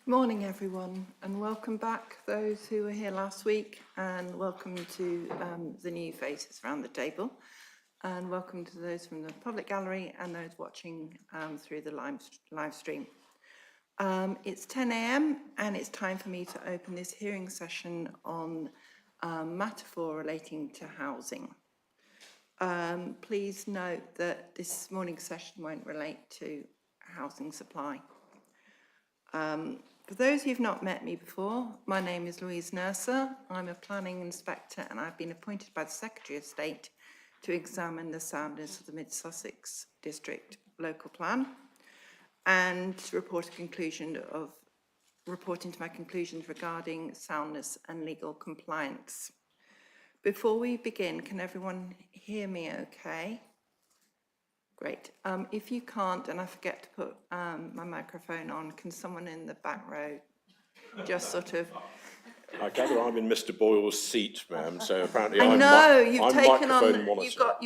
Morning everyone, and welcome back those who were here last week, and welcome to the new faces around the table, and welcome to those from the public gallery and those watching through the live stream. It's 10 a.m. and it's time for me to open this hearing session on matter 4 relating to housing. Please note that this morning's session won't relate to housing supply. For those who've not met me before, my name is Louise Nurser. I'm a planning inspector and I've been appointed by the Secretary of State to examine the soundness of the Mid-Sussex District Local Plan and to report into my conclusions regarding soundness and legal compliance. Before we begin, can everyone hear me okay? Great. If you can't, and I forget to put my microphone on, can someone in the back row just sort of... I gather I'm in Mr. Boyle's seat, ma'am, so apparently I know, you've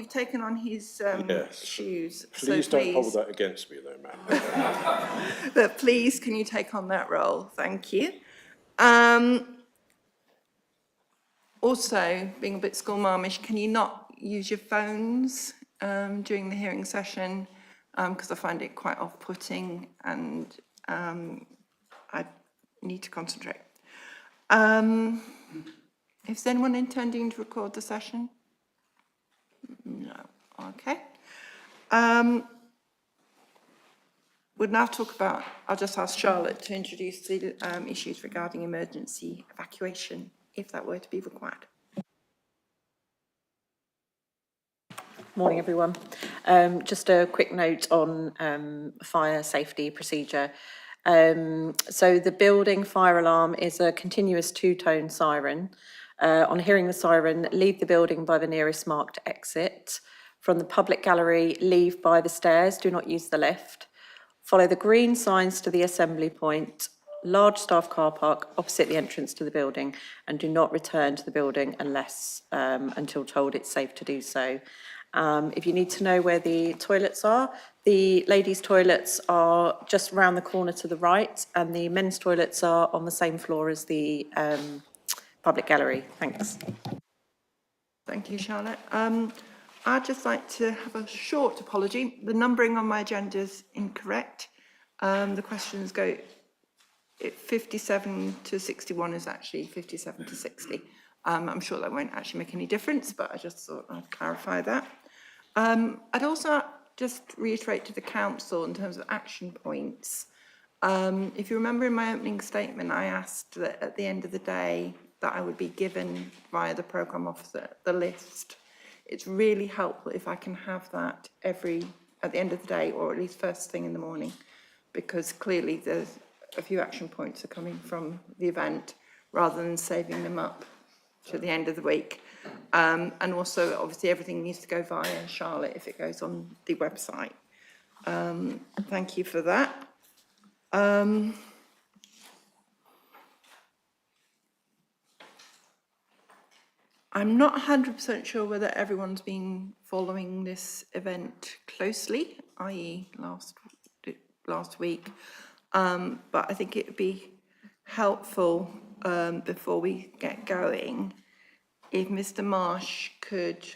taken on his yes. shoes. Please so don't hold that against me though, ma'am. But please, can you take on that role? Thank you. Also, being a bit schoolmarmish, can you not use your phones during the hearing session, because I find it quite off-putting and I need to concentrate. Is anyone intending to record the session? No. Okay. We'll now talk about, I'll just ask Charlotte to introduce the issues regarding emergency evacuation, if that were to be required. Morning, everyone. Just a quick note on fire safety procedure. So the building fire alarm is a continuous 2-tone siren. On hearing the siren, leave the building by the nearest marked exit. From the public gallery, leave by the stairs, do not use the lift. Follow the green signs to the assembly point, large staff car park opposite the entrance to the building, and do not return to the building unless until told it's safe to do so. If you need to know where the toilets are, the ladies' toilets are just round the corner to the right, and the men's toilets are on the same floor as the public gallery. Thanks. Thank you, Charlotte. I'd just like to have a short apology. The numbering on my agenda is incorrect. The questions go 57 to 61 is actually 57 to 60. I'm sure that won't actually make any difference, but I just thought I'd clarify that. I'd also just reiterate to the council in terms of action points. If you remember in my opening statement, I asked that at the end of the day that I would be given via the programme officer the list. It's really helpful if I can have that at the end of the day, or at least first thing in the morning, because clearly there's a few action points are coming from the event rather than saving them up to the end of the week. And also, obviously, everything needs to go via Charlotte if it goes on the website. Thank you for that. I'm not 100% sure whether everyone's been following this event closely, i.e. last week, but I think it would be helpful before we get going if Mr. Marsh could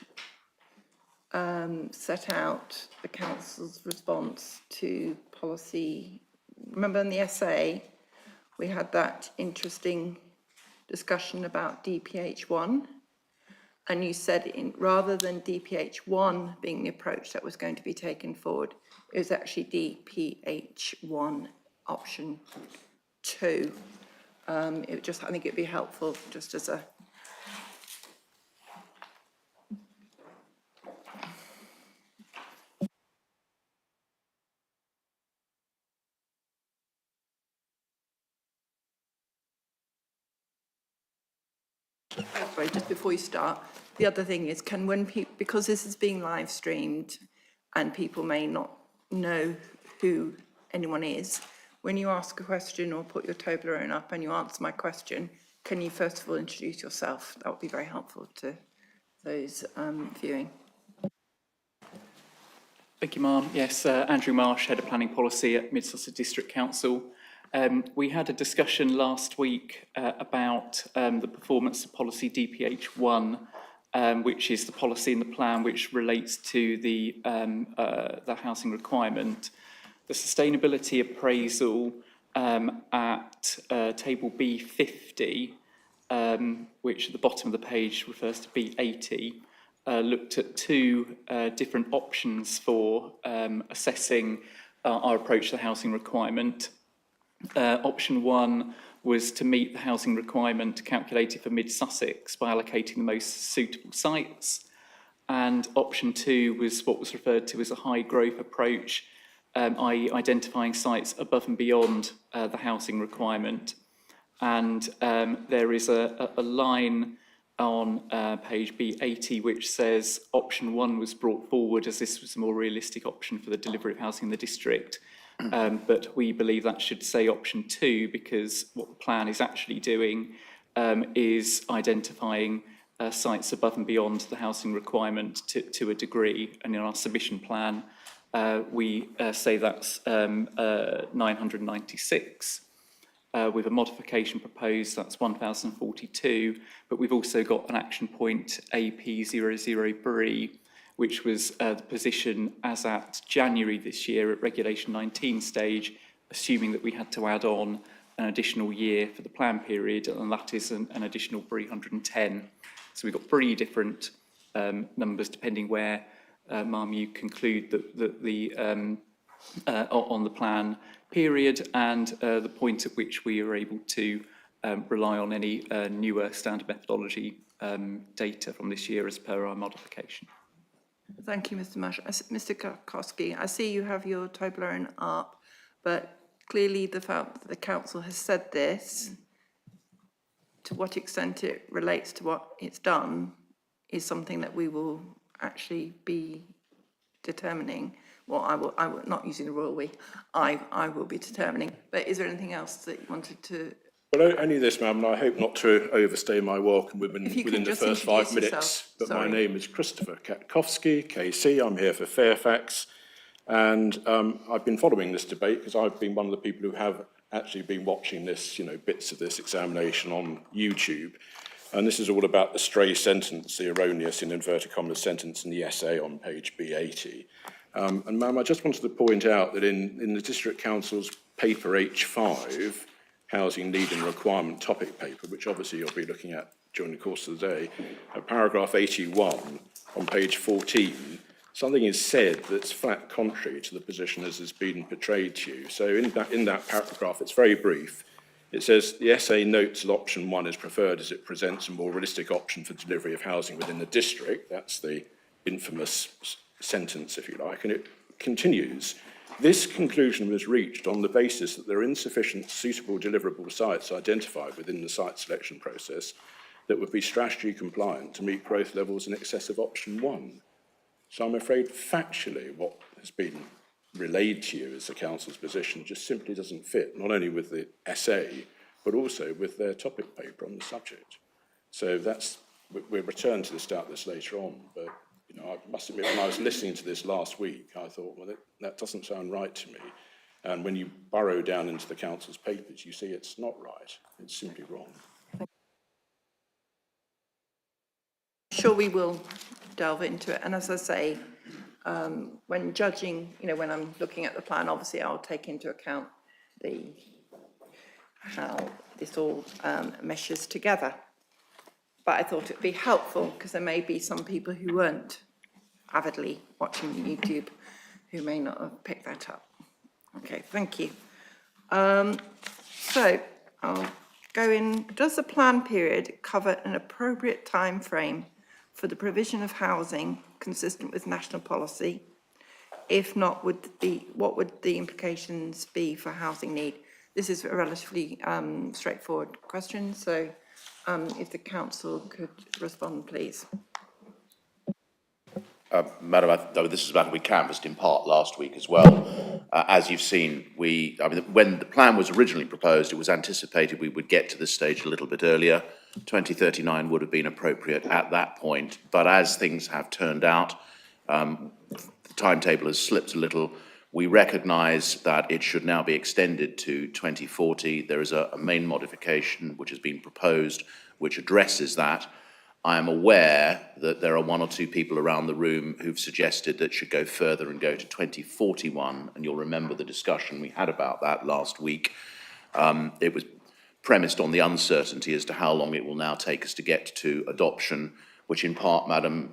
set out the council's response to policy. Remember in the essay, we had that interesting discussion about DPH1, and you said rather than DPH1 being the approach that was going to be taken forward, it was actually DPH1 option 2. I think it'd be helpful just as a Sorry, just before you start, the other thing is, because this is being live streamed and people may not know who anyone is, when you ask a question or put your Toblerone up and you answer my question, can you first of all introduce yourself? That would be very helpful to those viewing. Thank you, Ma'am. Yes, Andrew Marsh, Head of Planning Policy at Mid-Sussex District Council. We had a discussion last week about the performance of policy DPH1, which is the policy in the plan which relates to the housing requirement. The sustainability appraisal at table B50, which at the bottom of the page refers to B80, looked at two different options for assessing our approach to the housing requirement. Option one was to meet the housing requirement calculated for mid-Sussex by allocating the most suitable sites. And option two was what was referred to as a high growth approach, i.e. identifying sites above and beyond the housing requirement. And there is a line on page B80 which says option one was brought forward as this was a more realistic option for the delivery of housing in the district. But we believe that should say option two, because what the plan is actually doing is identifying sites above and beyond the housing requirement to a degree. And in our submission plan, we say that's 996. With a modification proposed, that's 1,042. But we've also got an action point AP00B, which was the position as at January this year at Regulation 19 stage, assuming that we had to add on an additional year for the plan period, and that is an additional 310. So we've got 3 different numbers depending where, Ma'am, you conclude that the on the plan period and the point at which we are able to rely on any newer standard methodology data from this year as per our modification. Thank you, Mr. Marsh. Mr. Karkowski, I see you have your Toblerone up, but clearly the fact that the council has said this, to what extent it relates to what it's done, is something that we will actually be determining. Well, I will not using the royal we. I will be determining. But is there anything else that you wanted to? Well, only this, ma'am, and I hope not to overstay my welcome within the first 5 minutes. Yourself. But Sorry. my name is Christopher Katkowski, KC. I'm here for Fairfax. And I've been following this debate because I've been one of the people who have actually been watching this, bits of this examination on YouTube. And this is all about the stray sentence, the erroneous, in inverted commas, sentence in the essay on page B80. And ma'am, I just wanted to point out that in the District Council's paper H5, Housing Need and Requirement topic paper, which obviously you'll be looking at during the course of the day, at paragraph 81 on page 14, something is said that's flat contrary to the position as has been portrayed to you. So in that paragraph, it's very brief. It says, the essay notes that option one is preferred as it presents a more realistic option for delivery of housing within the district. That's the infamous sentence, if you like, and it continues. This conclusion was reached on the basis that there are insufficient suitable deliverable sites identified within the site selection process that would be strategy compliant to meet growth levels in excess of option one. So I'm afraid factually what has been relayed to you as the council's position just simply doesn't fit, not only with the essay, but also with their topic paper on the subject. So we'll return to this later on, but I must admit, when I was listening to this last week, I thought, well, that doesn't sound right to me. And when you burrow down into the council's papers, you see it's not right. It's simply wrong. Sure, we will delve into it. And as I say, when judging, when I'm looking at the plan, obviously I'll take into account how this all meshes together. But I thought it'd be helpful because there may be some people who weren't avidly watching YouTube who may not have picked that up. Okay, thank you. So I'll go in. Does the plan period cover an appropriate time frame for the provision of housing consistent with national policy? If not, what would the implications be for housing need? This is a relatively straightforward question, so if the council could respond, please. Madam, this is a matter we canvassed in part last week as well. As you've seen, when the plan was originally proposed, it was anticipated we would get to this stage a little bit earlier. 2039 would have been appropriate at that point, but as things have turned out, the timetable has slipped a little. We recognise that it should now be extended to 2040. There is a main modification which has been proposed which addresses that. I am aware that there are one or two people around the room who've suggested that it should go further and go to 2041, and you'll remember the discussion we had about that last week. It was premised on the uncertainty as to how long it will now take us to get to adoption, which in part, Madam,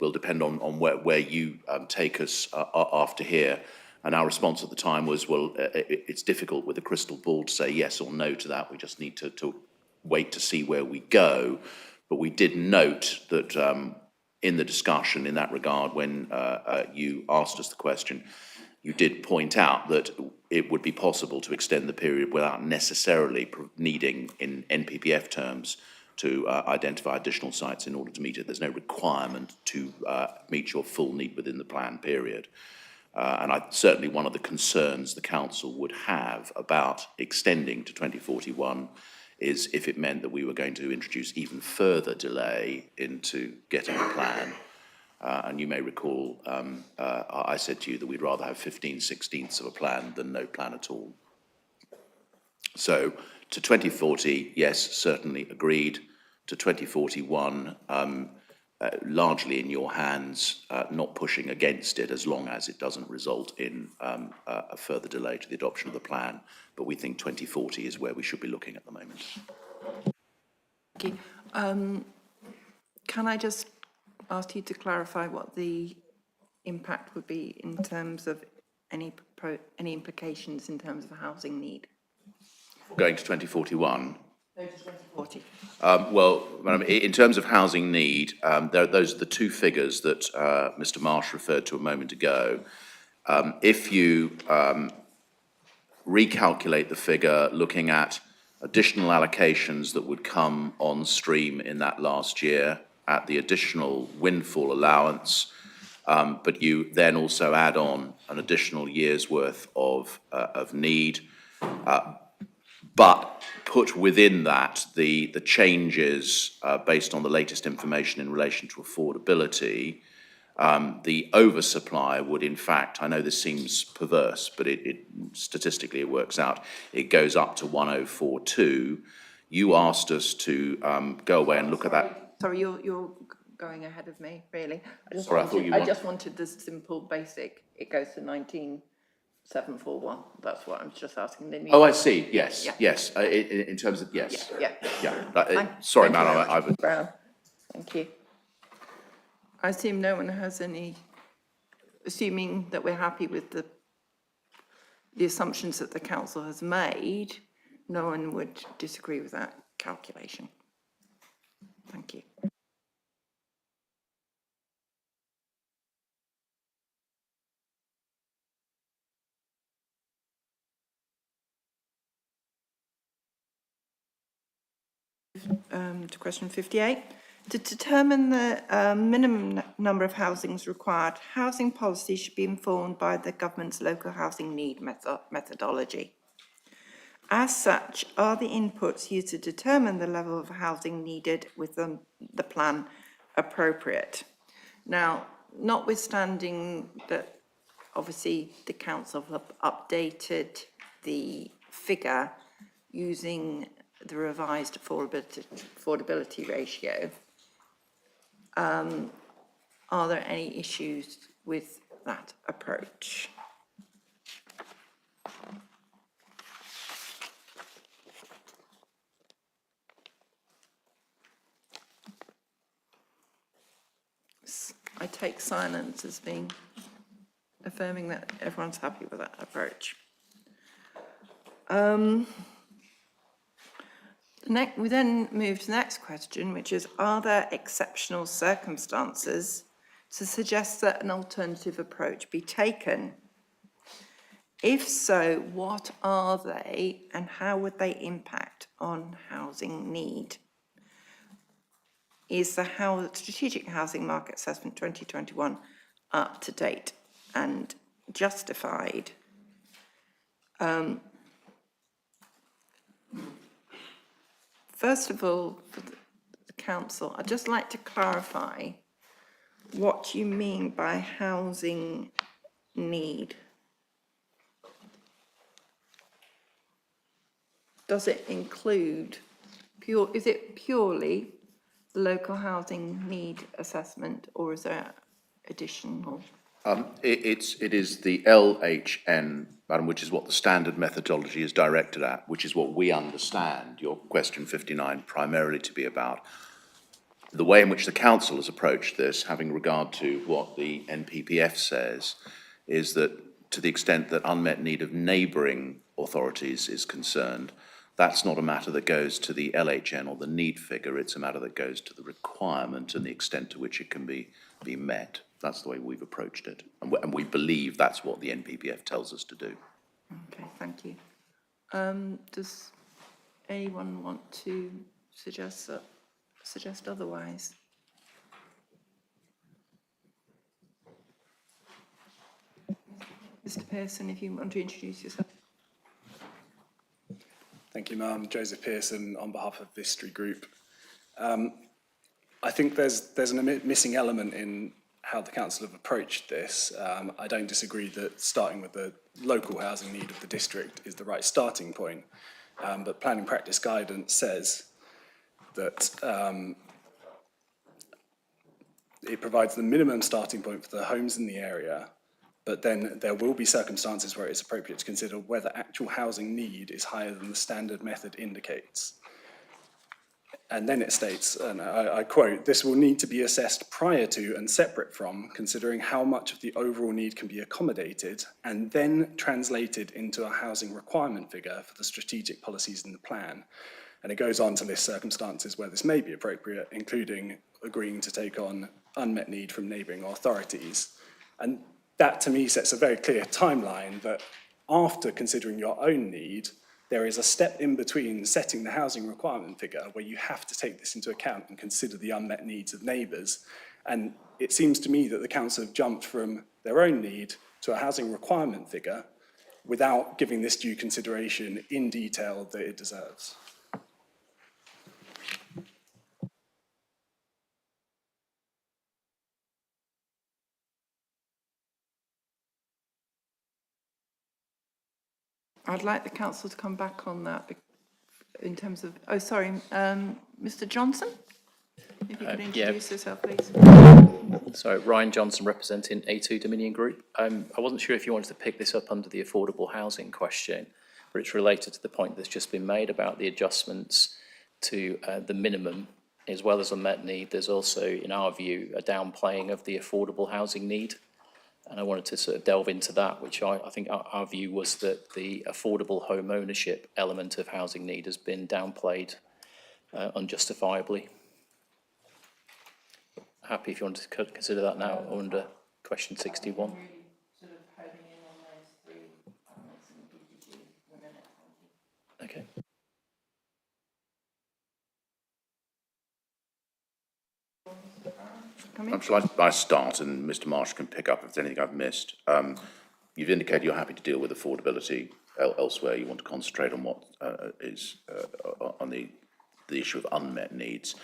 will depend on where you take us after here. And our response at the time was, well, it's difficult with a crystal ball to say yes or no to that. We just need to wait to see where we go. But we did note that in the discussion in that regard, when you asked us the question, you did point out that it would be possible to extend the period without necessarily needing, in NPPF terms, to identify additional sites in order to meet it. There's no requirement to meet your full need within the plan period. And certainly one of the concerns the council would have about extending to 2041 is if it meant that we were going to introduce even further delay into getting a plan. And you may recall, I said to you that we'd rather have 15/16ths of a plan than no plan at all. So to 2040, yes, certainly agreed. To 2041, largely in your hands, not pushing against it as long as it doesn't result in a further delay to the adoption of the plan. But we think 2040 is where we should be looking at the moment. Thank you. Can I just ask you to clarify what the impact would be in terms of any implications in terms of housing need? Going to 2041. 2040. Well, Madam, in terms of housing need, those are the two figures that Mr. Marsh referred to a moment ago. If you recalculate the figure looking at additional allocations that would come on stream in that last year at the additional windfall allowance, but you then also add on an additional year's worth of need, but put within that the changes based on the latest information in relation to affordability, the oversupply would in fact, I know this seems perverse, but statistically it works out, it goes up to 1042. You asked us to go away and look at that. Sorry, you're going ahead of me, really. I just wanted the simple basic, it goes to 19,741. That's what I'm just asking. Oh, I see, yes, Yeah. yes, in terms of, yes. Yeah. Sorry, Thank you Madam, very much, Brown. Thank you. I assume no one has assuming that we're happy with the assumptions that the council has made, no one would disagree with that calculation. Thank you. To question 58. To determine the minimum number of housings required, housing policy should be informed by the government's local housing need methodology. As such, are the inputs used to determine the level of housing needed within the plan appropriate? Now, notwithstanding that obviously the council have updated the figure using the revised affordability ratio, are there any issues with that approach? I take silence as being affirming that everyone's happy with that approach. We then move to the next question, which is, are there exceptional circumstances to suggest that an alternative approach be taken? If so, what are they and how would they impact on housing need? Is the Strategic Housing Market Assessment 2021 up to date and justified? First of all, for the council, I'd just like to clarify what you mean by housing need. does it include is it purely the local housing need assessment, or is there additional? It is the LHN, Madam, which is what the standard methodology is directed at, which is what we understand your question 59 primarily to be about. The way in which the council has approached this, having regard to what the NPPF says, is that to the extent that unmet need of neighbouring authorities is concerned, that's not a matter that goes to the LHN or the need figure, it's a matter that goes to the requirement and the extent to which it can be met. That's the way we've approached it. And we believe that's what the NPPF tells us to do. Okay, thank you. Does anyone want to suggest otherwise? Mr. Pearson, if you want to introduce yourself. Thank you, ma'am. Joseph Pearson on behalf of Vistry Group. I think there's a missing element in how the council have approached this. I don't disagree that starting with the local housing need of the district is the right starting point, but planning practice guidance says that it provides the minimum starting point for the homes in the area, but then there will be circumstances where it's appropriate to consider whether actual housing need is higher than the standard method indicates. And then it states, and I quote, "This will need to be assessed prior to and separate from considering how much of the overall need can be accommodated and then translated into a housing requirement figure for the strategic policies in the plan." And it goes on to list circumstances where this may be appropriate, including agreeing to take on unmet need from neighbouring authorities. And that to me sets a very clear timeline that after considering your own need, there is a step in between setting the housing requirement figure where you have to take this into account and consider the unmet needs of neighbours. And it seems to me that the council have jumped from their own need to a housing requirement figure without giving this due consideration in detail that it deserves. I'd like the council to come back on that in terms of, Mr. Johnson? If you could introduce yourself, please. So Ryan Johnson representing A2 Dominion Group. I wasn't sure if you wanted to pick this up under the affordable housing question, but it's related to the point that's just been made about the adjustments to the minimum as well as unmet need. There's also, in our view, a downplaying of the affordable housing need. And I wanted to sort of delve into that, which I think our view was that the affordable home ownership element of housing need has been downplayed unjustifiably. Happy if you want to consider that now under question 61. Okay. Shall I start and Mr. Marsh can pick up if there's anything I've missed? You've indicated you're happy to deal with affordability elsewhere. You want to concentrate on what is on the issue of unmet needs.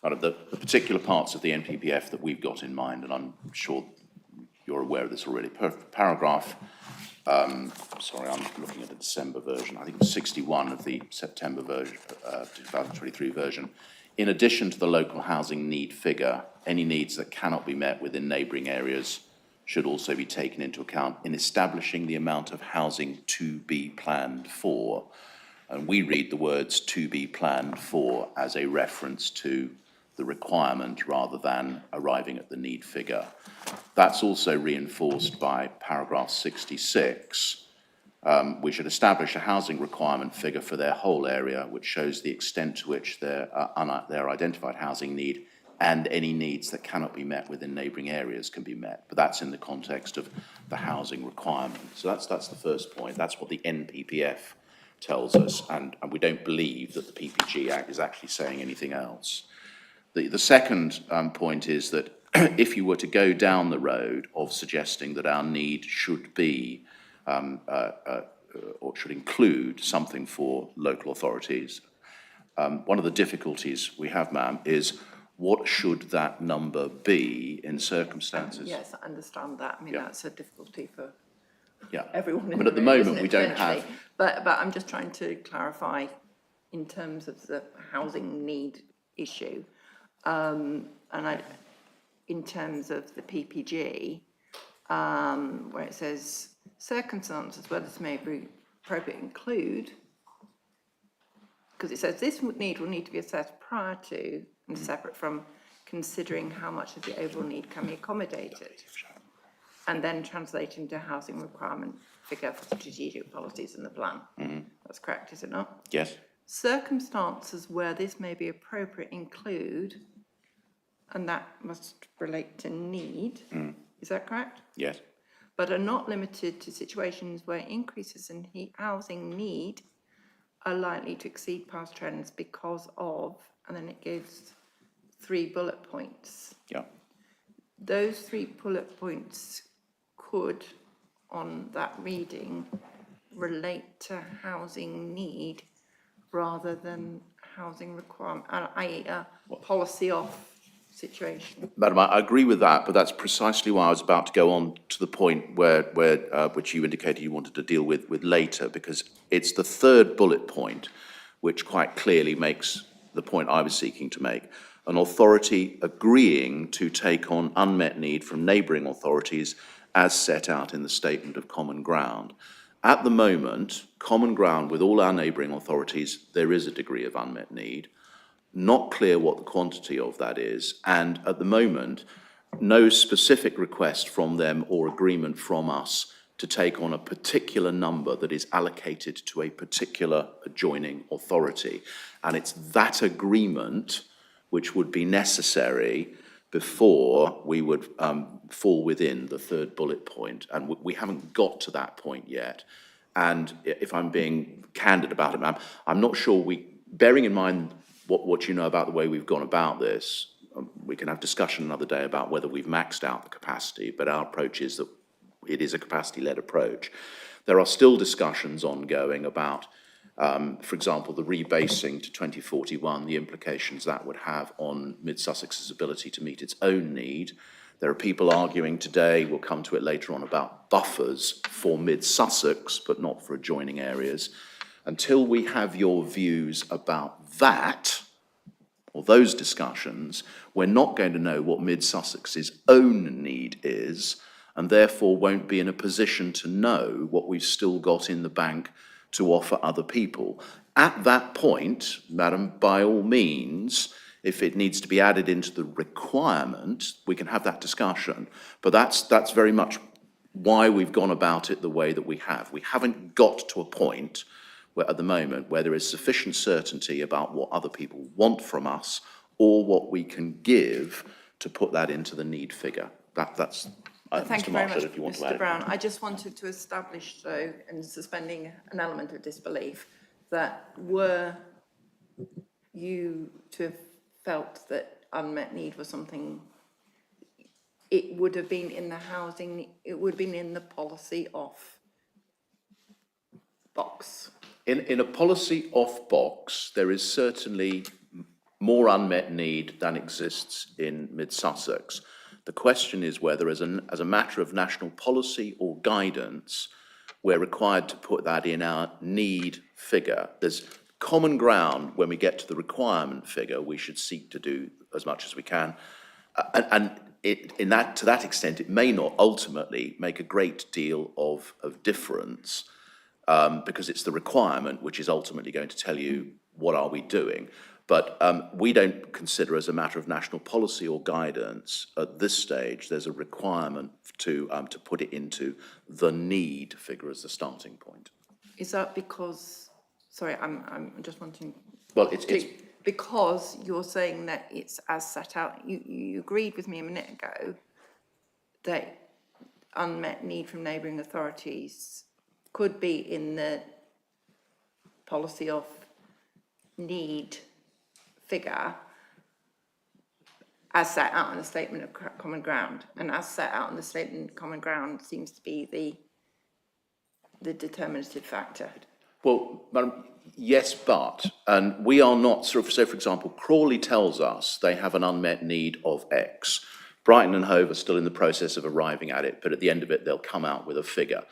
Out of the particular parts of the NPPF that we've got in mind, and I'm sure you're aware of this already, paragraph, sorry, I'm looking at the December version, I think it's 61 of the September version, 2023 version. In addition to the local housing need figure, any needs that cannot be met within neighbouring areas should also be taken into account in establishing the amount of housing to be planned for. And we read the words "to be planned for" as a reference to the requirement rather than arriving at the need figure. That's also reinforced by paragraph 66. We should establish a housing requirement figure for their whole area, which shows the extent to which their identified housing need and any needs that cannot be met within neighbouring areas can be met. But that's in the context of the housing requirement. So that's the first point. That's what the NPPF tells us, and we don't believe that the PPG Act is actually saying anything else. The second point is that if you were to go down the road of suggesting that our need should be or should include something for local authorities, one of the difficulties we have, ma'am, is what should that number be in circumstances? Yes, I understand that. I mean, that's a difficulty for everyone in the room, at the moment, isn't it, we don't potentially? have. But I'm just trying to clarify in terms of the housing need issue. In terms of the PPG, where it says circumstances where this may be appropriate include, because it says this need will need to be assessed prior to and separate from considering how much of the overall need can be accommodated, and then translate into housing requirement figure for strategic policies in the plan. That's correct, is it not? Yes. Circumstances where this may be appropriate include, and that must relate to need, is that correct? Yes. But are not limited to situations where increases in housing need are likely to exceed past trends because of, and then it gives 3 bullet points. Yeah. Those 3 bullet points could, on that reading, relate to housing need rather than housing requirement, i.e. a policy off situation. Madam, I agree with that, but that's precisely why I was about to go on to the point which you indicated you wanted to deal with later, because it's the 3rd bullet point which quite clearly makes the point I was seeking to make. An authority agreeing to take on unmet need from neighbouring authorities as set out in the Statement of Common Ground. At the moment, common ground with all our neighbouring authorities, there is a degree of unmet need. Not clear what the quantity of that is, and at the moment, no specific request from them or agreement from us to take on a particular number that is allocated to a particular adjoining authority. And it's that agreement which would be necessary before we would fall within the 3rd bullet point, and we haven't got to that point yet. And if I'm being candid about it, ma'am, I'm not sure bearing in mind what you know about the way we've gone about this, we can have discussion another day about whether we've maxed out the capacity, but our approach is that it is a capacity-led approach. There are still discussions ongoing about, for example, the rebasing to 2041, the implications that would have on Mid-Sussex's ability to meet its own need. There are people arguing today, we'll come to it later on, about buffers for Mid-Sussex, but not for adjoining areas. Until we have your views about that, or those discussions, we're not going to know what Mid-Sussex's own need is, and therefore won't be in a position to know what we've still got in the bank to offer other people. At that point, madam, by all means, if it needs to be added into the requirement, we can have that discussion. But that's very much why we've gone about it the way that we have. We haven't got to a point where, at the moment, where there is sufficient certainty about what other people want from us or what we can give to put that into the need figure. That's Thank Mr. you very Marshall, much, if you want to Mr. add. Brown. I just wanted to establish, though, and suspending an element of disbelief, that were you to have felt that unmet need was something, it would have been in the housing, it would have been in the policy off box. In a policy off box, there is certainly more unmet need than exists in Mid-Sussex. The question is whether, as a matter of national policy or guidance, we're required to put that in our need figure. There's common ground when we get to the requirement figure. We should seek to do as much as we can, and to that extent, it may not ultimately make a great deal of difference, because it's the requirement which is ultimately going to tell you what are we doing. But we don't consider, as a matter of national policy or guidance at this stage, there's a requirement to put it into the need figure as the starting point. Is that because, sorry, I'm just wanting. Well, it's because you're saying that it's as set out, you agreed with me a minute ago that unmet need from neighbouring authorities could be in the policy of need figure as set out in the Statement of Common Ground, and as set out in the Statement of Common Ground seems to be the determinative factor. Well, Madam, yes, but, and we are not, so for example, Crawley tells us they have an unmet need of X. Brighton and Hove are still in the process of arriving at it, but at the end of it, they'll come out with a figure.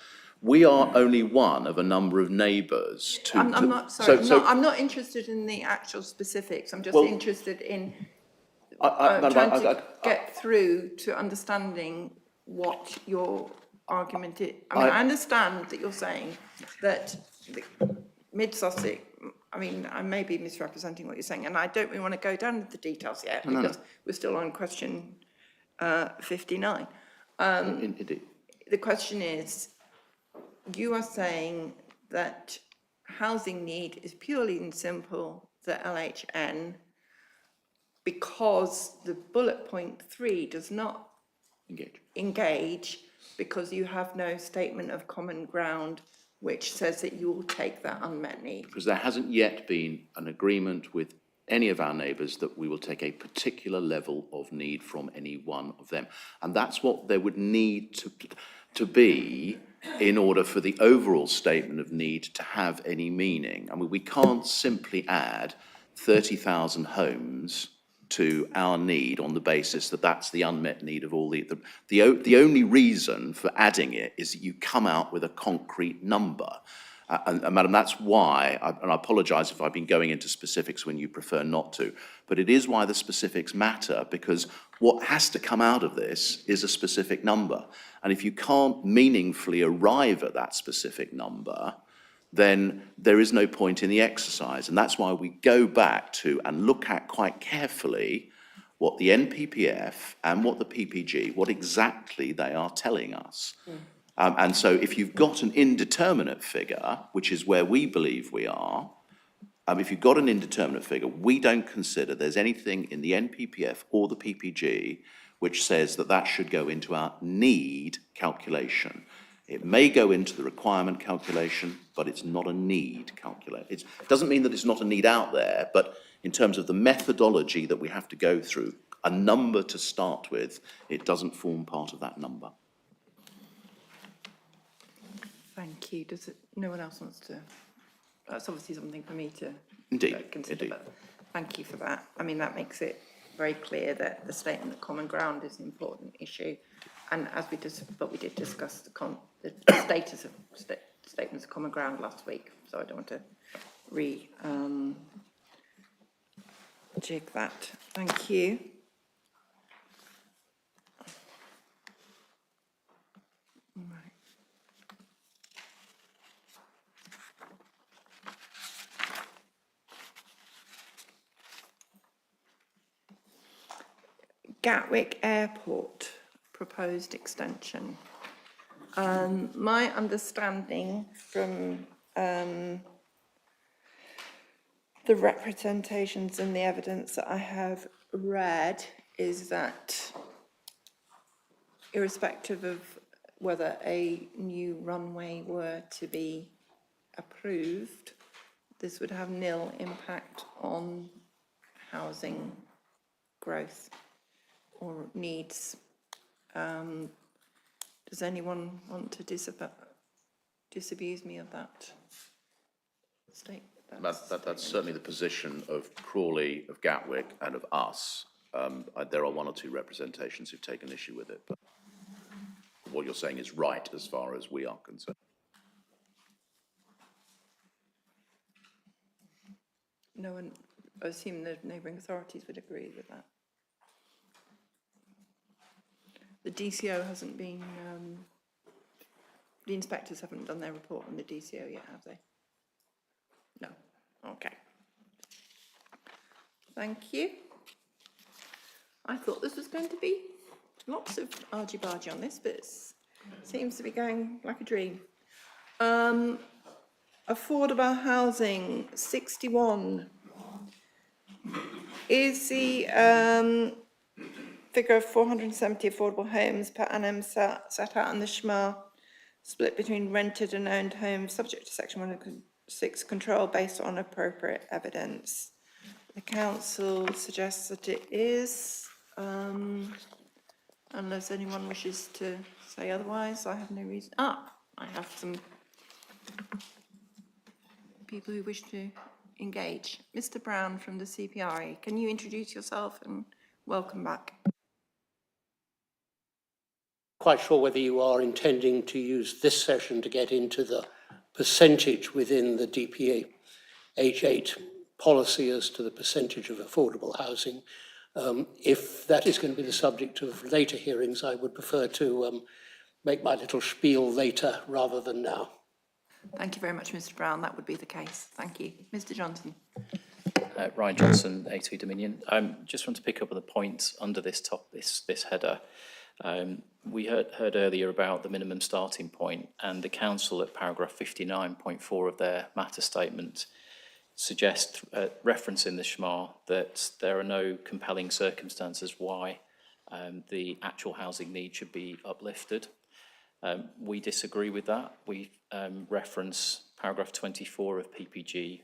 We are only one of a number of neighbours to. I'm not, sorry, I'm not interested in the actual specifics, I'm just Well, interested in Madam, trying to get through to understanding what your argument is. I mean, I understand that you're saying that the Mid-Sussex, I mean, I may be misrepresenting what you're saying, and I don't really want to go down into the details yet, because we're still on question 59. Indeed. The question is, you are saying that housing need is purely and simple the LHN because the bullet point 3 does not engage because you have no statement of common ground which says that you will take that unmet need. Because there hasn't yet been an agreement with any of our neighbours that we will take a particular level of need from any one of them. And that's what there would need to be in order for the overall statement of need to have any meaning. I mean, we can't simply add 30,000 homes to our need on the basis that that's the unmet need of all the only reason for adding it is that you come out with a concrete number. And Madam, that's why, and I apologise if I've been going into specifics when you prefer not to, but it is why the specifics matter, because what has to come out of this is a specific number. And if you can't meaningfully arrive at that specific number, then there is no point in the exercise. And that's why we go back to and look at quite carefully what the NPPF and what the PPG, what exactly they are telling us. And so if you've got an indeterminate figure, which is where we believe we are, if you've got an indeterminate figure, we don't consider there's anything in the NPPF or the PPG which says that that should go into our need calculation. It may go into the requirement calculation, but it's not a need calculation. It doesn't mean that it's not a need out there, but in terms of the methodology that we have to go through, a number to start with, it doesn't form part of that number. Thank you. No one else wants to? That's obviously something for me to consider. But thank you for that. I mean, that makes it very clear that the statement of common ground is an important issue. And as we did discuss the status of statements of common ground last week, so I don't want to jig that. Thank you. Gatwick Airport proposed extension. My understanding from the representations and the evidence that I have read is that irrespective of whether a new runway were to be approved, this would have nil impact on housing growth or needs. Does anyone want to disabuse me of that statement? That's certainly the position of Crawley, of Gatwick, and of us. There are one or two representations who've taken issue with it, but what you're saying is right as far as we are concerned. No one, I assume the neighbouring authorities would agree with that. The DCO hasn't been, the inspectors haven't done their report on the DCO yet, have they? No, okay. Thank you. I thought this was going to be lots of argy-bargy on this, but it seems to be going like a dream. Affordable housing, 61. Is the figure of 470 affordable homes per annum set out in the SHMA split between rented and owned homes subject to section 106 control based on appropriate evidence? The council suggests that it is, unless anyone wishes to say otherwise. I have no reason. I have some people who wish to engage. Mr. Brown from the CPRE, can you introduce yourself and welcome back? quite sure whether you are intending to use this session to get into the percentage within the DPA H8 policy as to the percentage of affordable housing. If that is going to be the subject of later hearings, I would prefer to make my little spiel later rather than now. Thank you very much, Mr Brown. That would be the case. Thank you. Mr Johnson. Ryan Johnson, A2 Dominion. Just want to pick up on the point under this header. We heard earlier about the minimum starting point, and the council at paragraph 59.4 of their matter statement suggest, referencing the SHMA, that there are no compelling circumstances why the actual housing need should be uplifted. We disagree with that. We reference paragraph 24 of PPG,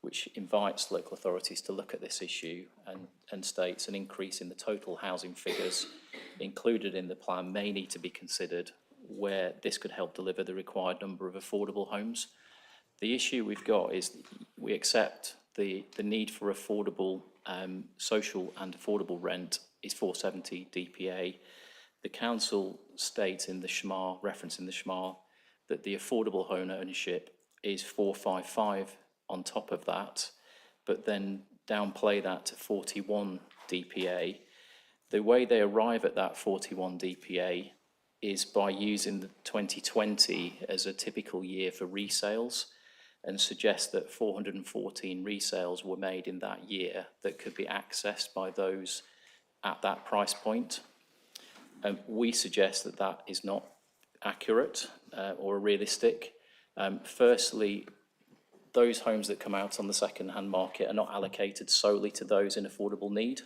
which invites local authorities to look at this issue and states an increase in the total housing figures included in the plan may need to be considered where this could help deliver the required number of affordable homes. The issue we've got is we accept the need for affordable social and affordable rent is 470 DPA. The council states in the SHMA, reference in the SHMA, that the affordable home ownership is 455 on top of that, but then downplay that to 41 DPA. The way they arrive at that 41 DPA is by using the 2020 as a typical year for resales, and suggest that 414 resales were made in that year that could be accessed by those at that price point. We suggest that that is not accurate or realistic. Firstly, those homes that come out on the second-hand market are not allocated solely to those in affordable need.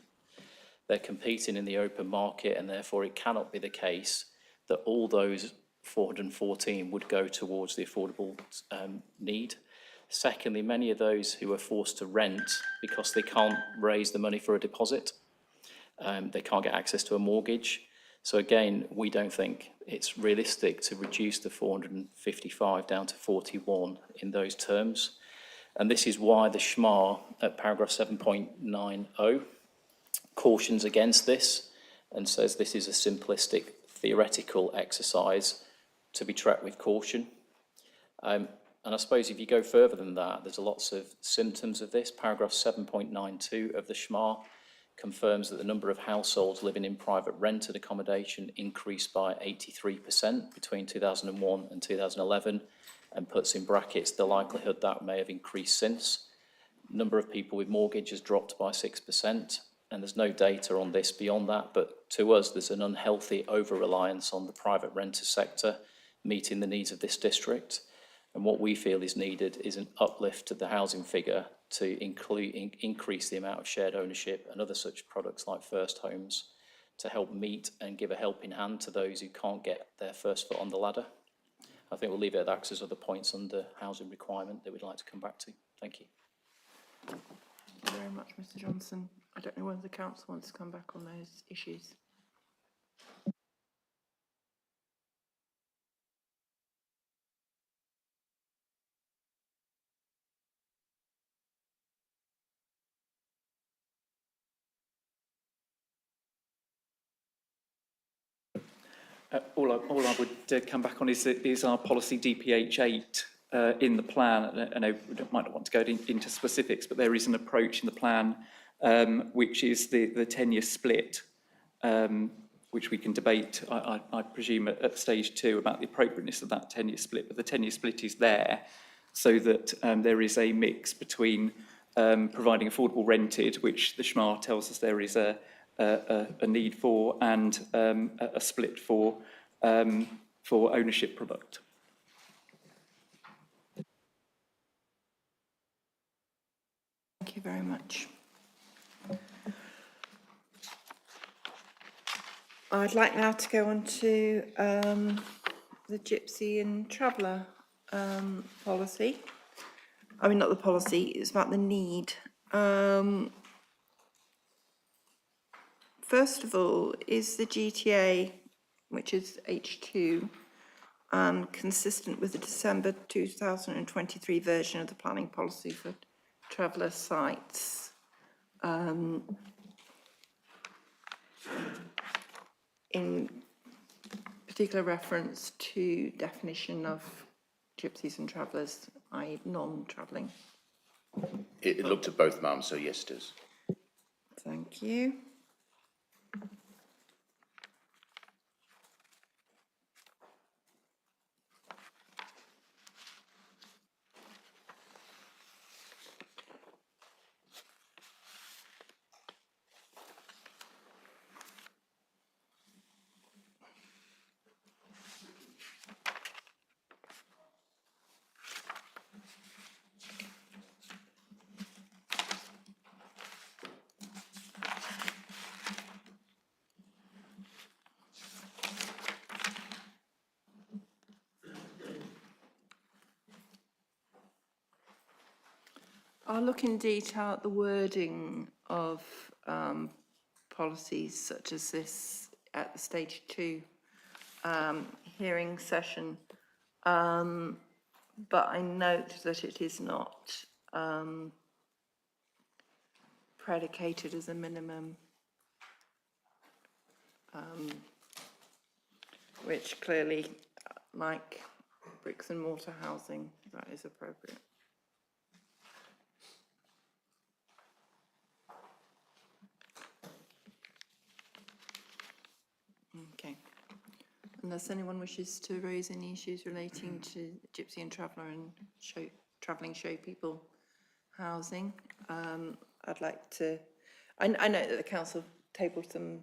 They're competing in the open market, and therefore it cannot be the case that all those 414 would go towards the affordable need. Secondly, many of those who are forced to rent because they can't raise the money for a deposit, they can't get access to a mortgage. So again, we don't think it's realistic to reduce the 455 down to 41 in those terms. And this is why the SHMA at paragraph 7.90 cautions against this and says this is a simplistic theoretical exercise to be treated with caution. And I suppose if you go further than that, there's lots of symptoms of this. Paragraph 7.92 of the SHMA confirms that the number of households living in private rented accommodation increased by 83% between 2001 and 2011, and puts in brackets the likelihood that may have increased since. Number of people with mortgage has dropped by 6%, and there's no data on this beyond that, but to us there's an unhealthy over-reliance on the private renter sector meeting the needs of this district. And what we feel is needed is an uplift to the housing figure to increase the amount of shared ownership and other such products like first homes to help meet and give a helping hand to those who can't get their first foot on the ladder. I think we'll leave it at that because there's other points under housing requirement that we'd like to come back to. Thank you. Thank you very much, Mr Johnson. I don't know whether the council wants to come back on those issues. All I would come back on is our policy DPH8 in the plan. I know we might not want to go into specifics, but there is an approach in the plan which is the 10-year split, which we can debate, I presume, at stage 2 about the appropriateness of that 10-year split. But the 10-year split is there so that there is a mix between providing affordable rented, which the SHMA tells us there is a need for, and a split for ownership product. Thank you very much. I'd like now to go on to the Gypsy and Traveller policy. I mean, not the policy, it's about the need. First of all, is the GTA, which is H2, consistent with the December 2023 version of the planning policy for traveller sites? In particular reference to definition of gypsies and travellers, i.e. non-travelling? It looked at both, ma'am, so yes, it is. Thank you. I'll look in detail at the wording of policies such as this at the stage 2 hearing session, but I note that it is not predicated as a minimum, which clearly, like bricks and mortar housing, that is appropriate. Okay. Unless anyone wishes to raise any issues relating to gypsy and traveller and travelling show people housing, I'd like to. I know that the council tabled some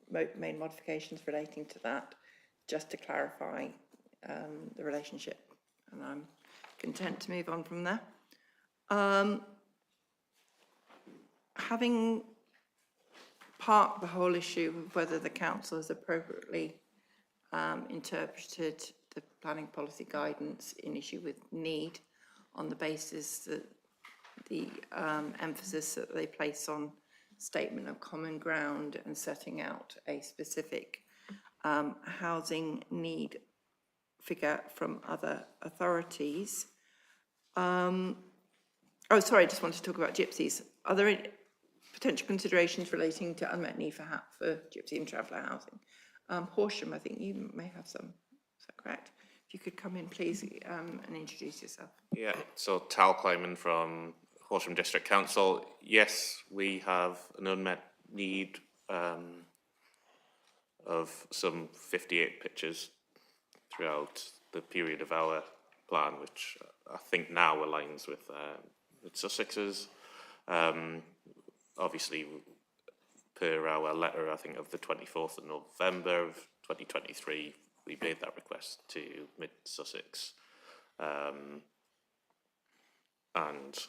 main modifications relating to that, just to clarify the relationship, and I'm content to move on from there. Having parked the whole issue of whether the council has appropriately interpreted the planning policy guidance in issue with need on the basis that the emphasis that they place on statement of common ground and setting out a specific housing need figure from other authorities. Oh, sorry, I just want to talk about gypsies. Are there any potential considerations relating to unmet need for gypsy and traveller housing? Horsham, I think you may have some. Is that correct? If you could come in, please, and introduce yourself. Yeah, so Tal Kleiman from Horsham District Council. Yes, we have an unmet need of some 58 pitches throughout the period of our plan, which I think now aligns with Sussex's. Obviously, per our letter, I think of the 24th of November of 2023, we made that request to Mid-Sussex. And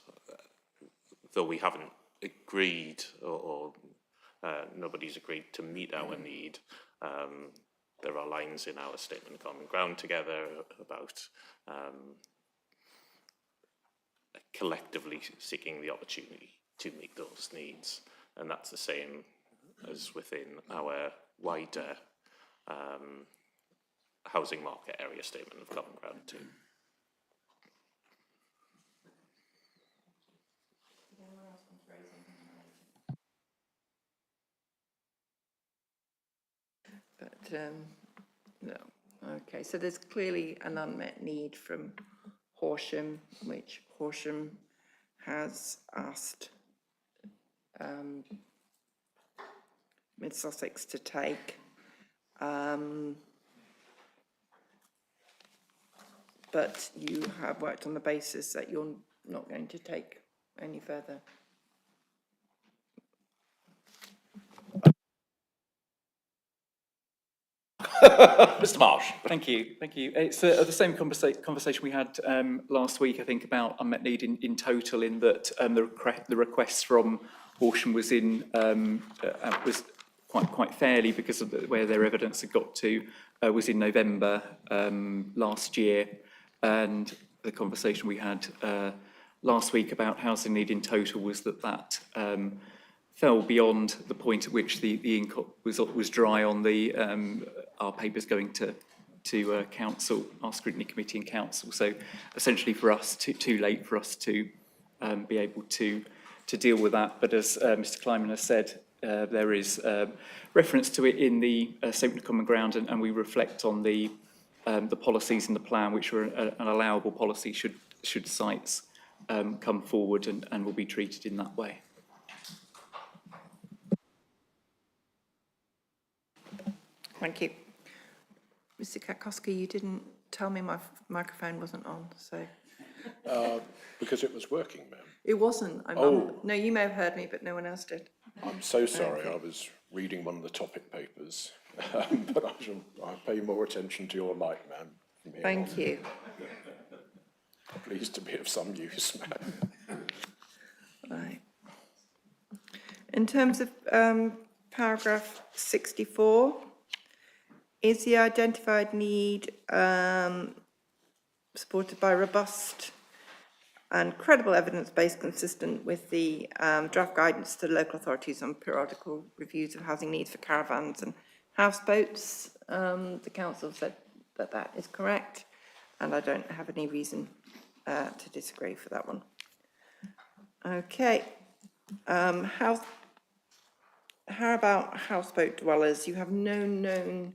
though we haven't agreed or nobody's agreed to meet our need, there are lines in our statement of common ground together about collectively seeking the opportunity to meet those needs. And that's the same as within our wider housing market area statement of common ground too. But no, okay, so there's clearly an unmet need from Horsham, which Horsham has asked Mid-Sussex to take. But you have worked on the basis that you're not going to take any further. Mr. Marsh. Thank you, thank you. It's the same conversation we had last week, I think, about unmet need in total, in that the request from Horsham was in was quite fairly, because of where their evidence had got to, was in November last year, and the conversation we had last week about housing need in total was that fell beyond the point at which the ink was dry on the our papers going to council, our scrutiny committee and council. So essentially for us, too late for us to be able to deal with that. But as Mr. Kleiman has said, there is reference to it in the Statement of Common Ground, and we reflect on the policies in the plan, which are an allowable policy should sites come forward and will be treated in that way. Thank you. Mr Kakowski, you didn't tell me my microphone wasn't on, so. Because it was working, ma'am. It wasn't. No, you may have heard me, but no one else did. I'm so sorry, I was reading one of the topic papers, but I'll pay more attention to your light, ma'am. from here Thank on. you. Pleased to be of some use, ma'am. Right. In terms of paragraph 64, is the identified need supported by robust and credible evidence base consistent with the draft guidance to local authorities on periodical reviews of housing needs for caravans and houseboats? The council said that that is correct, and I don't have any reason to disagree for that one. Okay. How about houseboat dwellers? You have no known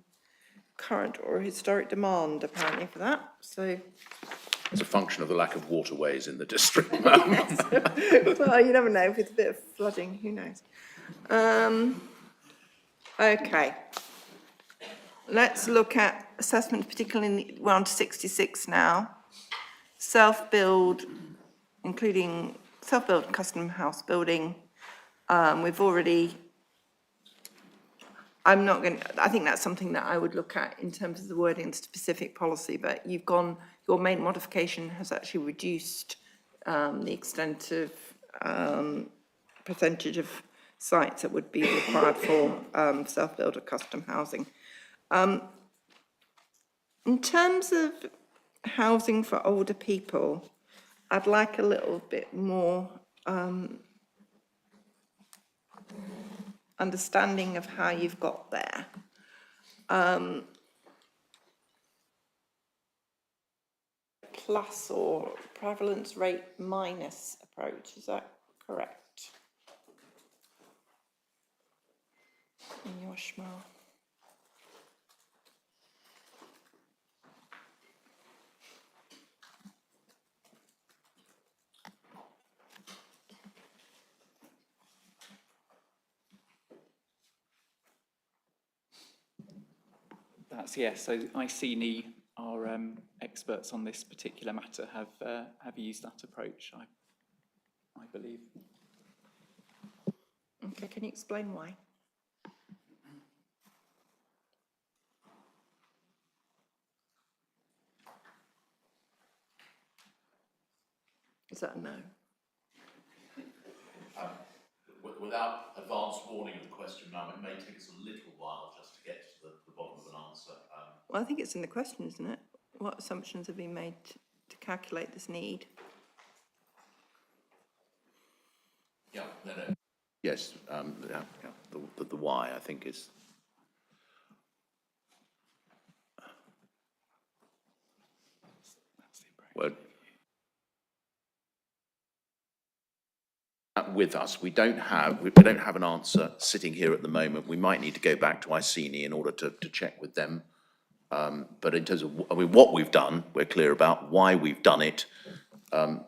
current or historic demand apparently for that, so. It's a function of the lack of waterways in the district. Well, you never know, with a bit of flooding, who knows? Okay. Let's look at assessment, particularly we're on to 66 now. Self-build, including self-build custom house building. We've already, I think that's something that I would look at in terms of the wording of specific policy, but your main modification has actually reduced the extent of percentage of sites that would be required for self-build or custom housing. In terms of housing for older people, I'd like a little bit more understanding of how you've got there. Plus or prevalence rate minus approach, is that correct? In your schma. That's yes. So ICNE, our experts on this particular matter, have used that approach, I believe. Okay, can you explain why? Is that a no? Without advance warning of the question, ma'am, it may take us a little while just to get to the bottom of an answer. Well, I think it's in the question, isn't it? What assumptions have been made to calculate this need? Yeah, no. Yes, the why, I think, is. Well, with us, we don't have an answer sitting here at the moment. We might need to go back to ICNE in order to check with them. But in terms of, what we've done, we're clear about why we've done it. Okay,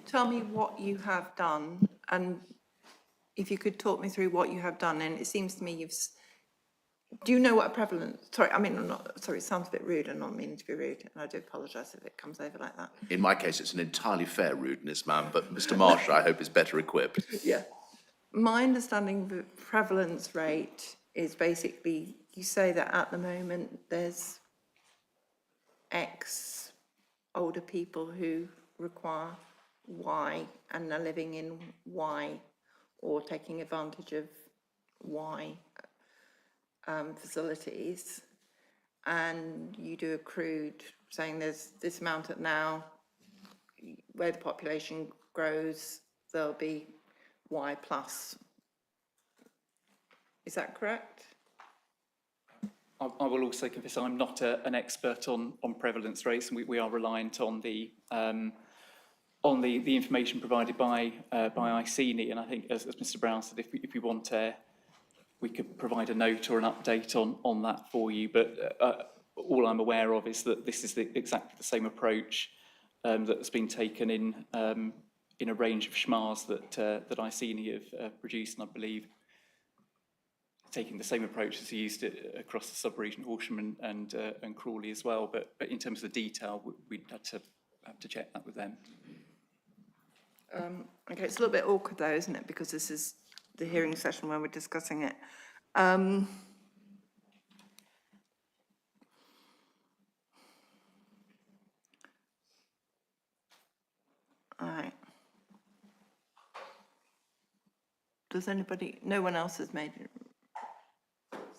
tell me what you have done, and if you could talk me through what you have done. And it seems to me do you know what a prevalence, it sounds a bit rude, I'm not meaning to be rude, and I do apologise if it comes over like that. In my case, it's an entirely fair rudeness, ma'am, but Mr. Marsh, I hope, is better equipped. Yeah. My understanding of the prevalence rate is basically, you say that at the moment there's X older people who require Y and are living in Y or taking advantage of Y facilities, and you do accrued saying there's this amount at now, where the population grows there'll be Y plus. Is that correct? I will also confess I'm not an expert on prevalence rates, and we are reliant on the on the information provided by ICENI, and I think, as Mr. Brown said, if we want we could provide a note or an update on that for you. But all I'm aware of is that this is exactly the same approach that's been taken in a range of SHMAs that ICENI have produced, and I believe taking the same approach as used it across the sub-region, Horsham and Crawley as well. But in terms of the detail, we'd have to check that with them. Okay, it's a little bit awkward though, isn't it? Because this is the hearing session where we're discussing it. All right. Does anybody, no one else has made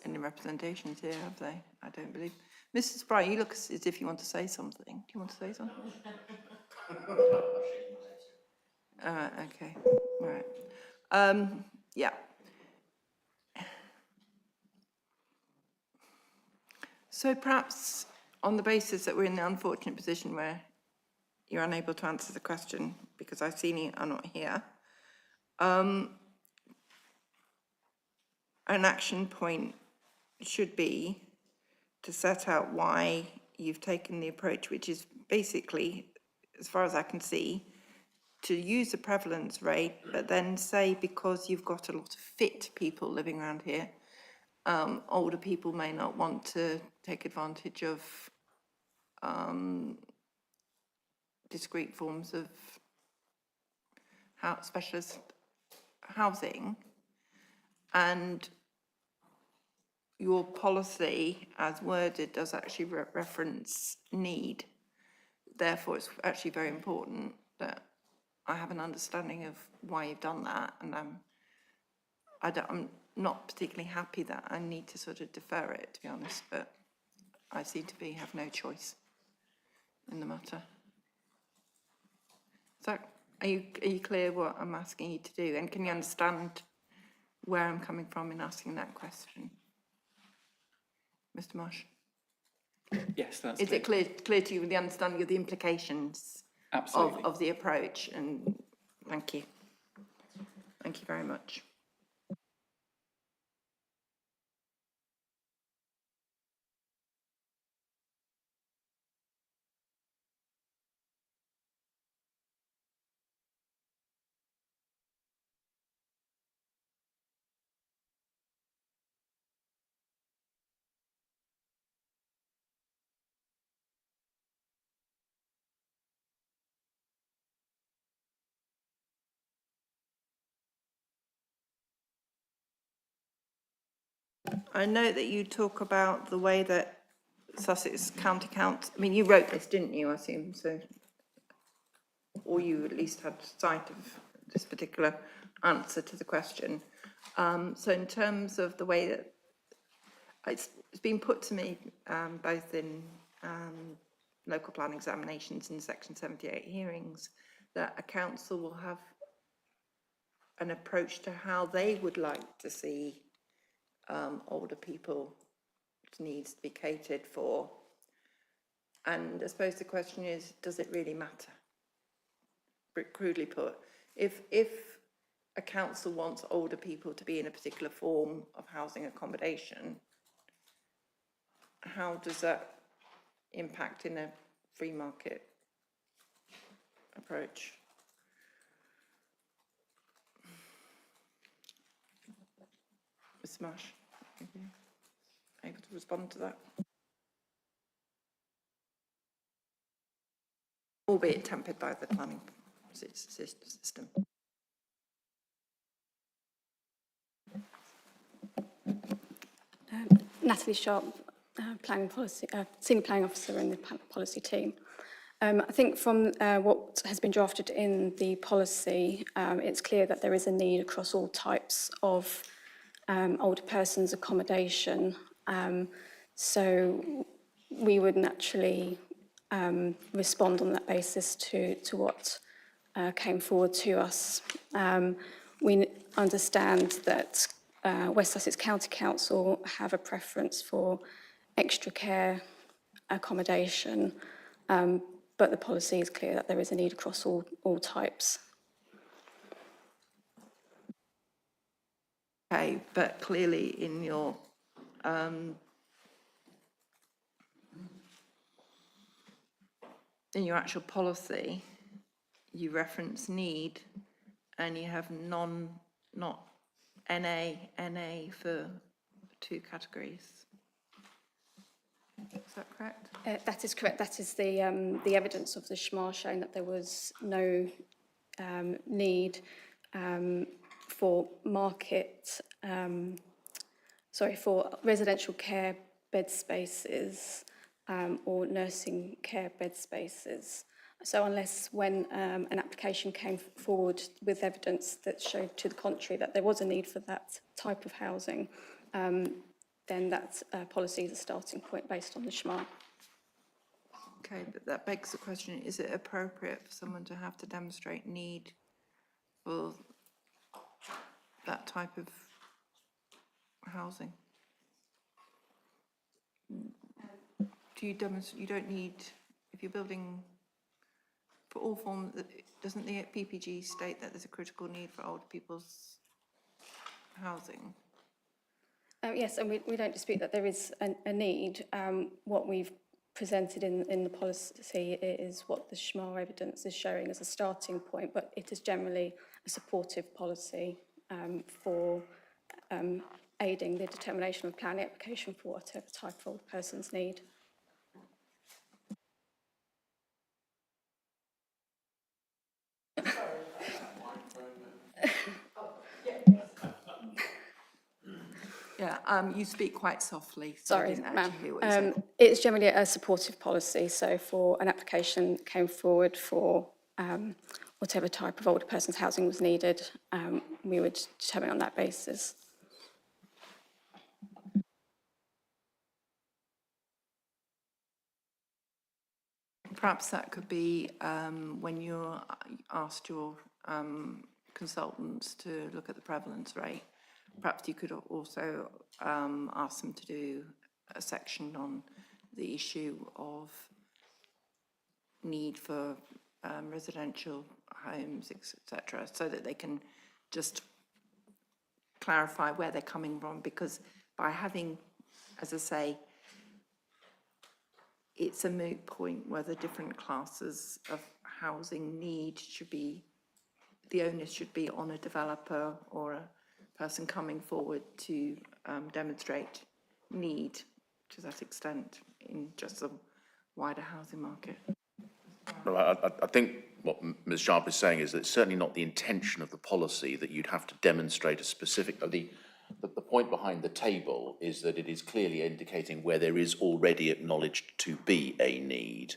any representations here, have they? I don't believe. Mrs. Bright, you look as if you want to say something. Do you want to say something? All right, okay, all right. Yeah. So perhaps on the basis that we're in the unfortunate position where you're unable to answer the question because ICENI are not here, an action point should be to set out why you've taken the approach, which is basically, as far as I can see, to use the prevalence rate, but then say because you've got a lot of fit people living around here, older people may not want to take advantage of discrete forms of specialist housing, and your policy as worded does actually reference need. Therefore, it's actually very important that I have an understanding of why you've done that, and I'm not particularly happy that I need to sort of defer it, to be honest, but I seem to have no choice in the matter. So, are you clear what I'm asking you to do, and can you understand where I'm coming from in asking that question, Mr. Marsh? Yes, that's Is it clear to you with the understanding of the implications absolutely of the approach? And thank you. Thank you very much. I know that you talk about the way that Sussex County Council, I mean, you wrote this, didn't you, I assume, so, or you at least had sight of this particular answer to the question. So in terms of the way that it's been put to me, both in local plan examinations and Section 78 hearings, that a council will have an approach to how they would like to see older people's needs to be catered for. And I suppose the question is, does it really matter? Crudely put, if a council wants older people to be in a particular form of housing accommodation, how does that impact in a free market approach? Ms. Marsh, able to respond to that? Albeit tempered by the planning system. Natalie Sharp, planning policy, senior planning officer in the policy team. I think from what has been drafted in the policy, it's clear that there is a need across all types of older persons accommodation. So we would naturally respond on that basis to what came forward to us. We understand that West Sussex County Council have a preference for extra care accommodation, but the policy is clear that there is a need across all types. Okay, but clearly in your actual policy, you reference need, and you have not NA for 2 categories. Is that correct? That is correct. That is the evidence of the SHMA showing that there was no need for for residential care bed spaces or nursing care bed spaces. So unless when an application came forward with evidence that showed to the contrary that there was a need for that type of housing, then that policy is a starting point based on the SHMA. Okay, but that begs the question, is it appropriate for someone to have to demonstrate need for that type of housing? You don't need, if you're building for all forms, doesn't the PPG state that there's a critical need for older people's housing? Yes, and we don't dispute that there is a need. What we've presented in the policy is what the SHMA evidence is showing as a starting point, but it is generally a supportive policy for aiding the determination of planning application for whatever type of older person's need. Yeah, you speak quite softly, so Sorry, I didn't ma'am. actually hear what you said. It's generally a supportive policy, so for an application came forward for whatever type of older person's housing was needed, we would determine on that basis. Perhaps that could be when you asked your consultants to look at the prevalence rate, perhaps you could also ask them to do a section on the issue of need for residential homes, etc., so that they can just clarify where they're coming from, because by having, as I say, it's a moot point whether different classes of housing need should be, the onus should be on a developer or a person coming forward to demonstrate need to that extent in just a wider housing market. Well, I think what Ms Sharp is saying is that it's certainly not the intention of the policy that you'd have to demonstrate a specific, the point behind the table is that it is clearly indicating where there is already acknowledged to be a need.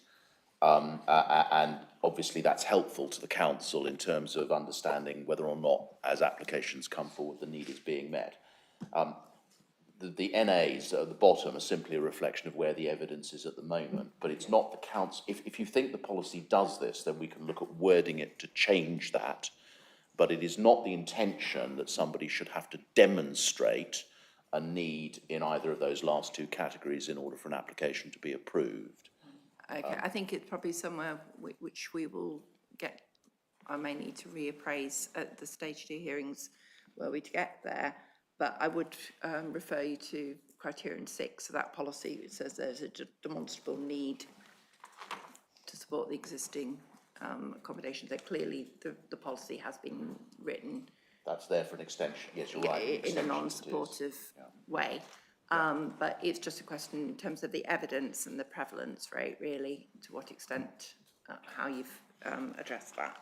And obviously that's helpful to the council in terms of understanding whether or not, as applications come forward, the need is being met. The NAs at the bottom are simply a reflection of where the evidence is at the moment, but it's not the council. If you think the policy does this, then we can look at wording it to change that. But it is not the intention that somebody should have to demonstrate a need in either of those last 2 categories in order for an application to be approved. Okay, I think it's probably somewhere which we will get, I may need to reappraise at the stage 2 hearings were we to get there, but I would refer you to criterion 6 of that policy, which says there's a demonstrable need to support the existing accommodation. So clearly the policy has been written. That's there for an extension, yes, you're right. In a non-supportive way. But it's just a question in terms of the evidence and the prevalence rate, really, to what extent, how you've addressed that.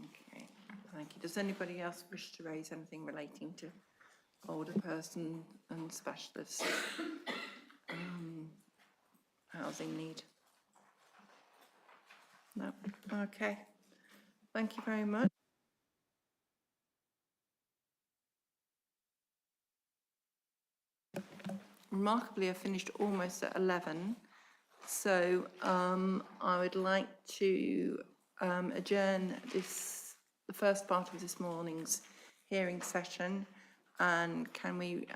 Okay, thank you. Does anybody else wish to raise anything relating to older person and specialist housing need? No? Okay. Thank you very much. Remarkably, I finished almost at 11, so I would like to adjourn the first part of this morning's hearing session, and can we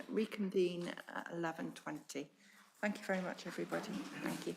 reconvene at 11:20? Thank you very much, everybody. Thank you.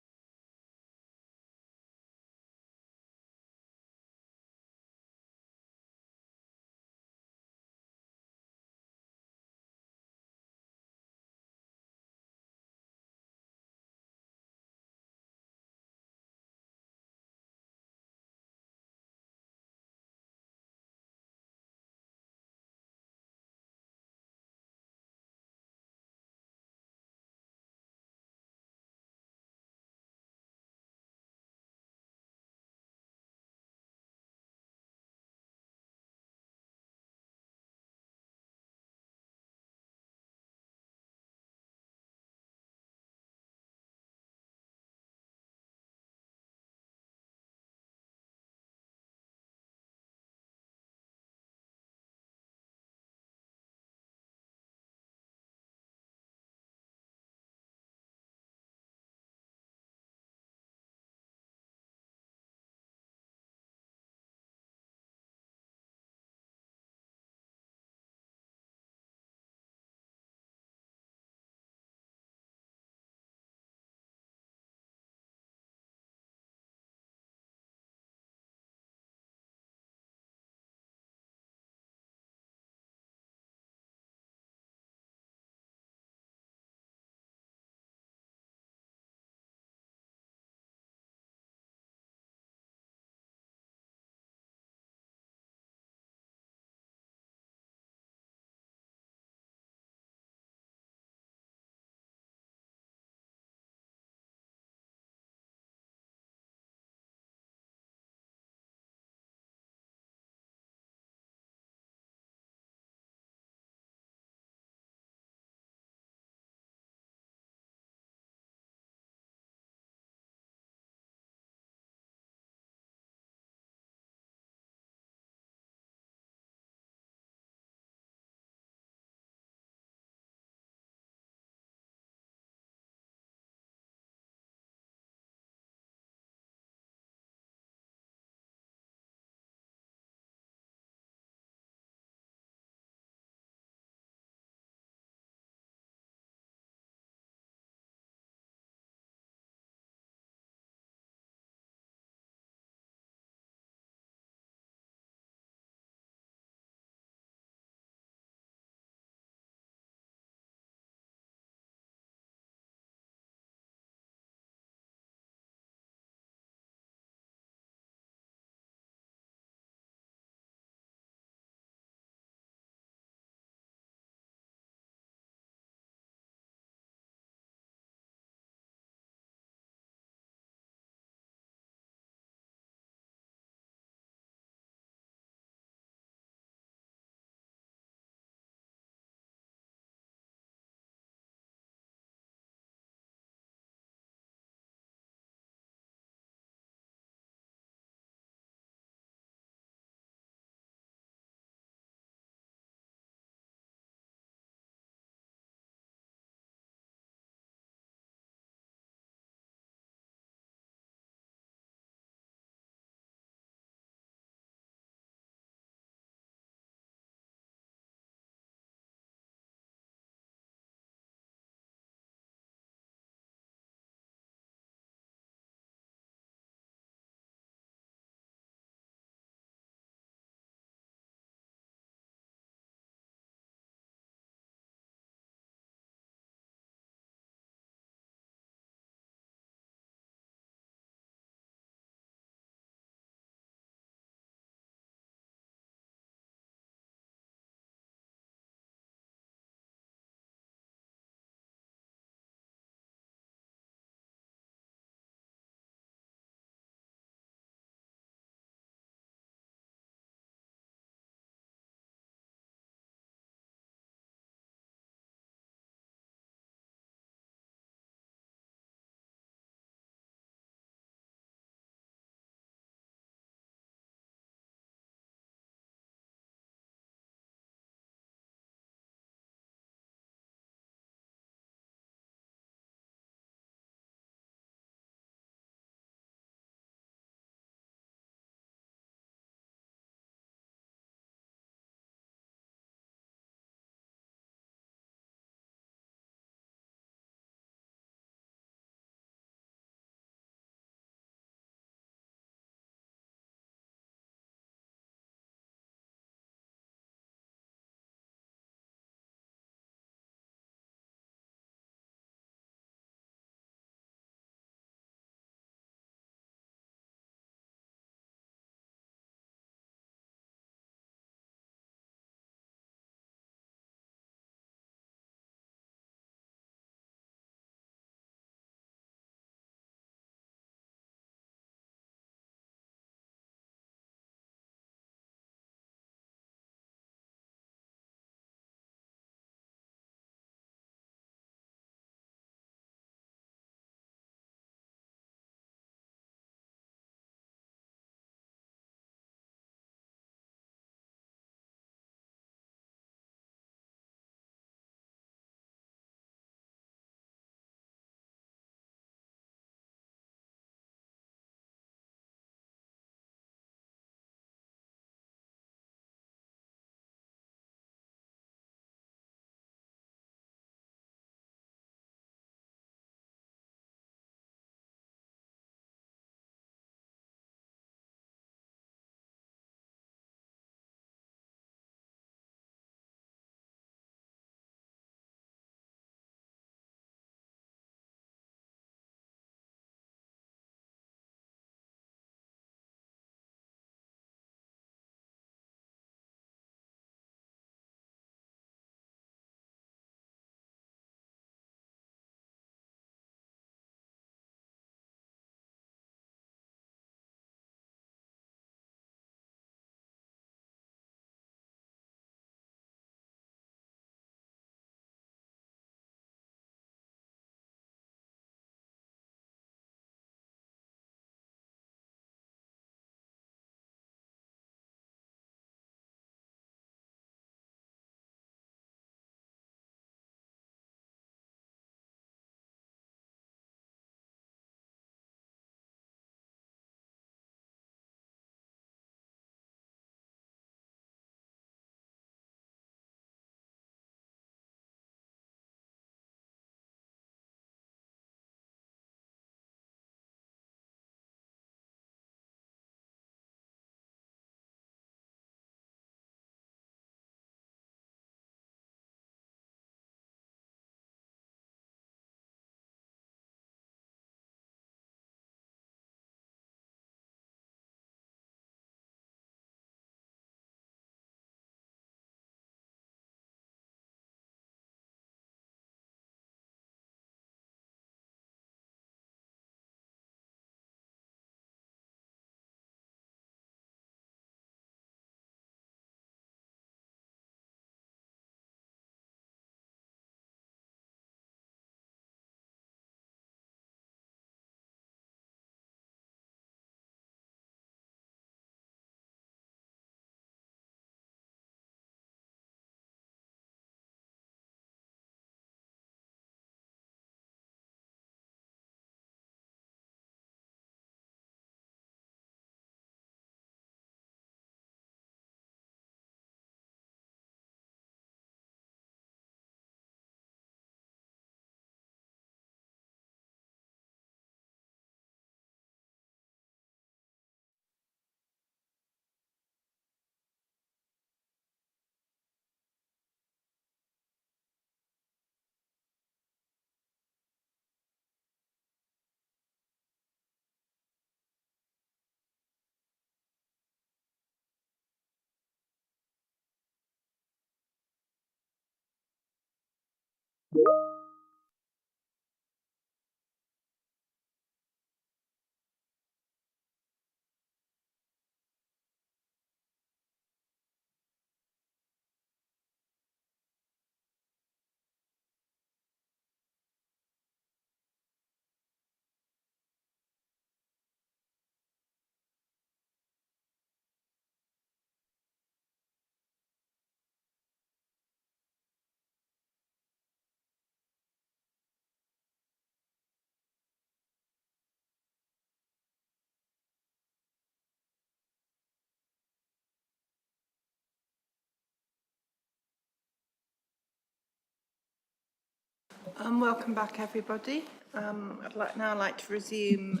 Welcome back, everybody. I'd like to resume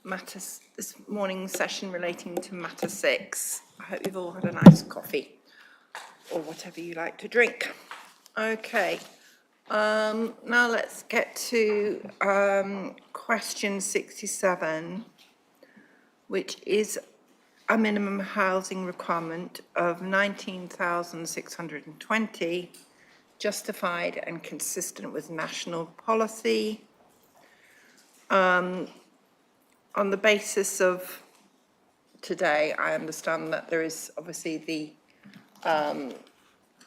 matters, this morning's session relating to matter 6. I hope you've all had a nice coffee or whatever you like to drink. Okay, now let's get to question 67, which is a minimum housing requirement of 19,620, justified and consistent with national policy. On the basis of today, I understand that there is obviously the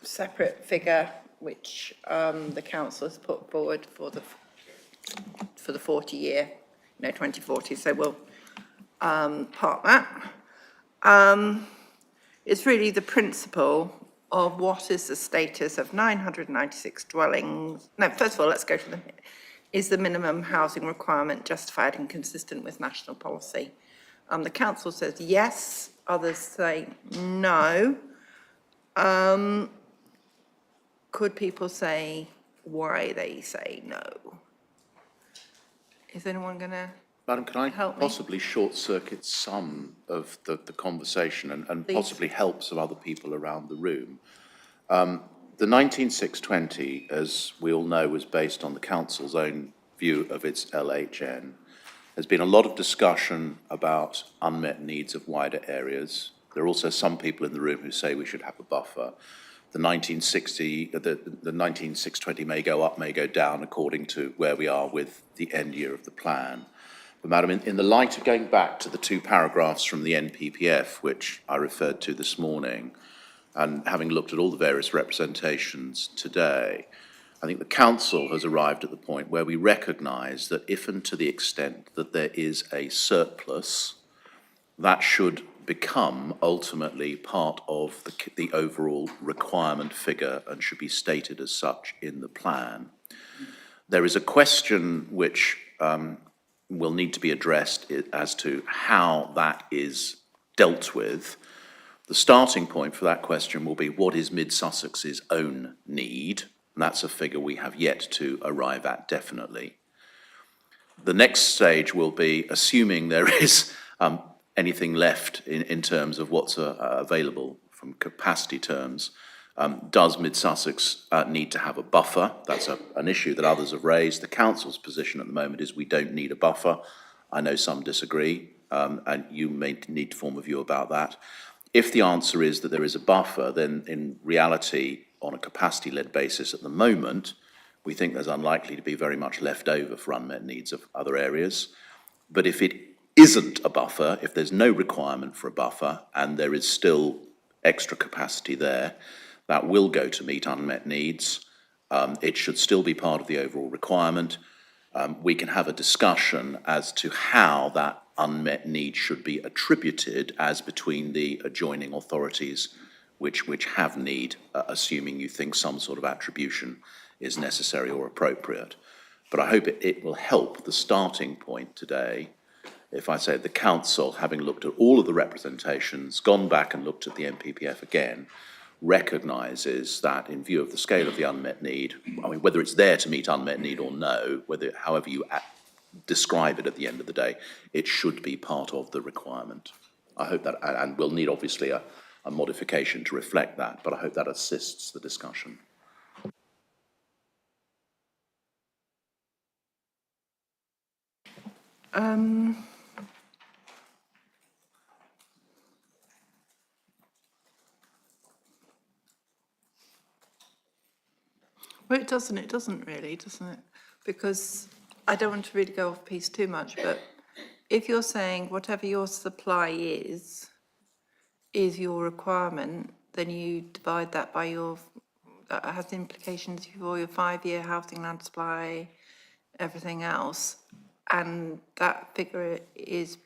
separate figure which the council has put forward for the 40-year, 2040. So we'll park that. It's really the principle of what is the status of 996 dwellings. No, first of all, let's go to is the minimum housing requirement justified and consistent with national policy? The council says yes, others say no. Could people say why they say no? Is anyone going to Madam, can I help me? possibly short-circuit some of the conversation and Please. possibly help some other people around the room? The 19620, as we all know, was based on the council's own view of its LHN. There's been a lot of discussion about unmet needs of wider areas. There are also some people in the room who say we should have a buffer. The 19620 may go up, may go down according to where we are with the end year of the plan. But Madam, in the light of going back to the 2 paragraphs from the NPPF, which I referred to this morning, and having looked at all the various representations today, I think the council has arrived at the point where we recognise that if and to the extent that there is a surplus, that should become ultimately part of the overall requirement figure and should be stated as such in the plan. There is a question which will need to be addressed as to how that is dealt with. The starting point for that question will be what is Mid-Sussex's own need? And that's a figure we have yet to arrive at definitely. The next stage will be assuming there is anything left in terms of what's available from capacity terms. Does Mid-Sussex need to have a buffer? That's an issue that others have raised. The council's position at the moment is we don't need a buffer. I know some disagree, and you may need to form a view about that. If the answer is that there is a buffer, then in reality, on a capacity-led basis at the moment, we think there's unlikely to be very much left over for unmet needs of other areas. But if it isn't a buffer, if there's no requirement for a buffer and there is still extra capacity there, that will go to meet unmet needs. It should still be part of the overall requirement. We can have a discussion as to how that unmet need should be attributed as between the adjoining authorities which have need, assuming you think some sort of attribution is necessary or appropriate. But I hope it will help the starting point today if I say the council, having looked at all of the representations, gone back and looked at the NPPF again, recognises that in view of the scale of the unmet need, I mean, whether it's there to meet unmet need or no, however you describe it at the end of the day, it should be part of the requirement. I hope that, and we'll need obviously a modification to reflect that, but I hope that assists the discussion. Well, it doesn't really, doesn't it? Because I don't want to really go off piece too much, but if you're saying whatever your supply is your requirement, then you divide that by that has implications for your 5-year housing land supply, everything else. And that figure is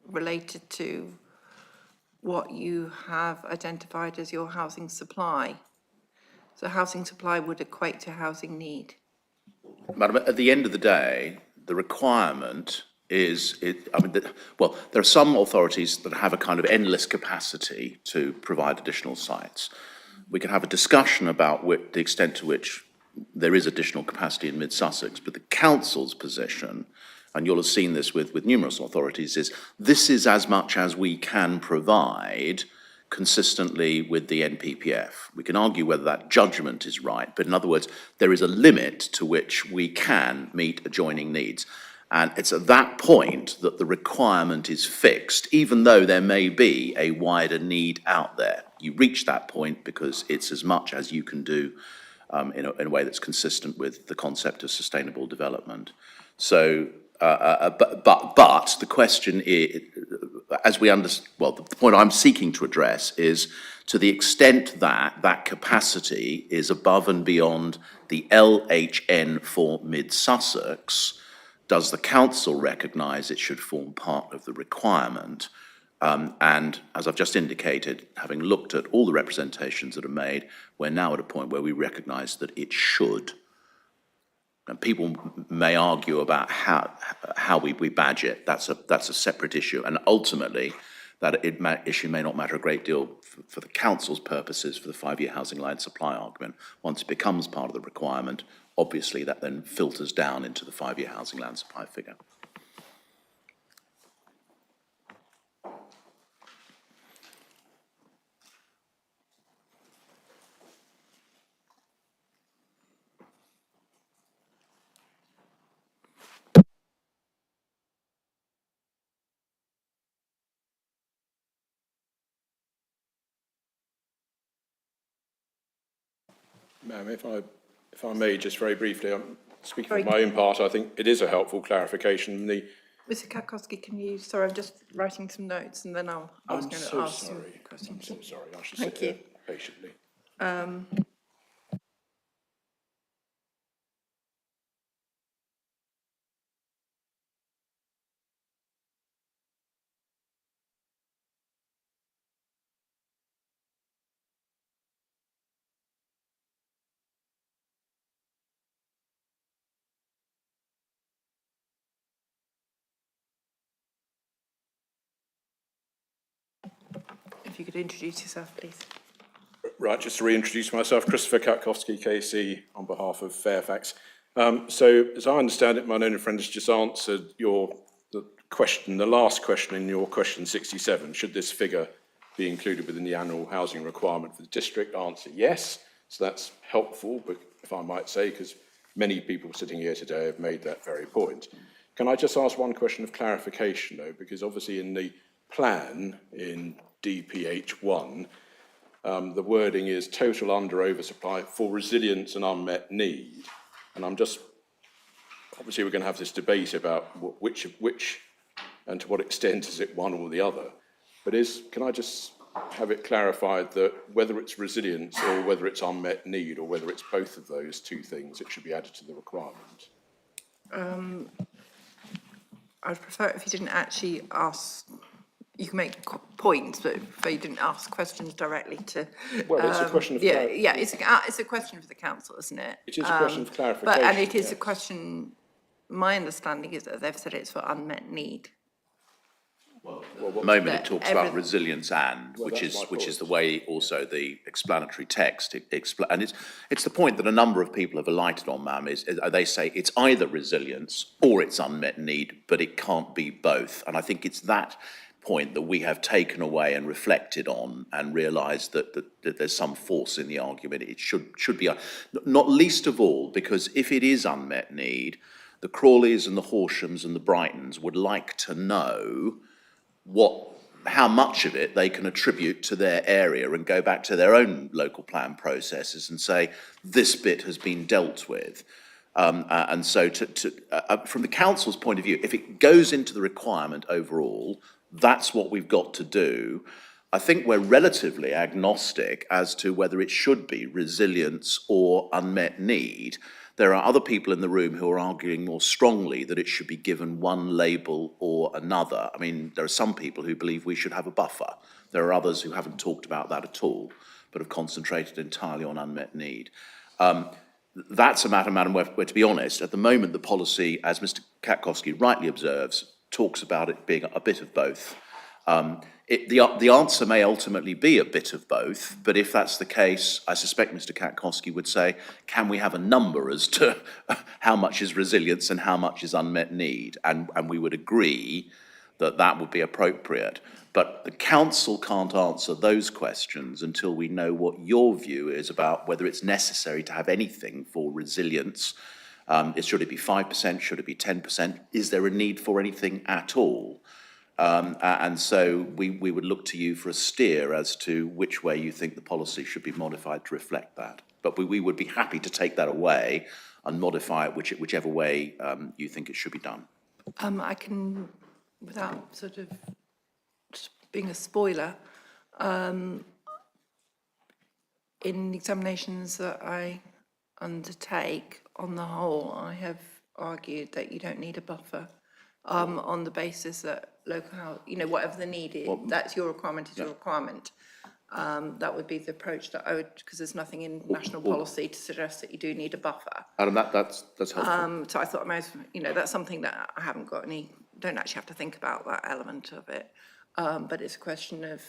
related to what you have identified as your housing supply. So housing supply would equate to housing need. Madam, at the end of the day, the requirement is, well, there are some authorities that have a kind of endless capacity to provide additional sites. We can have a discussion about the extent to which there is additional capacity in mid-Sussex, but the council's position, and you'll have seen this with numerous authorities, is this is as much as we can provide consistently with the NPPF. We can argue whether that judgment is right, but in other words, there is a limit to which we can meet adjoining needs. And it's at that point that the requirement is fixed, even though there may be a wider need out there. You reach that point because it's as much as you can do in a way that's consistent with the concept of sustainable development. So, but the question is, as we understand, well, the point I'm seeking to address is to the extent that that capacity is above and beyond the LHN for mid-Sussex, does the council recognise it should form part of the requirement? And as I've just indicated, having looked at all the representations that are made, we're now at a point where we recognise that it should. And people may argue about how we badge it. That's a separate issue. And ultimately, that issue may not matter a great deal for the council's purposes for the 5-year housing line supply argument. Once it becomes part of the requirement, obviously that then filters down into the 5-year housing land supply figure. Ma'am, if I may, just very briefly, I'm speaking for my own part, I think it is a helpful clarification. Mr. Kakowski, can you, sorry, I'm just writing some notes and then I was going to ask some questions. I'm so sorry, I should Thank sit you. here patiently. If you could introduce yourself, please. Right, just to reintroduce myself, Christopher Katkowski, KC, on behalf of Fairfax. So, as I understand it, my learned friend has just answered the last question in your question 67. Should this figure be included within the annual housing requirement for the district? Answer, yes. So that's helpful, but if I might say, because many people sitting here today have made that very point. Can I just ask one question of clarification, though? Because obviously in the plan, in DPH1, the wording is total oversupply for resilience and unmet need. And obviously we're going to have this debate about which and to what extent is it one or the other. But can I just have it clarified that whether it's resilience or whether it's unmet need or whether it's both of those two things, it should be added to the requirement? I'd prefer it if you didn't actually ask, you can make points, but if you didn't ask questions directly to. Well, it's a question of Yeah, it's a question for the council, isn't it? It is a question of clarification. And it is yes. a question, my understanding is that they've said it's for unmet need. At the moment, it talks about Everything. resilience which is the way also the explanatory text and it's the point that a number of people have alighted on, ma'am, is they say it's either resilience or it's unmet need, but it can't be both. And I think it's that point that we have taken away and reflected on and realised that there's some force in the argument. It should be, not least of all, because if it is unmet need, the Crawleys and the Horshams and the Brightons would like to know how much of it they can attribute to their area and go back to their own local plan processes and say, this bit has been dealt with. And so from the council's point of view, if it goes into the requirement overall, that's what we've got to do. I think we're relatively agnostic as to whether it should be resilience or unmet need. There are other people in the room who are arguing more strongly that it should be given one label or another. I mean, there are some people who believe we should have a buffer. There are others who haven't talked about that at all, but have concentrated entirely on unmet need. That's a matter, madam, where, to be honest, at the moment, the policy, as Mr. Katkowski rightly observes, talks about it being a bit of both. the answer may ultimately be a bit of both, but if that's the case, I suspect Mr. Katkowski would say, can we have a number as to how much is resilience and how much is unmet need? And we would agree that that would be appropriate. But the council can't answer those questions until we know what your view is about whether it's necessary to have anything for resilience. Should it be 5%? Should it be 10%? Is there a need for anything at all? And so we would look to you for a steer as to which way you think the policy should be modified to reflect that. But we would be happy to take that away and modify it whichever way you think it should be done. I can, without sort of being a spoiler, in examinations that I undertake, on the whole, I have argued that you don't need a buffer. On the basis that local health, whatever the need is, that's your requirement, is your requirement. That would be the approach that I would, because there's nothing in national policy to suggest that you do need a buffer. Adam, that's helpful. So I thought, that's something that I haven't got don't actually have to think about that element of it. But it's a question of,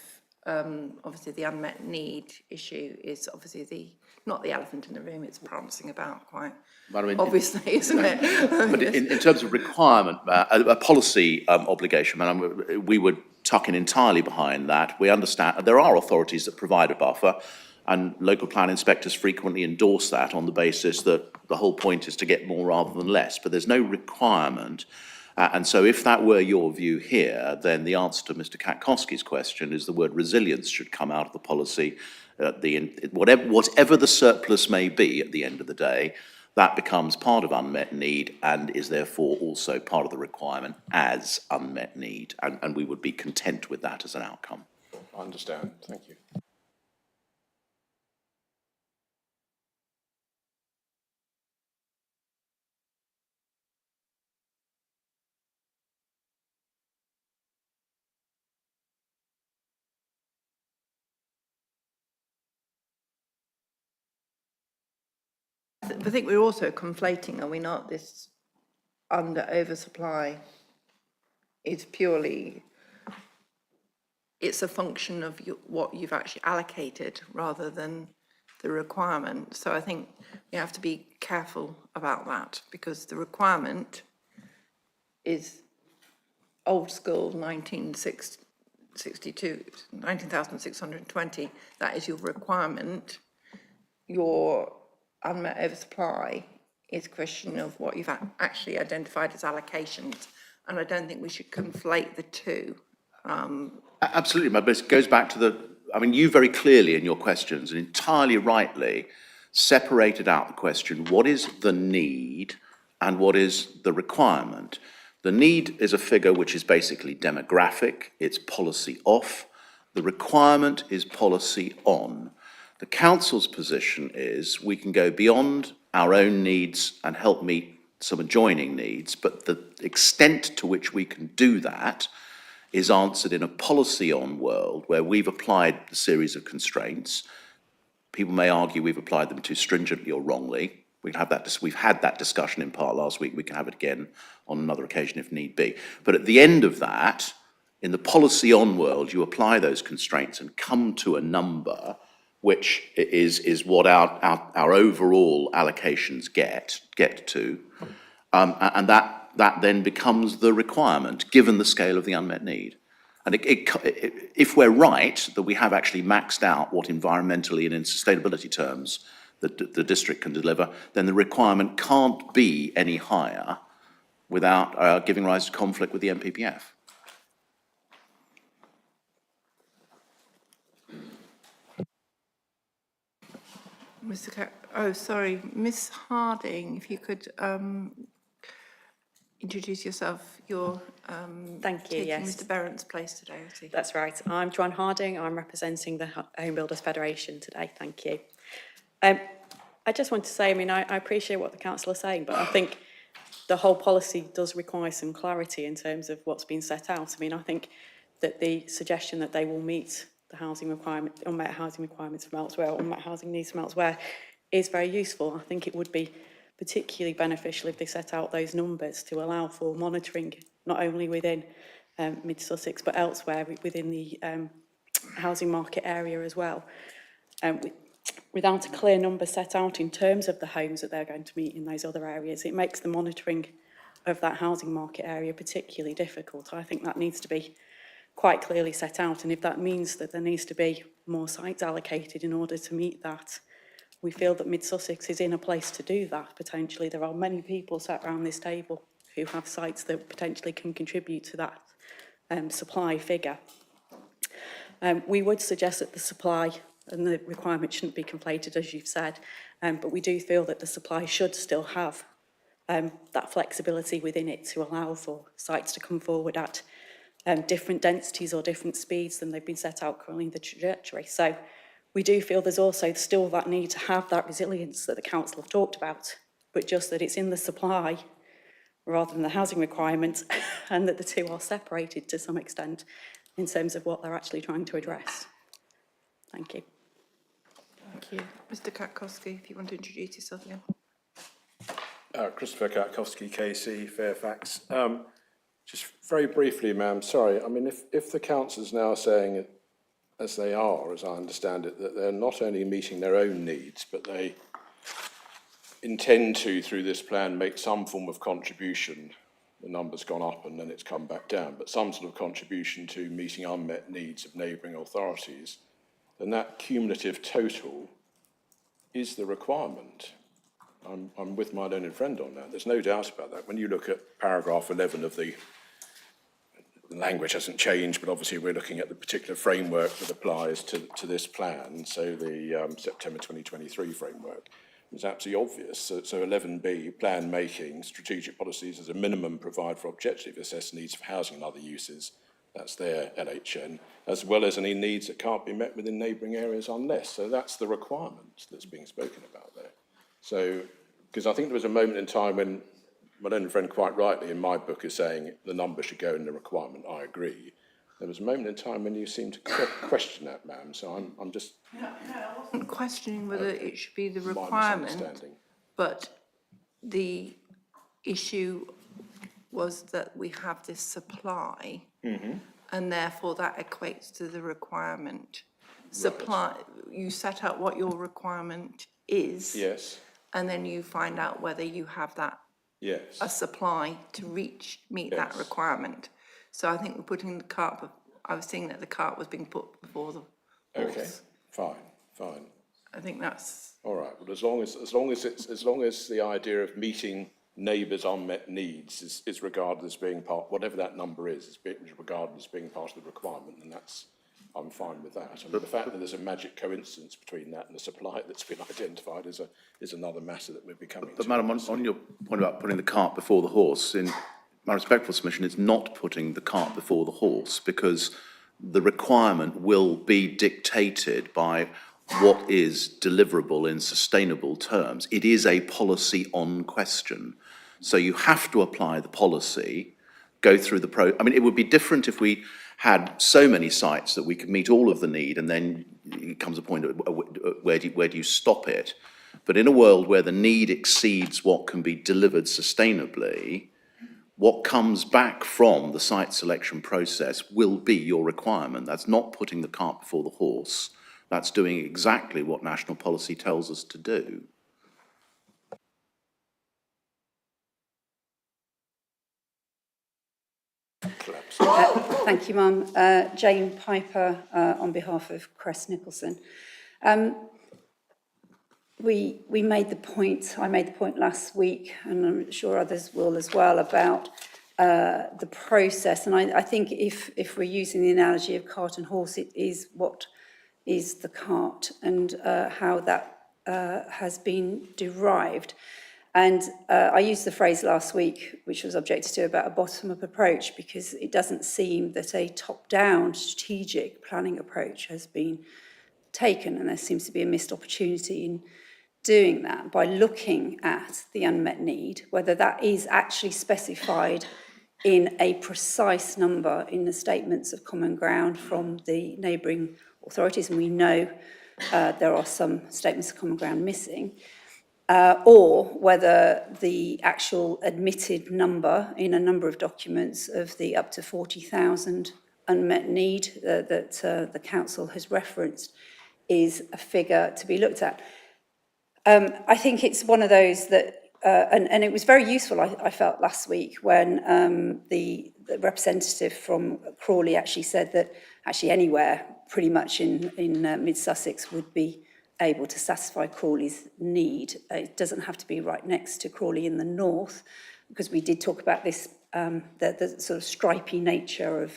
obviously the unmet need issue is obviously not the elephant in the room, it's prancing about quite obviously, isn't it? But in terms of requirement, a policy obligation, we would tuck in entirely behind that. We understand there are authorities that provide a buffer, and local plan inspectors frequently endorse that on the basis that the whole point is to get more rather than less, but there's no requirement. And so if that were your view here, then the answer to Mr. Katkowski's question is the word resilience should come out of the policy. Whatever the surplus may be at the end of the day, that becomes part of unmet need and is therefore also part of the requirement as unmet need. And we would be content with that as an outcome. I understand. Thank you. I think we're also conflating, are we not, this oversupply is purely, it's a function of what you've actually allocated rather than the requirement. So I think we have to be careful about that, because the requirement is old school 19,620. That is your requirement. Your unmet oversupply is a question of what you've actually identified as allocations, and I don't think we should conflate the two. Absolutely, but it goes back to you very clearly in your questions and entirely rightly separated out the question, what is the need and what is the requirement? The need is a figure which is basically demographic, it's policy off. The requirement is policy on. The council's position is we can go beyond our own needs and help meet some adjoining needs, but the extent to which we can do that is answered in a policy-on world where we've applied a series of constraints. People may argue we've applied them too stringently or wrongly. We've had that discussion in part last week. We can have it again on another occasion if need be. But at the end of that, in the policy-on world, you apply those constraints and come to a number which is what our overall allocations get to, and that then becomes the requirement, given the scale of the unmet need. And if we're right that we have actually maxed out what environmentally and in sustainability terms the district can deliver, then the requirement can't be any higher without giving rise to conflict with the NPPF. Miss Harding, if you could introduce yourself. You're Thank you, taking yes. Mr. Berrant's place today, I see. That's right. I'm Joanne Harding. I'm representing the Home Builders Federation today. Thank you. I just want to say, I appreciate what the council is saying, but I think the whole policy does require some clarity in terms of what's been set out. I think that the suggestion that they will meet the housing requirement, unmet housing requirements from elsewhere, or unmet housing needs from elsewhere, is very useful. I think it would be particularly beneficial if they set out those numbers to allow for monitoring, not only within mid-Sussex, but elsewhere within the housing market area as well. Without a clear number set out in terms of the homes that they're going to meet in those other areas, it makes the monitoring of that housing market area particularly difficult. I think that needs to be quite clearly set out, and if that means that there needs to be more sites allocated in order to meet that, we feel that Mid-Sussex is in a place to do that, potentially. There are many people sat around this table who have sites that potentially can contribute to that supply figure. We would suggest that the supply and the requirement shouldn't be conflated, as you've said, but we do feel that the supply should still have that flexibility within it to allow for sites to come forward at different densities or different speeds than they've been set out currently in the trajectory. So we do feel there's also still that need to have that resilience that the council have talked about, but just that it's in the supply rather than the housing requirement, and that the two are separated to some extent in terms of what they're actually trying to address. Thank you. Thank you. Mr Katkowski, if you want to introduce yourself again. Christopher Katkowski, KC, Fairfax. Just very briefly, ma'am, sorry, I mean, if the council's now saying, as they are, as I understand it, that they're not only meeting their own needs, but they intend to, through this plan, make some form of contribution. The number's gone up and then it's come back down, but some sort of contribution to meeting unmet needs of neighbouring authorities, then that cumulative total is the requirement. I'm with my learned friend on that. There's no doubt about that. When you look at paragraph 11 of the language hasn't changed, but obviously we're looking at the particular framework that applies to this plan, so the September 2023 framework. It's absolutely obvious. So 11B, plan making, strategic policies as a minimum provide for objective assessed needs for housing and other uses. That's their LHN, as well as any needs that can't be met within neighbouring areas unless. So that's the requirement that's being spoken about there. So, because I think there was a moment in time when my own friend quite rightly in my book is saying the number should go in the requirement, I agree. There was a moment in time when you seemed to question that, ma'am, so I'm just... No, I wasn't questioning whether it should be the my requirement, misunderstanding. but the issue was that we have this supply, and therefore that equates to the requirement. Supply, you set out what your requirement is. Yes. And then you find out whether you have that, Yes. a supply to meet that requirement. So I think we're putting the cart, I was seeing that the cart was being put before the horse. Okay, fine. I think that's... All right, well, as long as the idea of meeting neighbours' unmet needs is regarded as being part, whatever that number is regarded as being part of the requirement, then I'm fine with that. I mean, the fact that there's a magic coincidence between that and the supply that's been identified is another matter that we're becoming. But Madam, on your point about putting the cart before the horse, in my respectful submission, it's not putting the cart before the horse, because the requirement will be dictated by what is deliverable in sustainable terms. It is a policy on question. So you have to apply the policy, go through the I mean, it would be different if we had so many sites that we could meet all of the need, and then it comes a point where do you stop it? But in a world where the need exceeds what can be delivered sustainably, what comes back from the site selection process will be your requirement. That's not putting the cart before the horse. That's doing exactly what national policy tells us to do. Thank you, Mum. Jane Piper, on behalf of Crest Nicholson. We made the point, I made the point last week, and I'm sure others will as well, about the process. And I think if we're using the analogy of cart and horse, it is what is the cart and how that has been derived. And I used the phrase last week, which was objected to, about a bottom-up approach, because it doesn't seem that a top-down strategic planning approach has been taken, and there seems to be a missed opportunity in doing that by looking at the unmet need, whether that is actually specified in a precise number in the statements of common ground from the neighbouring authorities, and we know there are some statements of common ground missing. or whether the actual admitted number in a number of documents of the up to 40,000 unmet need that the council has referenced is a figure to be looked at. I think it's one of those that, and it was very useful, I felt last week when the representative from Crawley actually said that actually anywhere pretty much in mid-Sussex would be able to satisfy Crawley's need. It doesn't have to be right next to Crawley in the north, because we did talk about this, the sort of stripy nature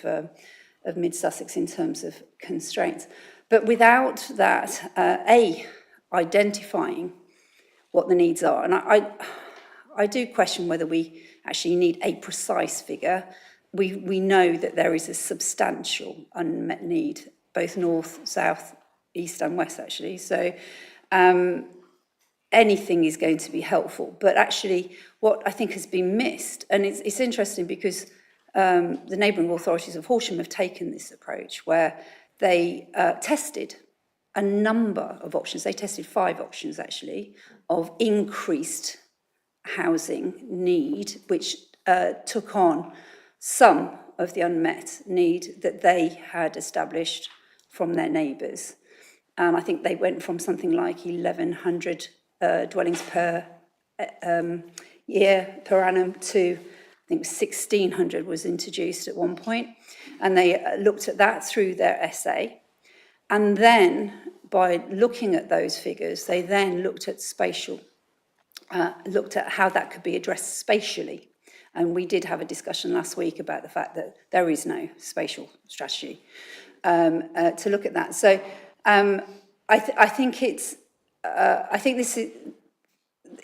of mid-Sussex in terms of constraints. But without that, identifying what the needs are, and I do question whether we actually need a precise figure. We know that there is a substantial unmet need, both north, south, east and west actually. So anything is going to be helpful. But actually what I think has been missed, and it's interesting because the neighbouring authorities of Horsham have taken this approach where they tested a number of options. They tested 5 options actually of increased housing need, which took on some of the unmet need that they had established from their neighbours. And I think they went from something like 1,100 dwellings per year, per annum, to I think 1,600 was introduced at one point. And they looked at that through their essay. And then by looking at those figures, they then looked at looked at how that could be addressed spatially. And we did have a discussion last week about the fact that there is no spatial strategy to look at that. So I think this is,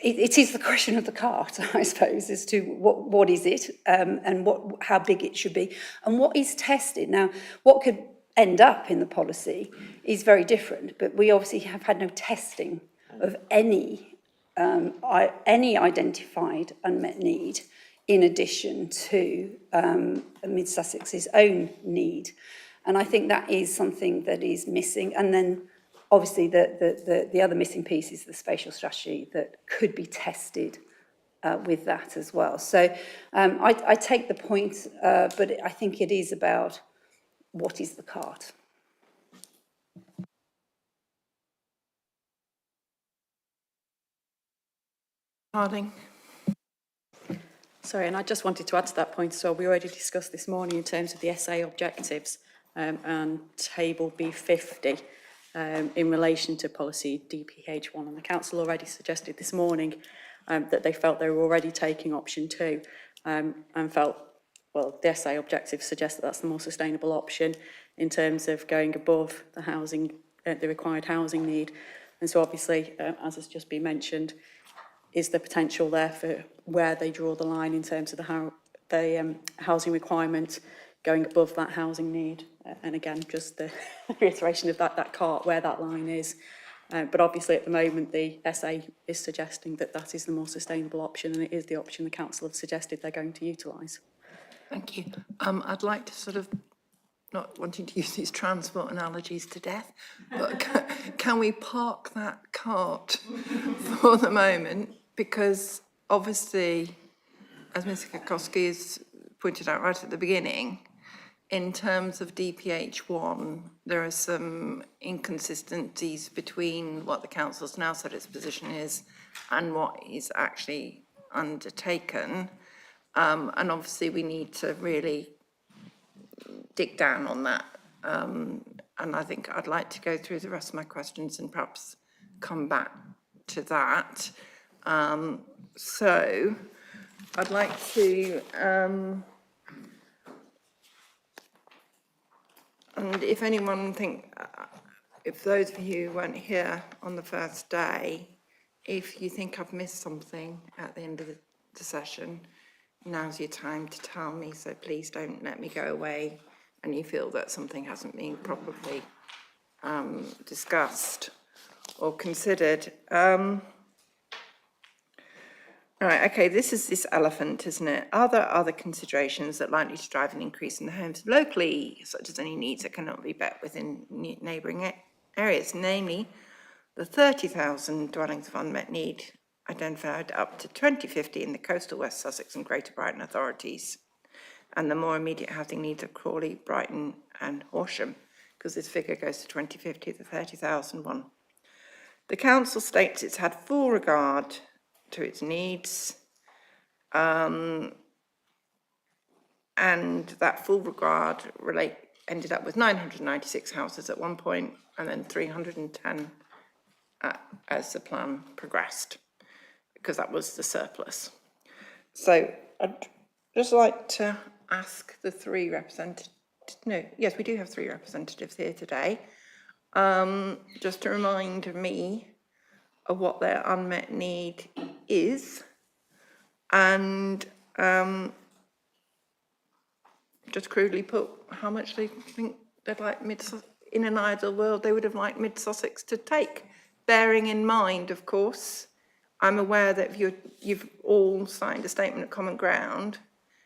it is the question of the cart, I suppose, as to what is it and how big it should be and what is tested. Now, what could end up in the policy is very different, but we obviously have had no testing of any identified unmet need in addition to Mid-Sussex's own need. And I think that is something that is missing. And then obviously the other missing piece is the spatial strategy that could be tested with that as well. So I take the point, but I think it is about what is the cart. Harding. Sorry, and I just wanted to add to that point as well. We already discussed this morning in terms of the SA objectives and table B50 in relation to policy DPH1. And the council already suggested this morning that they felt they were already taking option 2 and felt, well, the SA objectives suggest that that's the more sustainable option in terms of going above the housing, the required housing need. And so obviously, as has just been mentioned, is the potential there for where they draw the line in terms of the housing requirement going above that housing need. And again, just the reiteration of that cart, where that line is. But obviously at the moment, the SA is suggesting that that is the more sustainable option, and it is the option the council have suggested they're going to utilise. Thank you. I'd like to sort of, not wanting to use these transport analogies to death, but can we park that cart for the moment? Because obviously, as Mr. Kakowski has pointed out right at the beginning, in terms of DPH1, there are some inconsistencies between what the council's now said its position is and what is actually undertaken. And obviously we need to really dig down on that. And I think I'd like to go through the rest of my questions and perhaps come back to that. So I'd like to, and if anyone if those of you who weren't here on the first day, if you think I've missed something at the end of the session, now's your time to tell me, so please don't let me go away and you feel that something hasn't been properly discussed or considered. All right, okay, this is this elephant, isn't it? Are there other considerations that are likely to drive an increase in the homes locally, such as any needs that cannot be met within neighbouring areas, namely the 30,000 dwellings of unmet need identified up to 2050 in the coastal West Sussex and Greater Brighton authorities, and the more immediate housing needs of Crawley, Brighton and Horsham, because this figure goes to 2050, the 30,000 one. The council states it's had full regard to its needs, and that full regard ended up with 996 houses at one point, and then 310 as the plan progressed, because that was the surplus. So I'd just like to ask the three representatives, yes, we do have three representatives here today, just to remind me of what their unmet need is, and just crudely put how much they think they'd like in an ideal world they would have liked Mid-Sussex to take, bearing in mind, of course, I'm aware that you've all signed a statement of common ground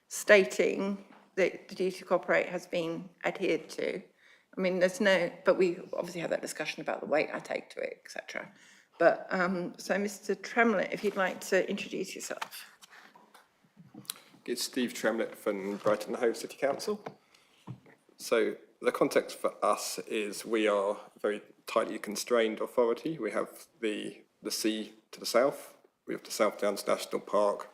stating that the duty to cooperate has been adhered to. I mean, but we obviously had that discussion about the weight I take to it, etc. But, so Mr. Tremlett, if you'd like to introduce yourself. It's Steve Tremlett from Brighton and Hove City Council. So the context for us is we are a very tightly constrained authority. We have the sea to the south. We have the South Downs National Park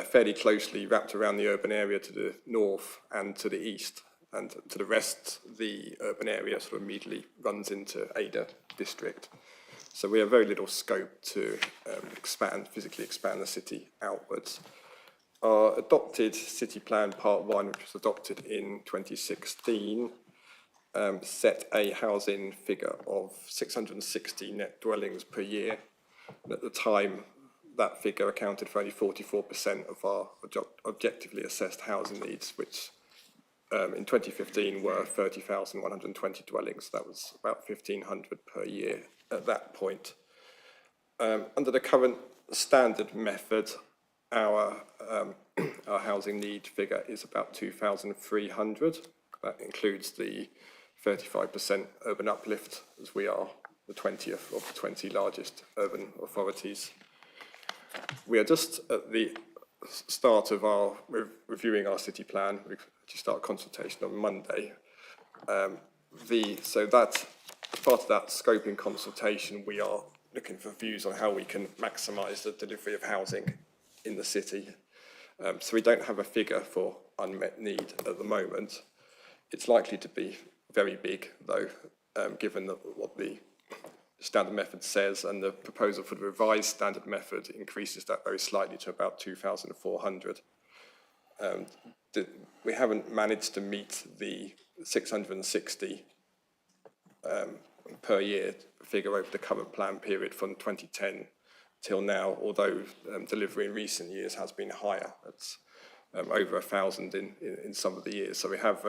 fairly closely wrapped around the urban area to the north and to the east. And to the rest, the urban area sort of immediately runs into Ada district. So we have very little scope to physically expand the city outwards. Our adopted city plan part 1, which was adopted in 2016, set a housing figure of 660 net dwellings per year. And at the time, that figure accounted for only 44% of our objectively assessed housing needs, which in 2015 were 30,120 dwellings. That was about 1,500 per year at that point. Under the current standard method, our housing need figure is about 2,300. That includes the 35% urban uplift, as we are the 20th of the 20 largest urban authorities. We are just at the start of our reviewing our city plan. We actually start consultation on Monday. So that as part of that scoping consultation, we are looking for views on how we can maximise the delivery of housing in the city. So we don't have a figure for unmet need at the moment. It's likely to be very big, though, given what the standard method says, and the proposal for the revised standard method increases that very slightly to about 2,400. We haven't managed to meet the 660 per year figure over the current plan period from 2010 till now, although delivery in recent years has been higher. It's over 1,000 in some of the years. So we have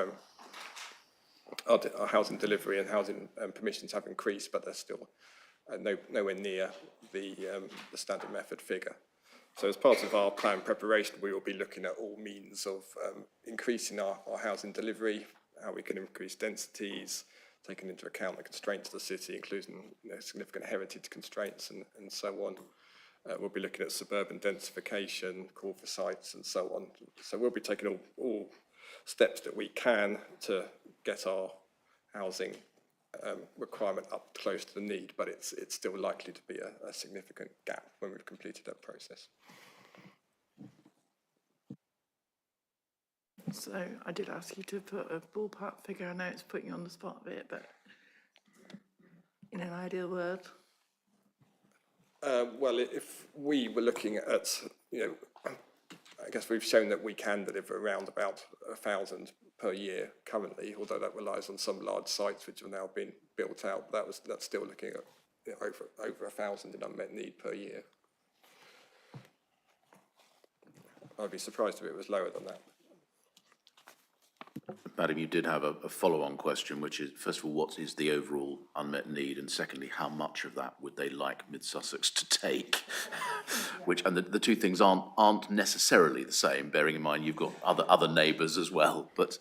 our housing delivery and housing permissions have increased, but they're still nowhere near the standard method figure. So as part of our plan preparation, we will be looking at all means of increasing our housing delivery, how we can increase densities, taking into account the constraints of the city, including significant heritage constraints and so on. We'll be looking at suburban densification, call for sites and so on. So we'll be taking all steps that we can to get our housing requirement up close to the need, but it's still likely to be a significant gap when we've completed that process. So I did ask you to put a ballpark figure. I know it's putting you on the spot a bit, but in an ideal world. Well, if we were looking at, I guess we've shown that we can deliver around about 1,000 per year currently, although that relies on some large sites which have now been built out. That's still looking at over 1,000 in unmet need per year. I'd be surprised if it was lower than that. Madam, you did have a follow-on question, which is, first of all, what is the overall unmet need? And secondly, how much of that would they like Mid-Sussex to take? And the two things aren't necessarily the same, bearing in mind you've got other neighbours as well. But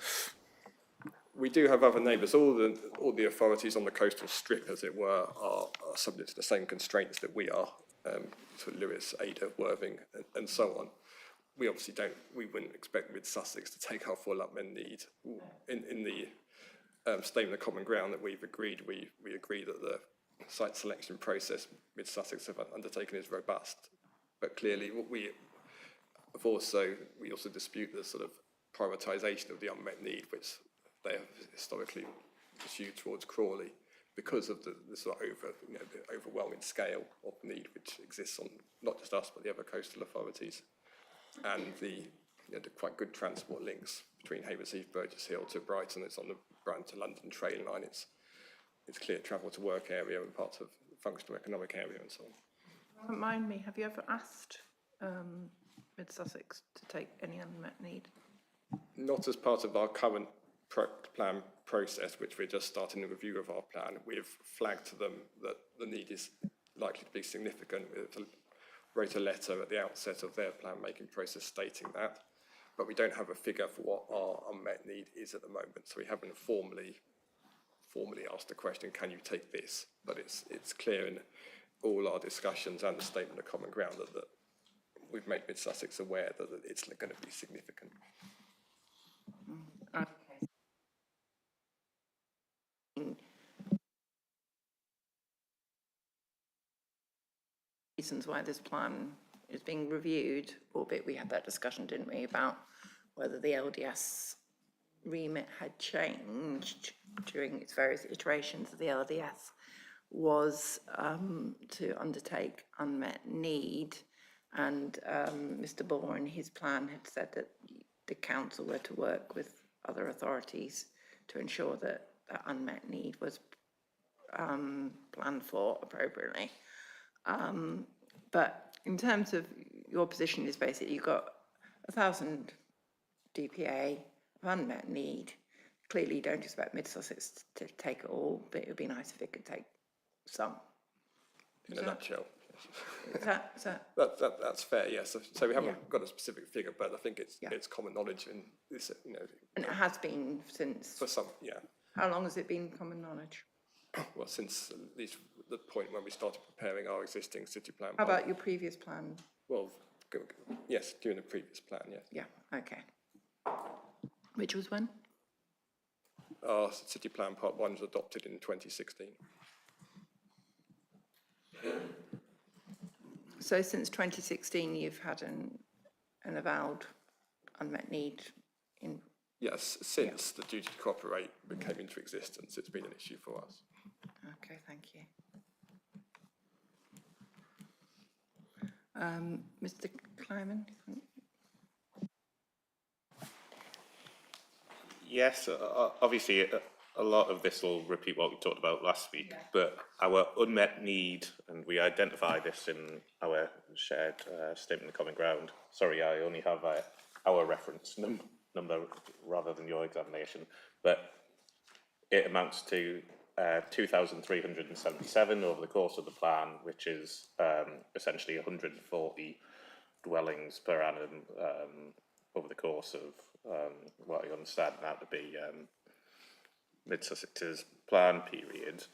we do have other neighbours. All the authorities on the coastal strip, as it were, are subject to the same constraints that we are. sort of Lewis, Ada, Worthing, and so on. We obviously we wouldn't expect Mid Sussex to take our full unmet need. In the statement of common ground that we've agreed, we agree that the site selection process Mid Sussex have undertaken is robust. But clearly, we also dispute the sort of prioritisation of the unmet need, which they have historically pursued towards Crawley, because of the sort of the overwhelming scale of need which exists on not just us but the other coastal authorities, and the quite good transport links between Haverseas, Burgess Hill to Brighton. It's on the Brighton to London train line. It's clear travel to work area and parts of functional economic area and so on. Remind me, have you ever asked Mid Sussex to take any unmet need? Not as part of our current plan process, which we're just starting the review of our plan. We've flagged to them that the need is likely to be significant. We wrote a letter at the outset of their plan making process stating that, but we don't have a figure for what our unmet need is at the moment. So we haven't formally asked the question, can you take this? But it's clear in all our discussions and the statement of common ground that we've made Mid Sussex aware that it's going to be significant. Okay. Reasons why this plan is being reviewed, albeit we had that discussion, didn't we, about whether the LDS remit had changed during its various iterations of the LDS, was to undertake unmet need. And Mr. Ball in his plan had said that the council were to work with other authorities to ensure that that unmet need was planned for appropriately. But in terms of your position is basically you've got 1,000 DPA of unmet need. Clearly you don't expect Mid Sussex to take it all, but it would be nice if it could take some. In a nutshell. That's fair, yes. So we haven't got a specific figure, but I think it's common knowledge in this, And it has been since. For some, yeah. How long has it been common knowledge? Well, since at least the point when we started preparing our existing city plan. How about your previous plan? Well, yes, during the previous plan, yes. Yeah, okay. Which was when? Our city plan part 1 was adopted in 2016. So since 2016, you've had an avowed unmet need in. Yes, since the duty to cooperate came into existence, it's been an issue for us. Okay, thank you. Mr. Kleiman? Yes, obviously a lot of this will repeat what we talked about last week, but our unmet need, and we identify this in our shared statement of common ground. Sorry, I only have our reference number rather than your examination, but it amounts to 2,377 over the course of the plan, which is essentially 140 dwellings per annum over the course of what I understand now to be Mid Sussex's plan period.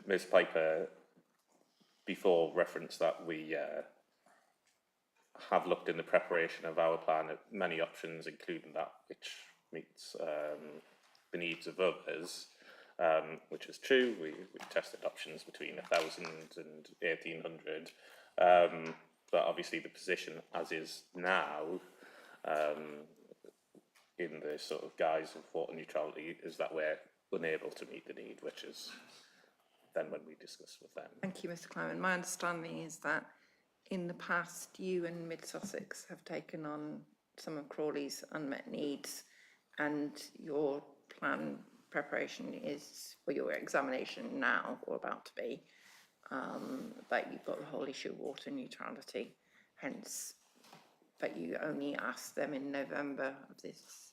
Ms Piper before referenced that we have looked in the preparation of our plan at many options, including that which meets the needs of others, which is true. We tested options between 1,000 and 1,800, but obviously the position as is now, in the sort of guise of water neutrality, is that we're unable to meet the need, which is then when we discuss with them. Thank you, Mr. Kleiman. My understanding is that in the past, you and Mid Sussex have taken on some of Crawley's unmet needs, and your plan preparation is, well, your examination now, or about to be, but you've got the whole issue of water neutrality, hence, but you only asked them in November of this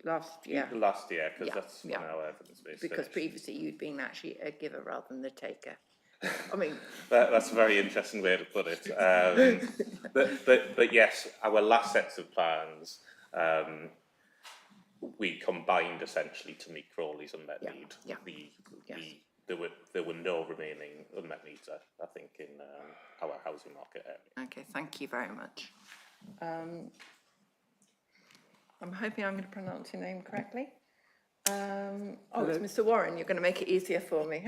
last year. Last year, because that's when our evidence base Because finished. previously you'd been actually a giver rather than the taker. I mean, that's a very interesting way to put it. But yes, our last sets of plans, we combined essentially to meet Crawley's unmet need. Yeah. The there were no remaining unmet needs, I think, in our housing market area. Okay, thank you very much. I'm hoping I'm going to pronounce your name correctly. It's Mr. Warren. You're going to make it easier for me.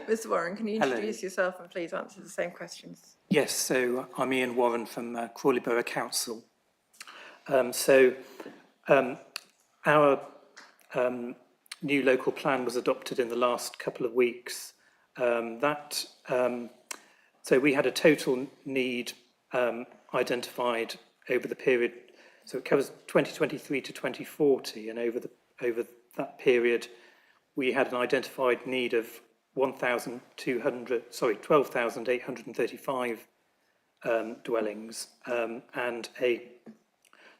Mr. Warren, can you introduce yourself and please answer the same questions? Yes, so I'm Ian Warren from Crawley Borough Council. Our new local plan was adopted in the last couple of weeks. So we had a total need identified over the period, so it covers 2023 to 2040, and over that period, we had an identified need of 12,835 dwellings and a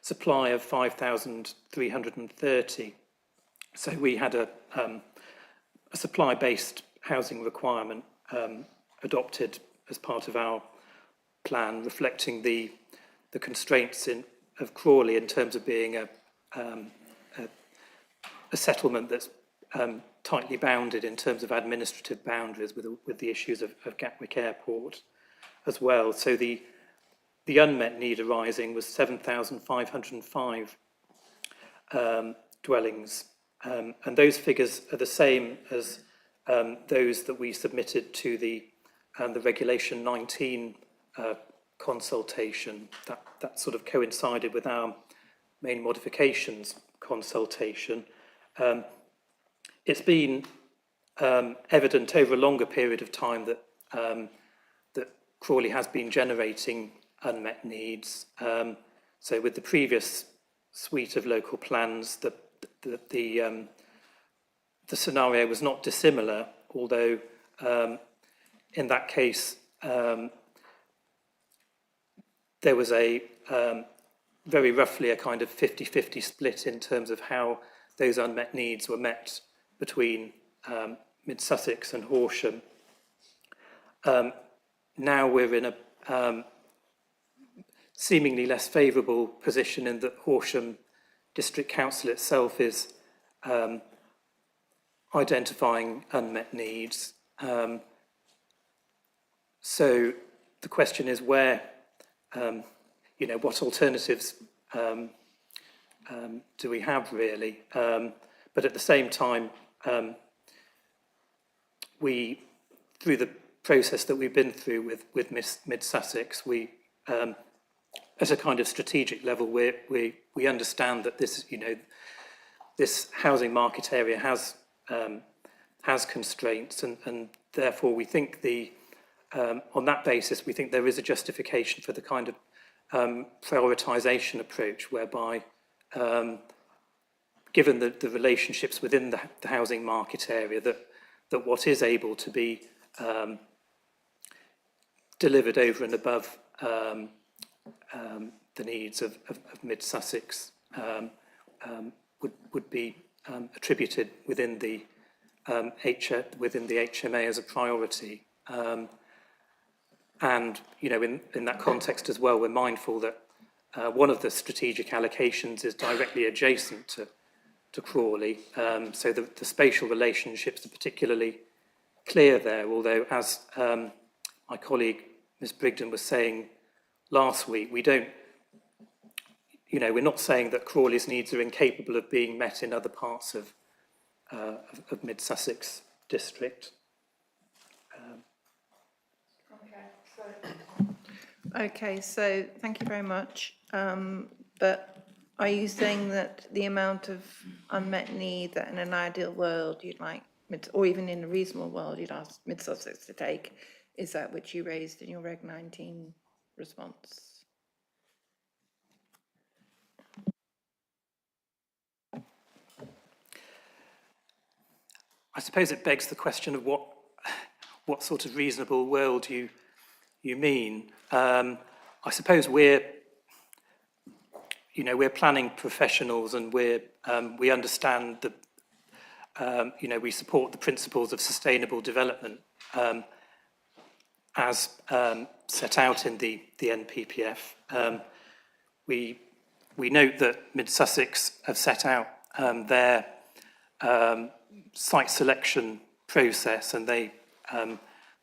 supply of 5,330. So we had a supply-based housing requirement adopted as part of our plan, reflecting the constraints of Crawley in terms of being a settlement that's tightly bounded in terms of administrative boundaries with the issues of Gatwick Airport as well. So the unmet need arising was 7,505 dwellings, and those figures are the same as those that we submitted to the Regulation 19 consultation. That sort of coincided with our main modifications consultation. It's been evident over a longer period of time that Crawley has been generating unmet needs. So with the previous suite of local plans, the scenario was not dissimilar, although in that case there was a very roughly a kind of 50-50 split in terms of how those unmet needs were met between Mid-Sussex and Horsham. Now we're in a seemingly less favourable position in that Horsham District Council itself is identifying unmet needs. So the question is where, what alternatives do we have really? But at the same time, through the process that we've been through with Mid-Sussex, we, at a kind of strategic level, we understand that this housing market area has constraints, and therefore we think on that basis, we think there is a justification for the kind of prioritisation approach whereby, given the relationships within the housing market area, that what is able to be delivered over and above the needs of Mid-Sussex would be attributed within the HMA as a priority. And in that context as well, we're mindful that one of the strategic allocations is directly adjacent to Crawley, so the spatial relationships are particularly clear there, although as my colleague Ms Brigden was saying last week, we're not saying that Crawley's needs are incapable of being met in other parts of Mid-Sussex district. Okay, so thank you very much. But are you saying that the amount of unmet need that in an ideal world you'd like, or even in a reasonable world, you'd ask Mid-Sussex to take, is that which you raised in your Reg 19 response? I suppose it begs the question of what sort of reasonable world you mean. I suppose we're planning professionals, and we understand that we support the principles of sustainable development as set out in the NPPF. We note that Mid-Sussex have set out their site selection process, and they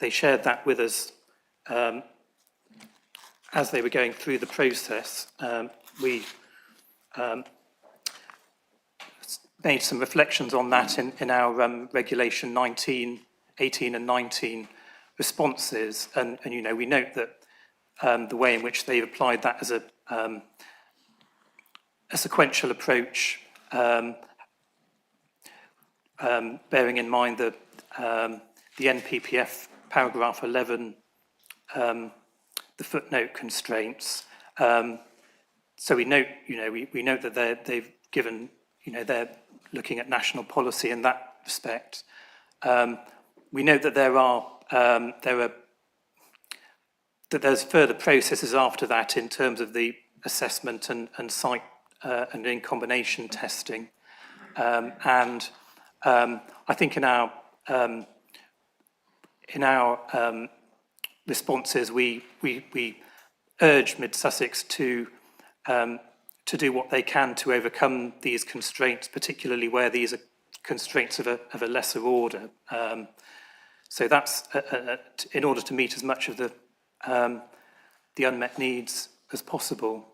shared that with us as they were going through the process. We made some reflections on that in our Regulation 19, 18 and 19 responses, and you know, we note that the way in which they've applied that as a sequential approach, bearing in mind the NPPF paragraph 11, the footnote constraints. So we note, you know, we note that they've given, you know, they're looking at national policy in that respect. We note that there's further processes after that in terms of the assessment and site and in combination testing. I think in our responses, we urge Mid Sussex to do what they can to overcome these constraints, particularly where these are constraints of a lesser order. So that's in order to meet as much of the unmet needs as possible.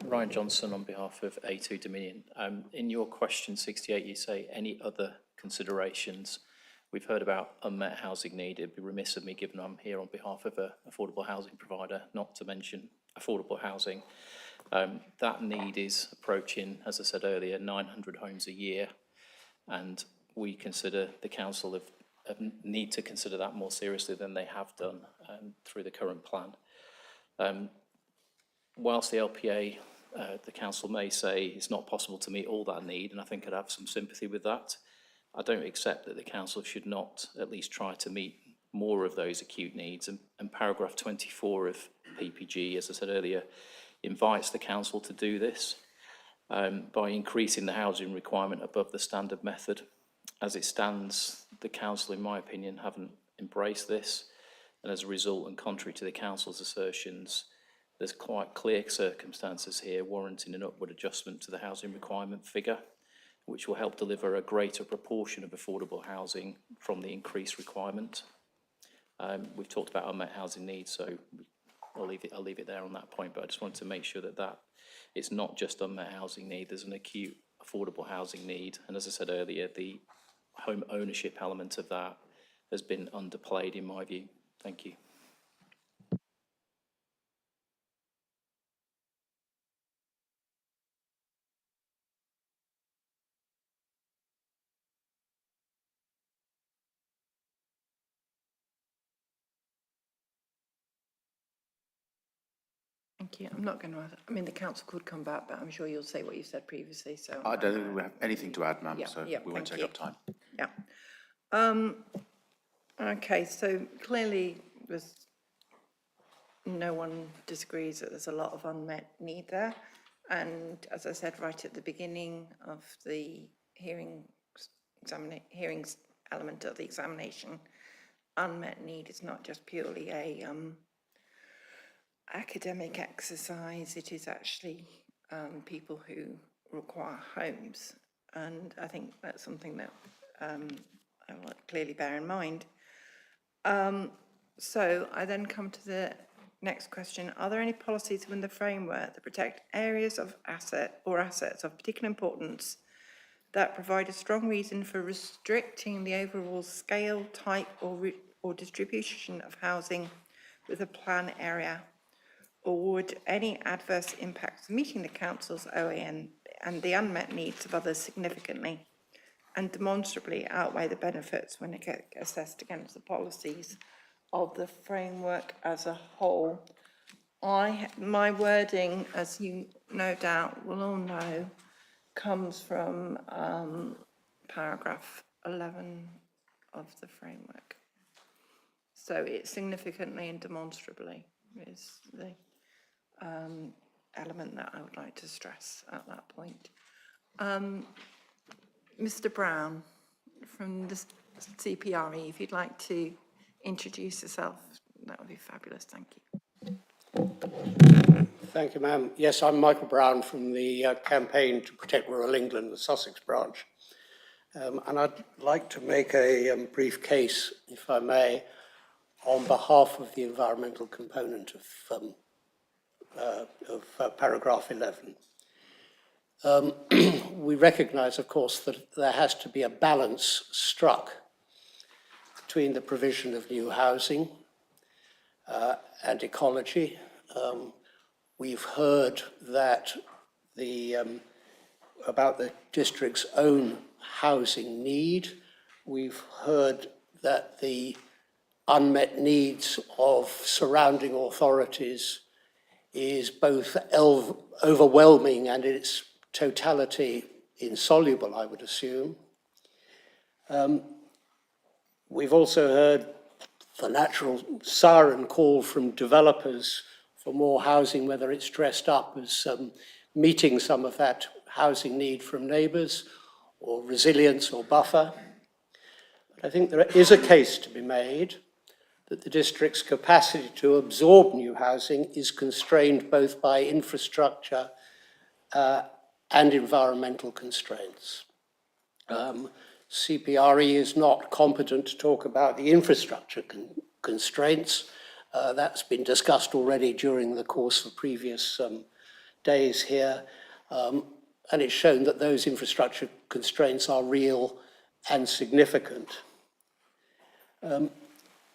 Ryan Johnson on behalf of A2 Dominion. In your question 68, you say any other considerations. We've heard about unmet housing need. It'd be remiss of me, given I'm here on behalf of an affordable housing provider, not to mention affordable housing. That need is approaching, as I said earlier, 900 homes a year, and we consider, the council need to consider that more seriously than they have done through the current plan. Whilst the LPA, the council may say it's not possible to meet all that need, and I think I'd have some sympathy with that, I don't accept that the council should not at least try to meet more of those acute needs. And paragraph 24 of PPG, as I said earlier, invites the council to do this by increasing the housing requirement above the standard method. As it stands, the council, in my opinion, haven't embraced this, and as a result, and contrary to the council's assertions, there's quite clear circumstances here warranting an upward adjustment to the housing requirement figure, which will help deliver a greater proportion of affordable housing from the increased requirement. We've talked about unmet housing needs, so I'll leave it there on that point, but I just wanted to make sure that it's not just unmet housing need, there's an acute affordable housing need, and as I said earlier, the home ownership element of that has been underplayed in my view. Thank you. Thank you. I'm not going to, I mean, the council could come back, but I'm sure you'll say what you said previously, so. I don't think we have anything to add, ma'am, Yeah, so yeah, we won't thank take up time. Yeah. Okay, so clearly no one disagrees that there's a lot of unmet need there. And as I said right at the beginning of the hearings element of the examination, unmet need is not just purely a academic exercise, it is actually people who require homes. And I think that's something that I will clearly bear in mind. So I then come to the next question. Are there any policies within the framework that protect areas of assets of particular importance that provide a strong reason for restricting the overall scale, type or distribution of housing with a plan area? Or would any adverse impacts meeting the council's OAN and the unmet needs of others significantly and demonstrably outweigh the benefits when they get assessed against the policies of the framework as a whole. My wording, as you no doubt will all know, comes from paragraph 11 of the framework. So it's significantly and demonstrably is the element that I would like to stress at that point. Mr. Brown from the CPRE, if you'd like to introduce yourself, that would be fabulous. Thank you. Thank you, ma'am. Yes, I'm Michael Brown from the Campaign to Protect Rural England, the Sussex branch. And I'd like to make a brief case, if I may, on behalf of the environmental component of paragraph 11. We recognise, of course, that there has to be a balance struck between the provision of new housing and ecology. We've heard that about the district's own housing need. We've heard that the unmet needs of surrounding authorities is both overwhelming and in its totality insoluble, I would assume. We've also heard the natural siren call from developers for more housing, whether it's dressed up as meeting some of that housing need from neighbours or resilience or buffer. But I think there is a case to be made that the district's capacity to absorb new housing is constrained both by infrastructure and environmental constraints. CPRE is not competent to talk about the infrastructure constraints. That's been discussed already during the course of previous days here. And it's shown that those infrastructure constraints are real and significant.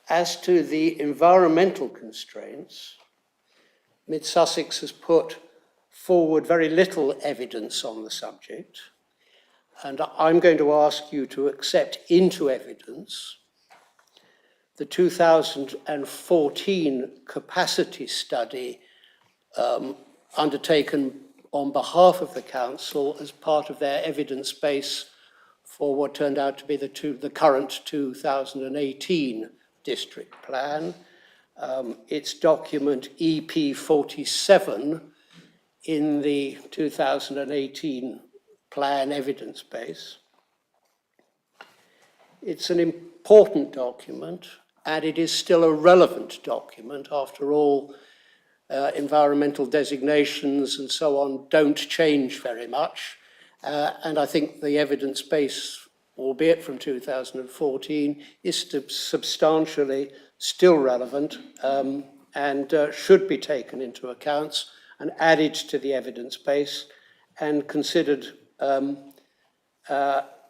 As to the environmental constraints, Mid Sussex has put forward very little evidence on the subject, and I'm going to ask you to accept into evidence the 2014 capacity study undertaken on behalf of the council as part of their evidence base for what turned out to be the current 2018 district plan. It's document EP 47 in the 2018 plan evidence base. It's an important document, and it is still a relevant document. After all, environmental designations and so on don't change very much. And I think the evidence base, albeit from 2014, is substantially still relevant and should be taken into account and added to the evidence base and considered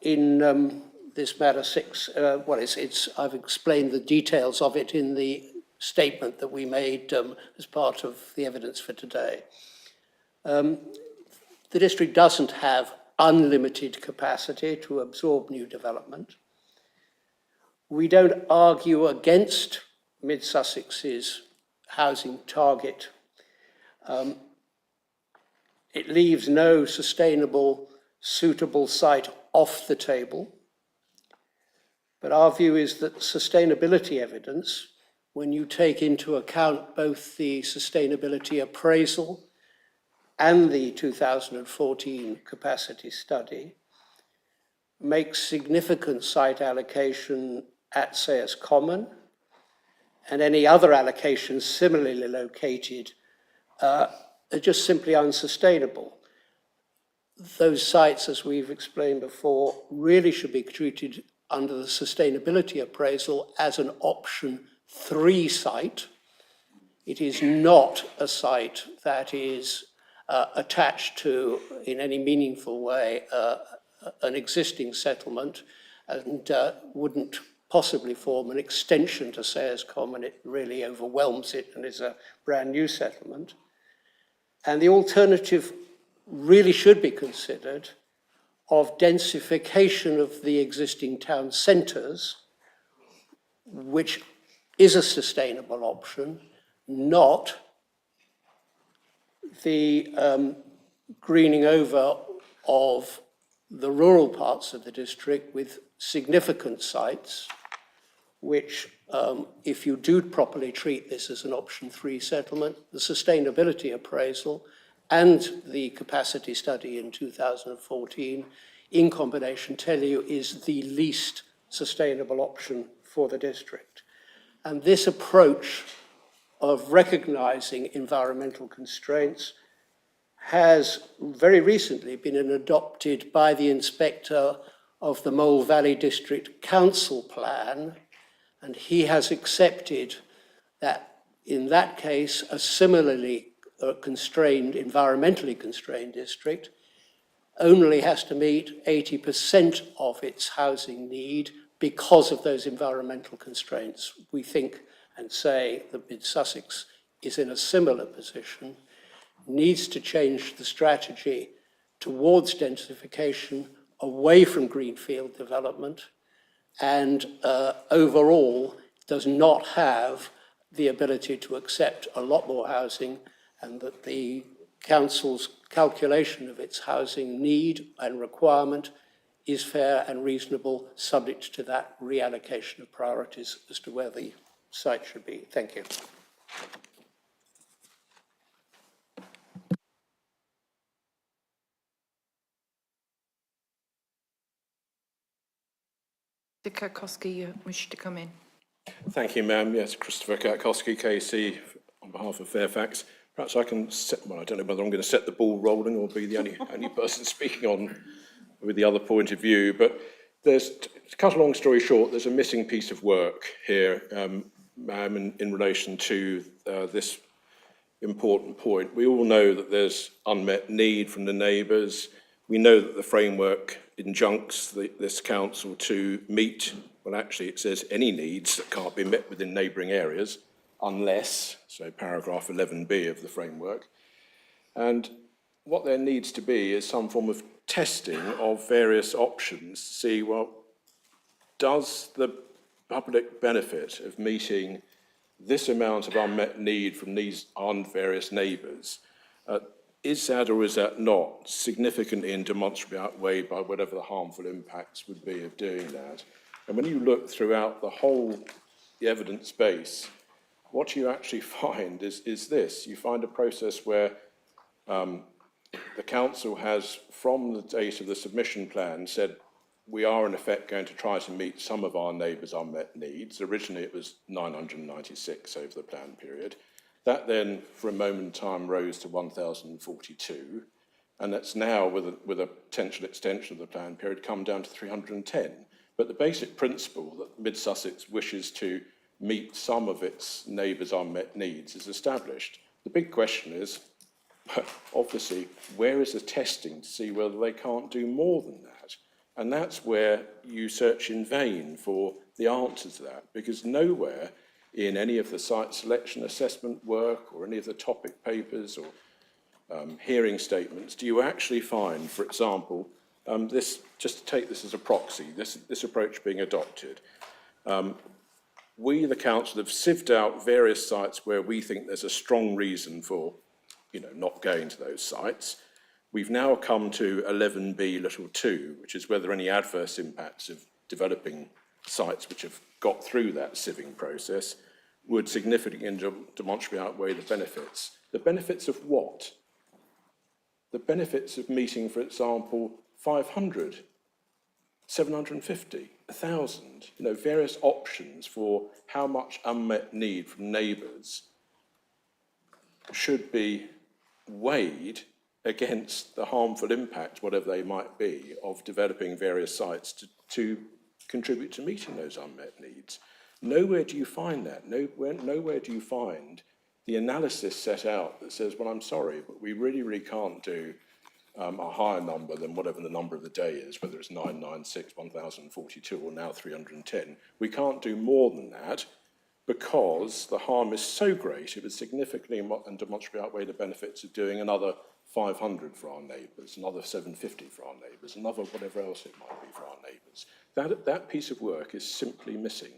in this matter 6. I've explained the details of it in the statement that we made as part of the evidence for today. The district doesn't have unlimited capacity to absorb new development. We don't argue against Mid Sussex's housing target. It leaves no sustainable, suitable site off the table. But our view is that sustainability evidence, when you take into account both the sustainability appraisal and the 2014 capacity study, makes significant site allocation at Sayers Common and any other allocations similarly located are just simply unsustainable. Those sites, as we've explained before, really should be treated under the sustainability appraisal as an option 3 site. It is not a site that is attached to, in any meaningful way, an existing settlement and wouldn't possibly form an extension to Sayers Common. It really overwhelms it and is a brand new settlement. And the alternative really should be considered of densification of the existing town centres, which is a sustainable option, not the greening over of the rural parts of the district with significant sites, which, if you do properly treat this as an option 3 settlement, the sustainability appraisal and the capacity study in 2014 in combination tell you is the least sustainable option for the district. And this approach of recognising environmental constraints has very recently been adopted by the inspector of the Mole Valley District Council Plan, and he has accepted that in that case, a similarly constrained, environmentally constrained district only has to meet 80% of its housing need because of those environmental constraints. We think and say that Mid Sussex is in a similar position, needs to change the strategy towards densification away from greenfield development, and overall does not have the ability to accept a lot more housing, and that the council's calculation of its housing need and requirement is fair and reasonable, subject to that reallocation of priorities as to where the site should be. Thank you. Mr. Kirkowski, you wish to come in? Thank you, ma'am. Yes, Christopher Katkowski, KC, on behalf of Fairfax. Perhaps I can set, well, I don't know whether I'm going to set the ball rolling or be the only person speaking on with the other point of view, but there's, to cut a long story short, there's a missing piece of work here, ma'am, in relation to this important point. We all know that there's unmet need from the neighbours. We know that the framework injuncts this council to meet, well, actually it says any needs that can't be met within neighbouring areas, unless, so paragraph 11B of the framework. And what there needs to be is some form of testing of various options to see, well, does the public benefit of meeting this amount of unmet need from these various neighbours, is that or is that not significantly and demonstrably outweighed by whatever the harmful impacts would be of doing that? And when you look throughout the evidence base, what you actually find is this. You find a process where the council has, from the date of the submission plan, said we are in effect going to try to meet some of our neighbours' unmet needs. Originally it was 996 over the plan period. That then, for a moment in time, rose to 1,042, and that's now, with a potential extension of the plan period, come down to 310. But the basic principle that Mid Sussex wishes to meet some of its neighbours' unmet needs is established. The big question is, obviously, where is the testing to see whether they can't do more than that? And that's where you search in vain for the answer to that, because nowhere in any of the site selection assessment work or any of the topic papers or hearing statements do you actually find, for example, this, just to take this as a proxy, this approach being adopted. We, the council, have sieved out various sites where we think there's a strong reason for, not going to those sites. We've now come to 11B little 2, which is whether any adverse impacts of developing sites which have got through that sieving process would significantly and demonstrably outweigh the benefits. The benefits of what? The benefits of meeting, for example, 500, 750, 1,000, various options for how much unmet need from neighbours should be weighed against the harmful impact, whatever they might be, of developing various sites to contribute to meeting those unmet needs. Nowhere do you find that. Nowhere do you find the analysis set out that says, well, I'm sorry, but we really, really can't do a higher number than whatever the number of the day is, whether it's 996, 1042, or now 310. We can't do more than that because the harm is so great, it would significantly and demonstrably outweigh the benefits of doing another 500 for our neighbours, another 750 for our neighbours, another whatever else it might be for our neighbours. That piece of work is simply missing.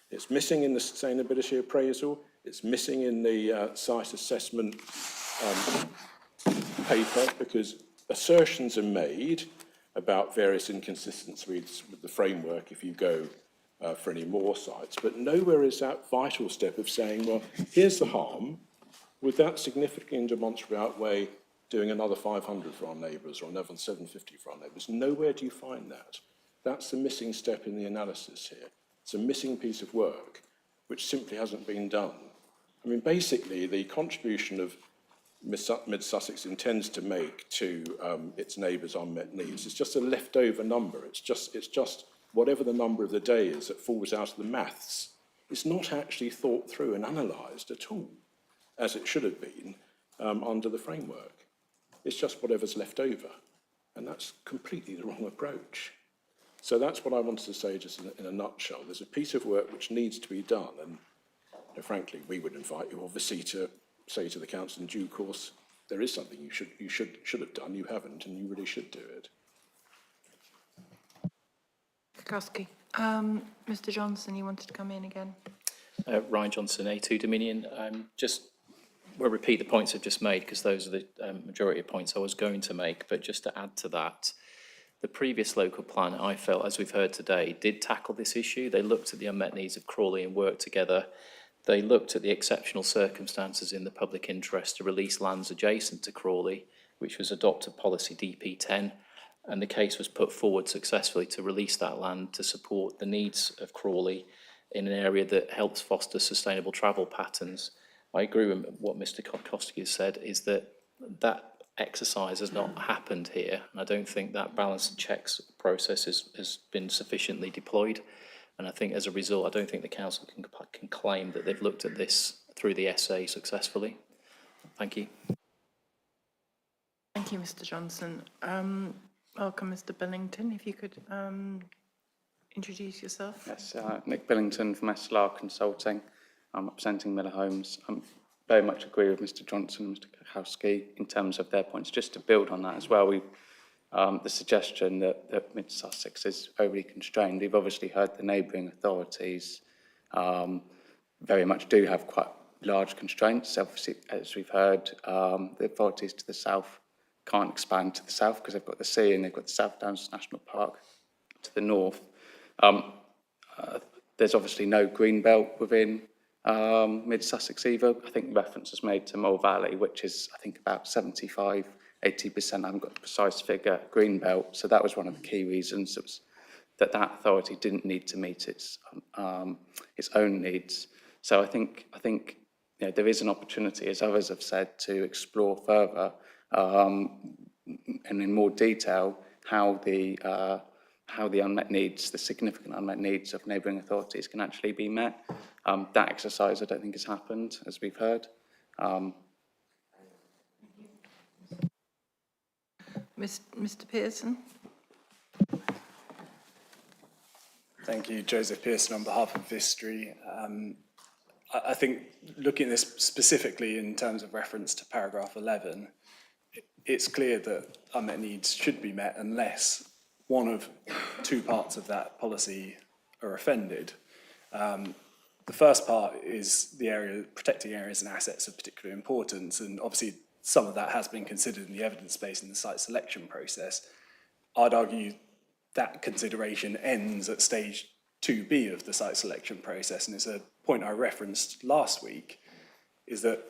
It's missing in the sustainability appraisal, it's missing in the site assessment paper, because assertions are made about various inconsistencies with the framework if you go for any more sites, but nowhere is that vital step of saying, well, here's the harm, would that significantly and demonstrably outweigh doing another 500 for our neighbours or another 750 for our neighbours? Nowhere do you find that. That's the missing step in the analysis here. It's a missing piece of work which simply hasn't been done. I mean, basically, the contribution of Mid-Sussex intends to make to its neighbours' unmet needs is just a leftover number. It's just whatever the number of the day is that falls out of the maths. It's not actually thought through and analysed at all, as it should have been under the framework. It's just whatever's left over, and that's completely the wrong approach. So that's what I wanted to say just in a nutshell. There's a piece of work which needs to be done, and frankly, we would invite you obviously to say to the council in due course, there is something you should have done, you haven't, and you really should do it. Kowski. Mr. Johnson, you wanted to come in again? Ryan Johnson, A2 Dominion. We'll repeat the points I've just made because those are the majority of points I was going to make, but just to add to that, the previous local plan, I felt, as we've heard today, did tackle this issue. They looked at the unmet needs of Crawley and worked together. They looked at the exceptional circumstances in the public interest to release lands adjacent to Crawley, which was adopted policy DP10, and the case was put forward successfully to release that land to support the needs of Crawley in an area that helps foster sustainable travel patterns. I agree with what Mr. Kowski has said, is that exercise has not happened here, and I don't think that balance and checks process has been sufficiently deployed. And I think as a result, I don't think the council can claim that they've looked at this through the SA successfully. Thank you. Thank you, Mr. Johnson. Welcome, Mr. Billington. If you could introduce yourself. Yes, Nick Billington from SLR Consulting. I'm representing Miller Homes. I very much agree with Mr. Johnson and Mr. Kowski in terms of their points. Just to build on that as well, the suggestion that Mid-Sussex is overly constrained. We've obviously heard the neighbouring authorities very much do have quite large constraints. Obviously, as we've heard, the authorities to the south can't expand to the south because they've got the sea and they've got the South Downs National Park to the north. There's obviously no green belt within Mid-Sussex either. I think reference was made to Mole Valley, which is, I think, about 75, 80%, I haven't got the precise figure, green belt. So that was one of the key reasons that authority didn't need to meet its own needs. So I think there is an opportunity, as others have said, to explore further and in more detail how the unmet needs, the significant unmet needs of neighbouring authorities can actually be met. That exercise I don't think has happened, as we've heard. Mr. Pearson. Thank you, Joseph Pearson, on behalf of Vistry. I think looking at this specifically in terms of reference to paragraph 11, it's clear that unmet needs should be met unless one of two parts of that policy are offended. The first part is the area, protecting areas and assets of particular importance, and obviously some of that has been considered in the evidence base in the site selection process. I'd argue that consideration ends at stage 2B of the site selection process, and it's a point I referenced last week, is that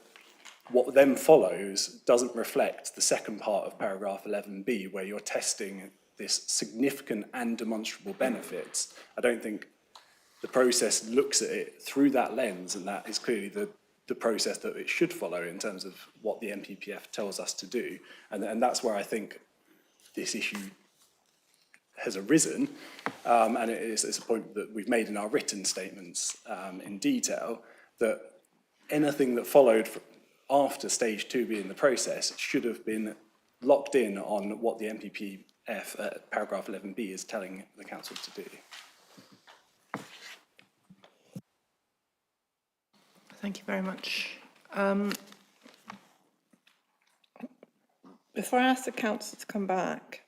what then follows doesn't reflect the second part of paragraph 11B, where you're testing this significant and demonstrable benefits. I don't think the process looks at it through that lens, and that is clearly the process that it should follow in terms of what the MPPF tells us to do. And that's where I think this issue has arisen, and it's a point that we've made in our written statements in detail, that anything that followed after stage 2B in the process should have been locked in on what the MPPF paragraph 11B is telling the council to do. Thank you very much. before I ask the council to come back,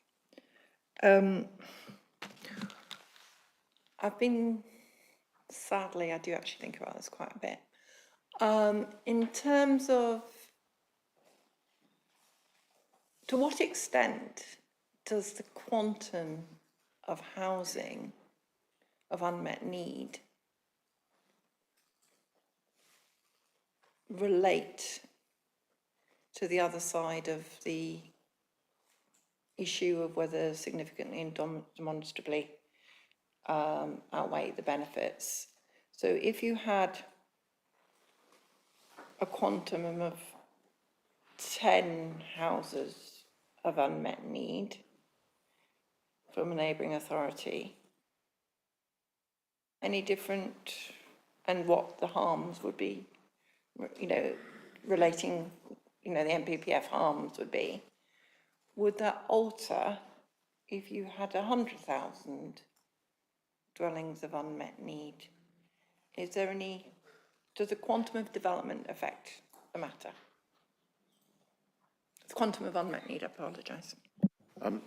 sadly, I do actually think about this quite a bit. In terms of, to what extent does the quantum of housing of unmet need relate to the other side of the issue of whether significantly and demonstrably outweigh the benefits? So if you had a quantum of 10 houses of unmet need from a neighbouring authority, any different, and what the harms would be, you know, relating, you know, the MPPF harms would be, would that alter if you had 100,000 dwellings of unmet need? Is there any, does the quantum of development affect the matter? The quantum of unmet need, I apologise. Madam,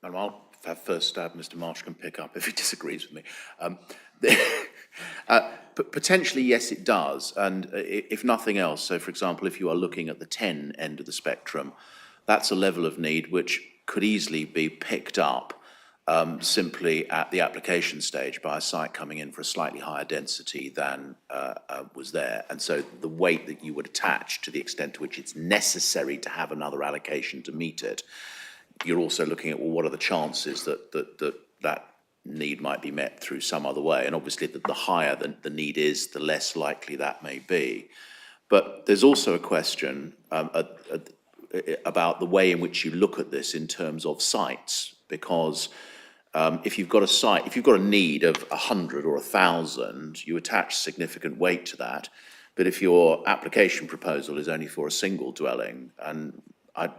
I'll have first stab. Mr. Marsh can pick up if he disagrees with me. But potentially, yes, it does. And if nothing else, so for example, if you are looking at the 10 end of the spectrum, that's a level of need which could easily be picked up simply at the application stage by a site coming in for a slightly higher density than was there. And so the weight that you would attach to the extent to which it's necessary to have another allocation to meet it, you're also looking at, well, what are the chances that need might be met through some other way? And obviously the higher the need is, the less likely that may be. But there's also a question about the way in which you look at this in terms of sites, because if you've got a site, if you've got a need of 100 or 1,000, you attach significant weight to that. But if your application proposal is only for a single dwelling, and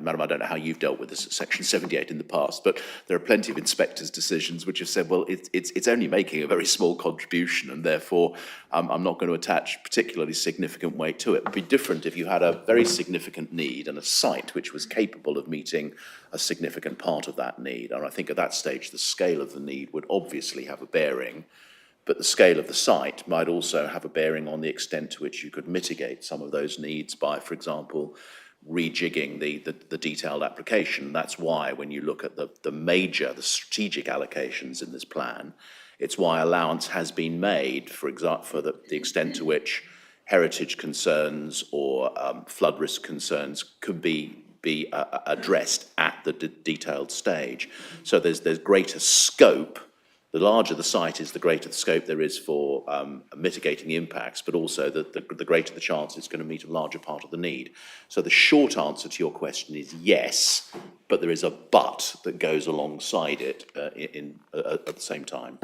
Madam, I don't know how you've dealt with this at Section 78 in the past, but there are plenty of inspectors' decisions which have said, well, it's only making a very small contribution, and therefore I'm not going to attach particularly significant weight to it. It would be different if you had a very significant need and a site which was capable of meeting a significant part of that need. And I think at that stage, the scale of the need would obviously have a bearing, but the scale of the site might also have a bearing on the extent to which you could mitigate some of those needs by, for example, rejigging the detailed application. That's why when you look at the strategic allocations in this plan, it's why allowance has been made, for example, for the extent to which heritage concerns or flood risk concerns could be addressed at the detailed stage. So there's greater scope. The larger the site is, the greater the scope there is for mitigating the impacts, but also the greater the chance it's going to meet a larger part of the need. So the short answer to your question is yes, but there is a but that goes alongside it at the same time.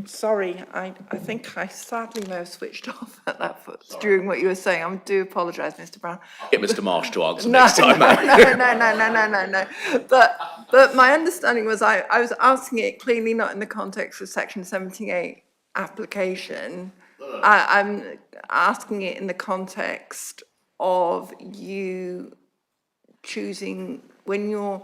Sorry, I think I sadly may have switched off at that during what you were saying. I do apologise, Mr. Brown. Get Mr. Marsh to answer next time. No. But my understanding was I was asking it clearly not in the context of Section 78 application. I'm asking it in the context of you choosing when my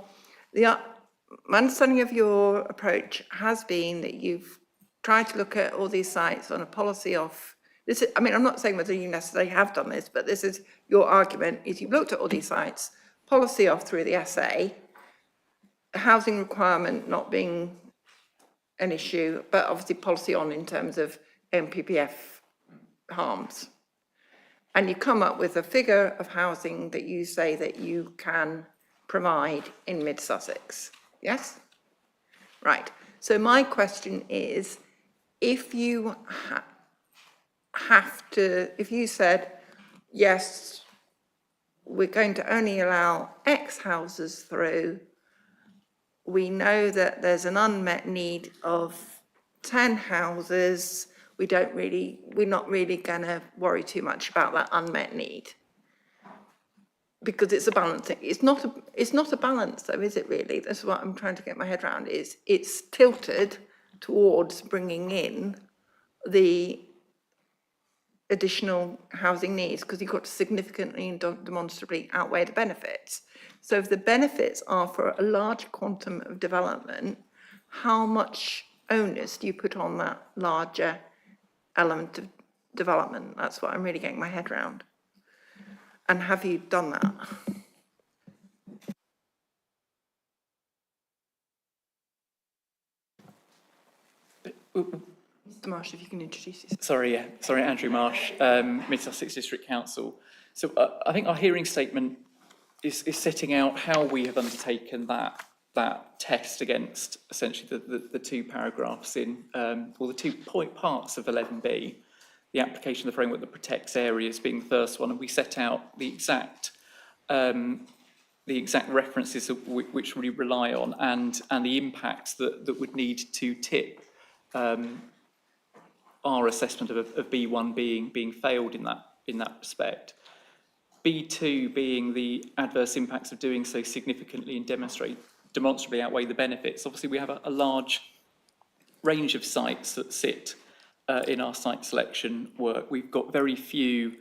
understanding of your approach has been that you've tried to look at all these sites on a policy of this. I mean, I'm not saying whether you necessarily have done this, but this is your argument, is you've looked at all these sites, policy off through the SA, housing requirement not being an issue, but obviously policy on in terms of MPPF harms. And you come up with a figure of housing that you say that you can provide in mid-Sussex, yes? Right, so my question is, if you if you said, yes, we're going to only allow X houses through, we know that there's an unmet need of 10 houses, we're not really going to worry too much about that unmet need. Because it's a balancing. It's not a balance though, is it really? That's what I'm trying to get my head around, is it's tilted towards bringing in the additional housing needs because you've got to significantly and demonstrably outweigh the benefits. So if the benefits are for a large quantum of development, how much onus do you put on that larger element of development? That's what I'm really getting my head around. And have you done that? Mr. Marsh, if you can introduce yourself. Sorry, Andrew Marsh, Mid Sussex District Council. So I think our hearing statement is setting out how we have undertaken that test against essentially the two paragraphs in, or the 2 point parts of 11B, the application of the framework that protects areas being the first one, and we set out the exact references which we rely on and the impacts that would need to tip our assessment of B1 being failed in that respect. B2 being the adverse impacts of doing so significantly and demonstrably outweigh the benefits. Obviously, we have a large range of sites that sit in our site selection work. We've got very few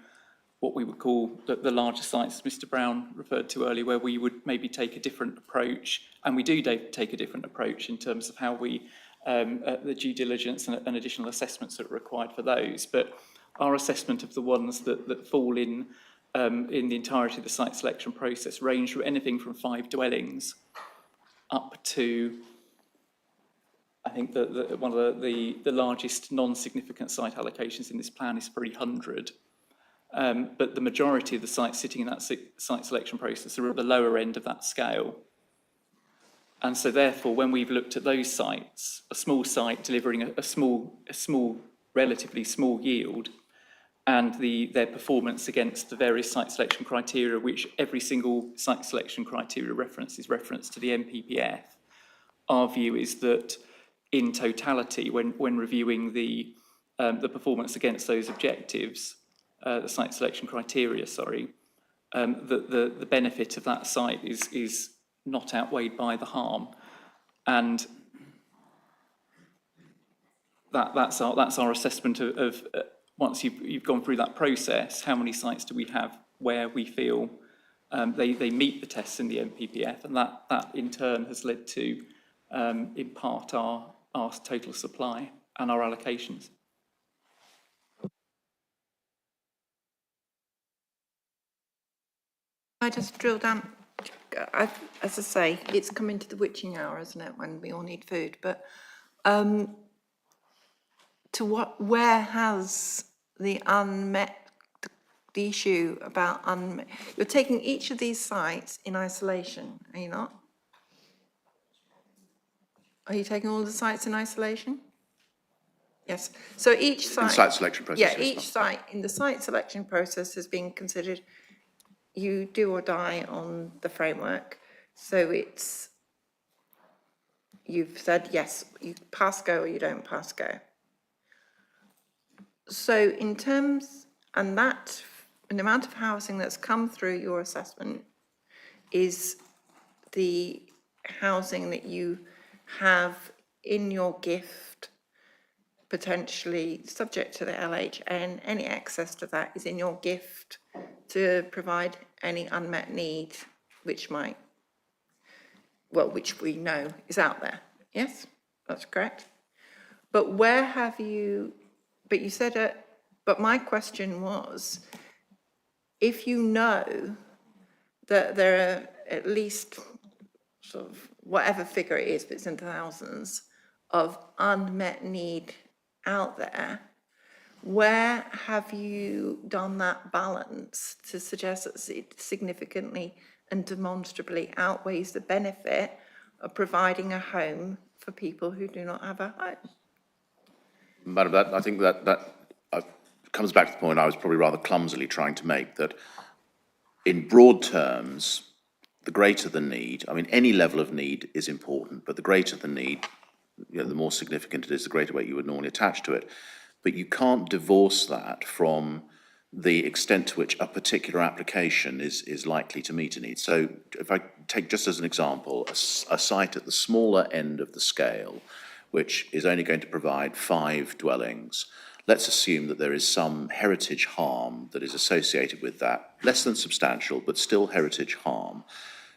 what we would call the larger sites, as Mr. Brown referred to earlier, where we would maybe take a different approach, and we do take a different approach in terms of how we the due diligence and additional assessments that are required for those. But our assessment of the ones that fall in the entirety of the site selection process range from anything from 5 dwellings up to, I think one of the largest non-significant site allocations in this plan is 300. But the majority of the sites sitting in that site selection process are at the lower end of that scale. And so therefore, when we've looked at those sites, a small site delivering a small, relatively small yield, and their performance against the various site selection criteria, which every single site selection criteria is referenced to the NPPF, our view is that in totality, when reviewing the performance against those objectives, the site selection criteria, the benefit of that site is not outweighed by the harm, and that's our assessment of once you've gone through that process, how many sites do we have where we feel they meet the tests in the NPPF, and that in turn has led to in part our total supply and our allocations. I just drill down, as I say, it's coming to the witching hour, isn't it, when we all need food, but where has the issue about unmet, you're taking each of these sites in isolation, are you not? Are you taking all the sites in isolation? Yes, so each site. In site selection process. Yeah, each site in the site selection process has been considered, you do or die on the framework. So you've said, yes, you pass go or you don't pass go. So in terms, and that, an amount of housing that's come through your assessment is the housing that you have in your gift, potentially subject to the LHN, any access to that is in your gift to provide any unmet need, which we know is out there. Yes, that's correct. But where have you, but you said it, but my question was, if you know that there are at least sort of whatever figure it is, but it's in thousands of unmet need out there, where have you done that balance to suggest that it significantly and demonstrably outweighs the benefit of providing a home for people who do not have a home? Madam, I think that comes back to the point I was probably rather clumsily trying to make, that in broad terms, the greater the need, I mean, any level of need is important, but the greater the need, the more significant it is, the greater weight you would normally attach to it. But you can't divorce that from the extent to which a particular application is likely to meet a need. So if I take just as an example, a site at the smaller end of the scale, which is only going to provide 5 dwellings, let's assume that there is some heritage harm that is associated with that, less than substantial, but still heritage harm.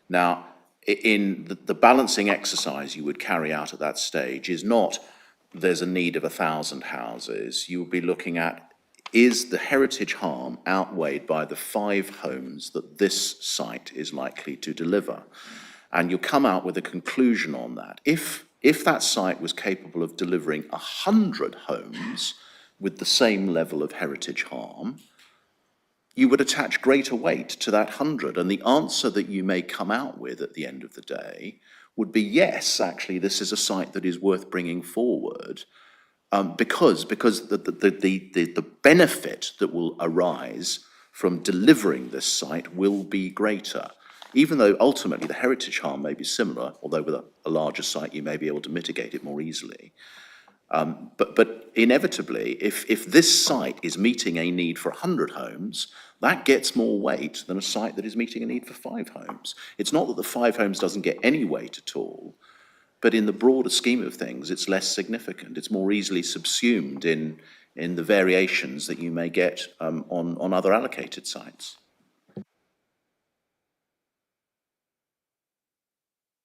Now, in the balancing exercise you would carry out at that stage is not there's a need of 1,000 houses. You would be looking at, is the heritage harm outweighed by the 5 homes that this site is likely to deliver? And you come out with a conclusion on that. If that site was capable of delivering 100 homes with the same level of heritage harm, you would attach greater weight to that 100. And the answer that you may come out with at the end of the day would be, yes, actually, this is a site that is worth bringing forward, because the benefit that will arise from delivering this site will be greater. Even though ultimately the heritage harm may be similar, although with a larger site you may be able to mitigate it more easily. But inevitably, if this site is meeting a need for 100 homes, that gets more weight than a site that is meeting a need for 5 homes. It's not that the 5 homes doesn't get any weight at all, but in the broader scheme of things, it's less significant. It's more easily subsumed in the variations that you may get on other allocated sites. Thank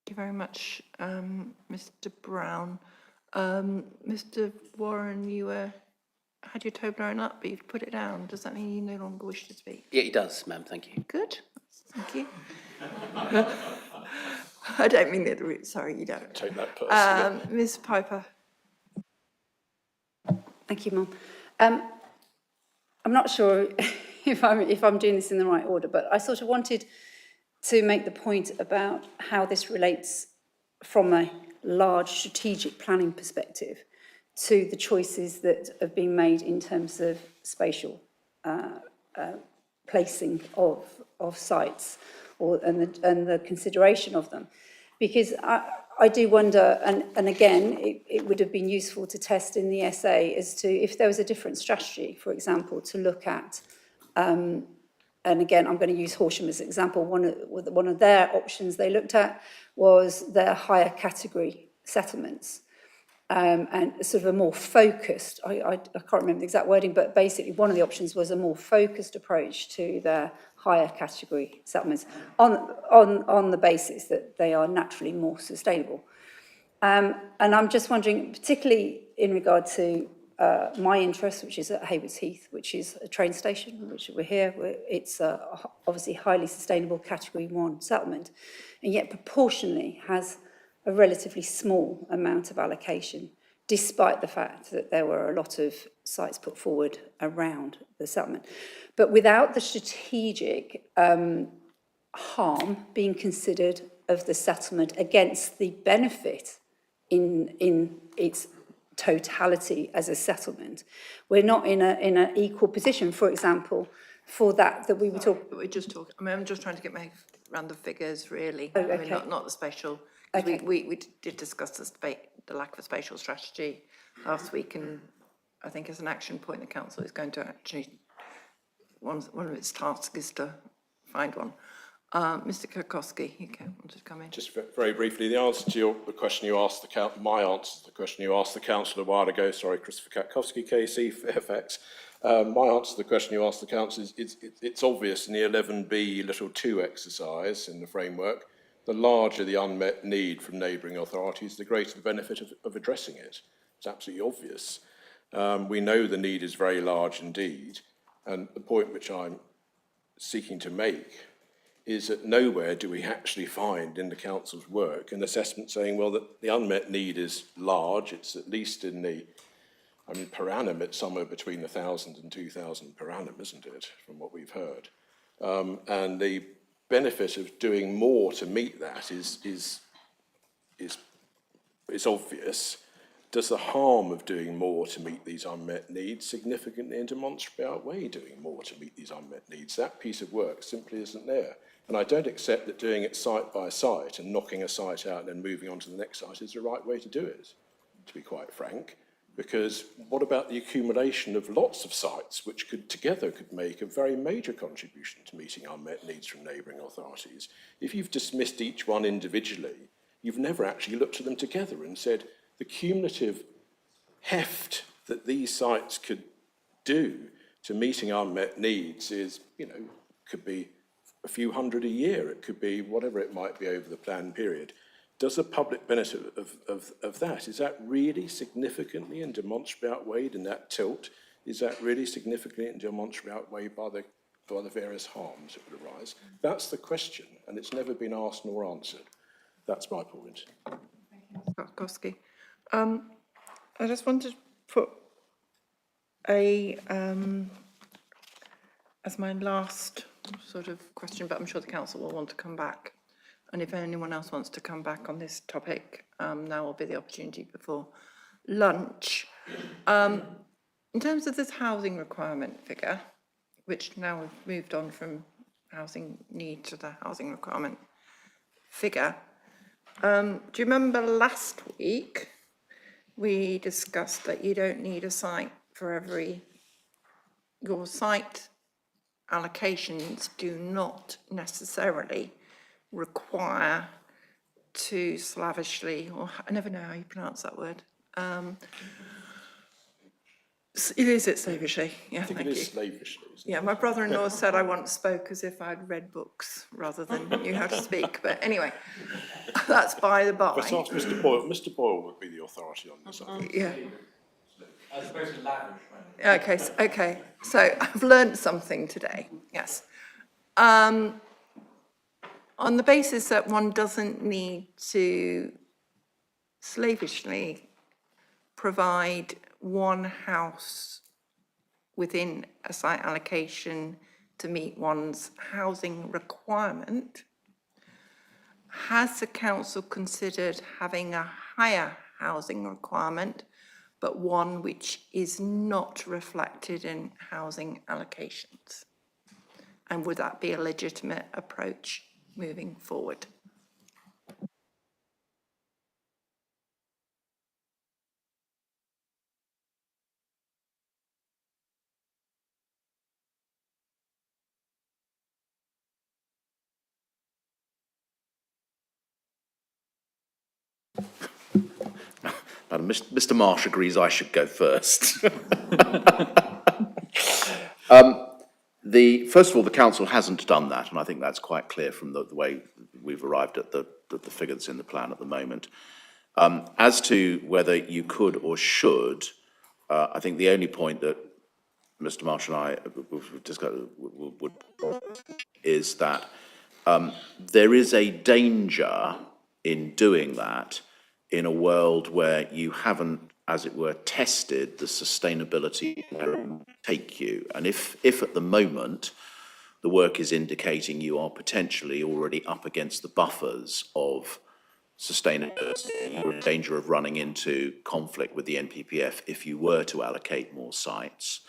you very much, Mr. Brown. Mr. Warren, you had your toe blown up, but you've put it down. Does that mean you no longer wish to speak? Yeah, it does, ma'am, thank you. Good, thank you. I don't mean that, sorry, you don't. Take that personally. Ms. Piper. Thank you, Mum. I'm not sure if I'm doing this in the right order, but I sort of wanted to make the point about how this relates from a large strategic planning perspective to the choices that have been made in terms of spatial placing of sites and the consideration of them. Because I do wonder, and again, it would have been useful to test in the essay as to if there was a different strategy, for example, to look at, and again, I'm going to use Horsham as an example. One of their options they looked at was their higher category settlements, and sort of a more focused, I can't remember the exact wording, but basically one of the options was a more focused approach to their higher category settlements on the basis that they are naturally more sustainable. And I'm just wondering, particularly in regard to my interest, which is at Haywards Heath, which is a train station, which we're here, it's obviously highly sustainable category 1 settlement, and yet proportionally has a relatively small amount of allocation, despite the fact that there were a lot of sites put forward around the settlement. But without the strategic harm being considered of the settlement against the benefit in its totality as a settlement, we're not in an equal position. For example, for that we were talking. We're just talking. I mean, I'm just trying to get my around the figures, really. Oh, okay. I mean, not the spatial. Okay. We did discuss the lack of a spatial strategy last week, and I think as an action point, the council is going to actually one of its tasks is to find one. Mr. Kirkowski, you want to come in? Just very briefly, the answer to the question you asked my answer to the question you asked the council a while ago, sorry, Christopher Katkowski, KC, Fairfax. My answer to the question you asked the council is it's obvious in the 11B little 2 exercise in the framework, the larger the unmet need from neighbouring authorities, the greater the benefit of addressing it. It's absolutely obvious. We know the need is very large indeed, and the point which I'm seeking to make is that nowhere do we actually find in the council's work an assessment saying, well, that the unmet need is large. It's at least in the, I mean, per annum, it's somewhere between 1,000 and 2,000 per annum, isn't it, from what we've heard? And the benefit of doing more to meet that is obvious. Does the harm of doing more to meet these unmet needs significantly and demonstrably outweigh doing more to meet these unmet needs? That piece of work simply isn't there. And I don't accept that doing it site by site and knocking a site out and then moving on to the next site is the right way to do it, to be quite frank. Because what about the accumulation of lots of sites which together could make a very major contribution to meeting unmet needs from neighbouring authorities? If you've dismissed each one individually, you've never actually looked at them together and said, the cumulative heft that these sites could do to meeting unmet needs is, could be a few hundred a year, it could be whatever it might be over the planned period. Does the public benefit of that, is that really significantly and demonstrably outweighed in that tilt? Is that really significantly and demonstrably outweighed by the various harms that would arise? That's the question, and it's never been asked nor answered. That's my point. Kowski. I just wanted to put as my last sort of question, but I'm sure the council will want to come back. And if anyone else wants to come back on this topic, now will be the opportunity before lunch. In terms of this housing requirement figure, which now we've moved on from housing need to the housing requirement figure, do you remember last week we discussed that you don't need a site for every, your site allocations do not necessarily require to slavishly, or I never know how you pronounce that word. Is it slavishly? Yeah, I think it is slavishly. Yeah, my brother-in-law said I once spoke as if I'd read books rather than knew how to speak. But anyway, that's by the by. Let's ask Mr. Boyle. Mr. Boyle would be the authority on this, I think. Yeah. As opposed to lavish. Okay. So I've learned something today. Yes. On the basis that one doesn't need to slavishly provide one house within a site allocation to meet one's housing requirement, has the council considered having a higher housing requirement, but one which is not reflected in housing allocations? And would that be a legitimate approach moving forward? Mr. Marsh agrees I should go first. First of all, the council hasn't done that, and I think that's quite clear from the way we've arrived at the figure that's in the plan at the moment. As to whether you could or should, I think the only point that Mr. Marsh and I would discuss is that there is a danger in doing that in a world where you haven't, as it were, tested the sustainability where it will take you. And if at the moment the work is indicating you are potentially already up against the buffers of sustainability, you're in danger of running into conflict with the NPPF if you were to allocate more sites,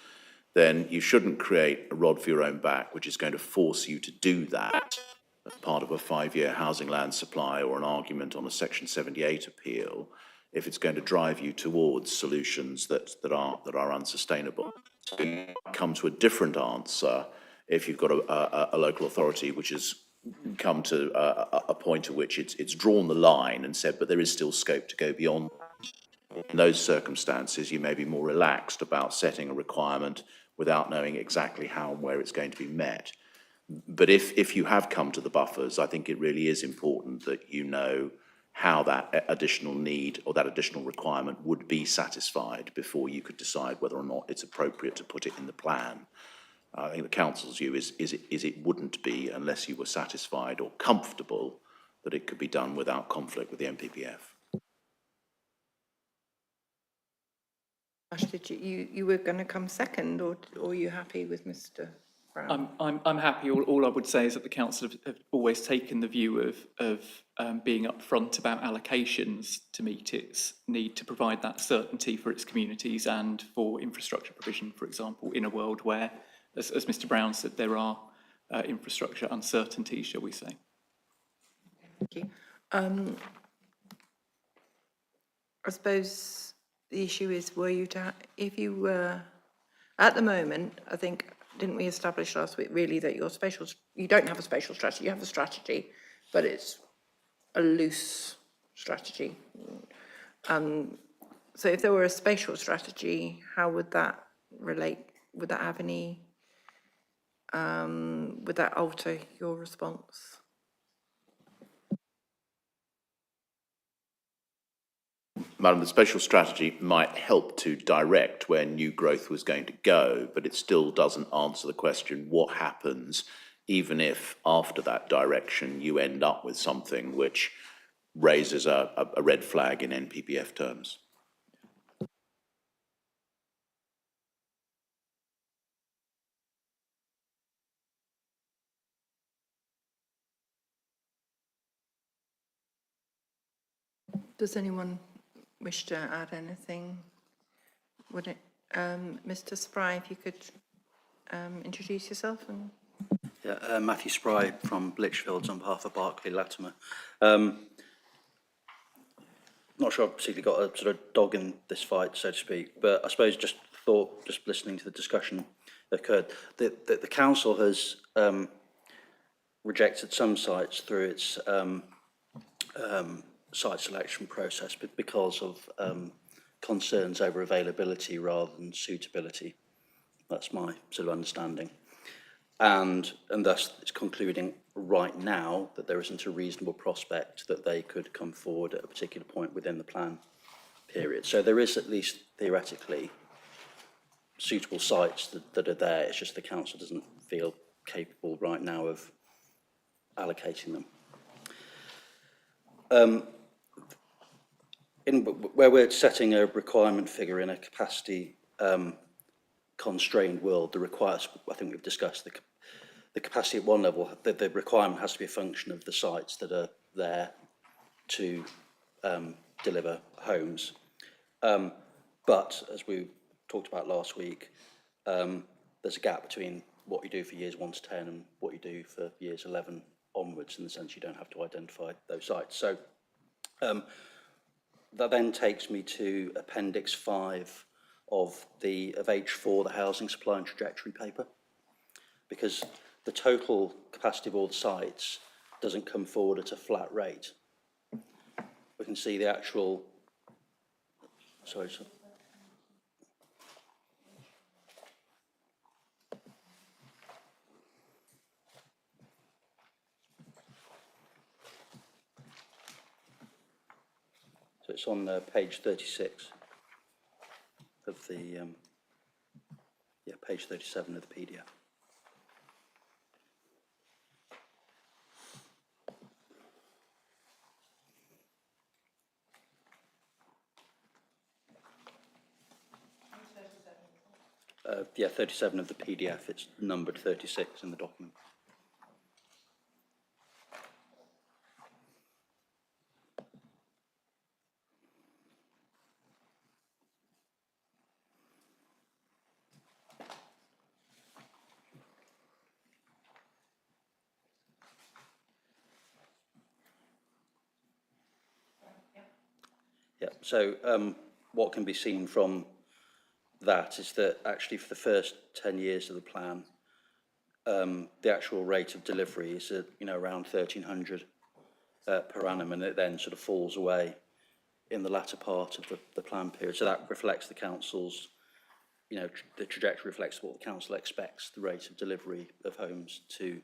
then you shouldn't create a rod for your own back, which is going to force you to do that as part of a 5-year housing land supply or an argument on a Section 78 appeal, if it's going to drive you towards solutions that are unsustainable. So you come to a different answer if you've got a local authority which has come to a point at which it's drawn the line and said, but there is still scope to go beyond. In those circumstances, you may be more relaxed about setting a requirement without knowing exactly how and where it's going to be met. But if you have come to the buffers, I think it really is important that you know how that additional need or that additional requirement would be satisfied before you could decide whether or not it's appropriate to put it in the plan. I think the council's view is it wouldn't be unless you were satisfied or comfortable that it could be done without conflict with the NPPF. Ash, did you were going to come second, or are you happy with Mr. Brown? I'm happy. All I would say is that the council have always taken the view of being upfront about allocations to meet its need to provide that certainty for its communities and for infrastructure provision, for example, in a world where, as Mr. Brown said, there are infrastructure uncertainties, shall we say. Thank you. I suppose the issue is, if you were, at the moment, I think, didn't we establish last week really that you don't have a spatial strategy, you have a strategy, but it's a loose strategy. So if there were a spatial strategy, how would that relate? Would that have any, would that alter your response? Madam, the spatial strategy might help to direct where new growth was going to go, but it still doesn't answer the question, what happens even if after that direction you end up with something which raises a red flag in NPPF terms? Does anyone wish to add anything? Would it, Mr. Spry, if you could introduce yourself and... Yeah, Matthew Spry from Litchfields on behalf of Berkeley Latimer. Not sure I've particularly got a sort of dog in this fight, so to speak, but I suppose just listening to the discussion that occurred, the council has rejected some sites through its site selection process because of concerns over availability rather than suitability. That's my sort of understanding. And thus it's concluding right now that there isn't a reasonable prospect that they could come forward at a particular point within the plan period. So there is at least theoretically suitable sites that are there. It's just the council doesn't feel capable right now of allocating them. Where we're setting a requirement figure in a capacity constrained world, I think we've discussed the capacity at one level, the requirement has to be a function of the sites that are there to deliver homes. But as we talked about last week, there's a gap between what you do for years 1 to 10 and what you do for years 11 onwards, in the sense you don't have to identify those sites. So that then takes me to Appendix 5 of H4, the Housing Supply and Trajectory paper, because the total capacity of all the sites doesn't come forward at a flat rate. We can see the actual, sorry, sir. So it's on page 36 of the, page 37 of the PDF. Yeah, 37 of the PDF, it's numbered 36 in the document. Yeah, so what can be seen from that is that actually for the first 10 years of the plan, the actual rate of delivery is around 1,300 per annum, and it then sort of falls away in the latter part of the plan period. So that reflects the council's, the trajectory reflects what the council expects the rate of delivery of homes to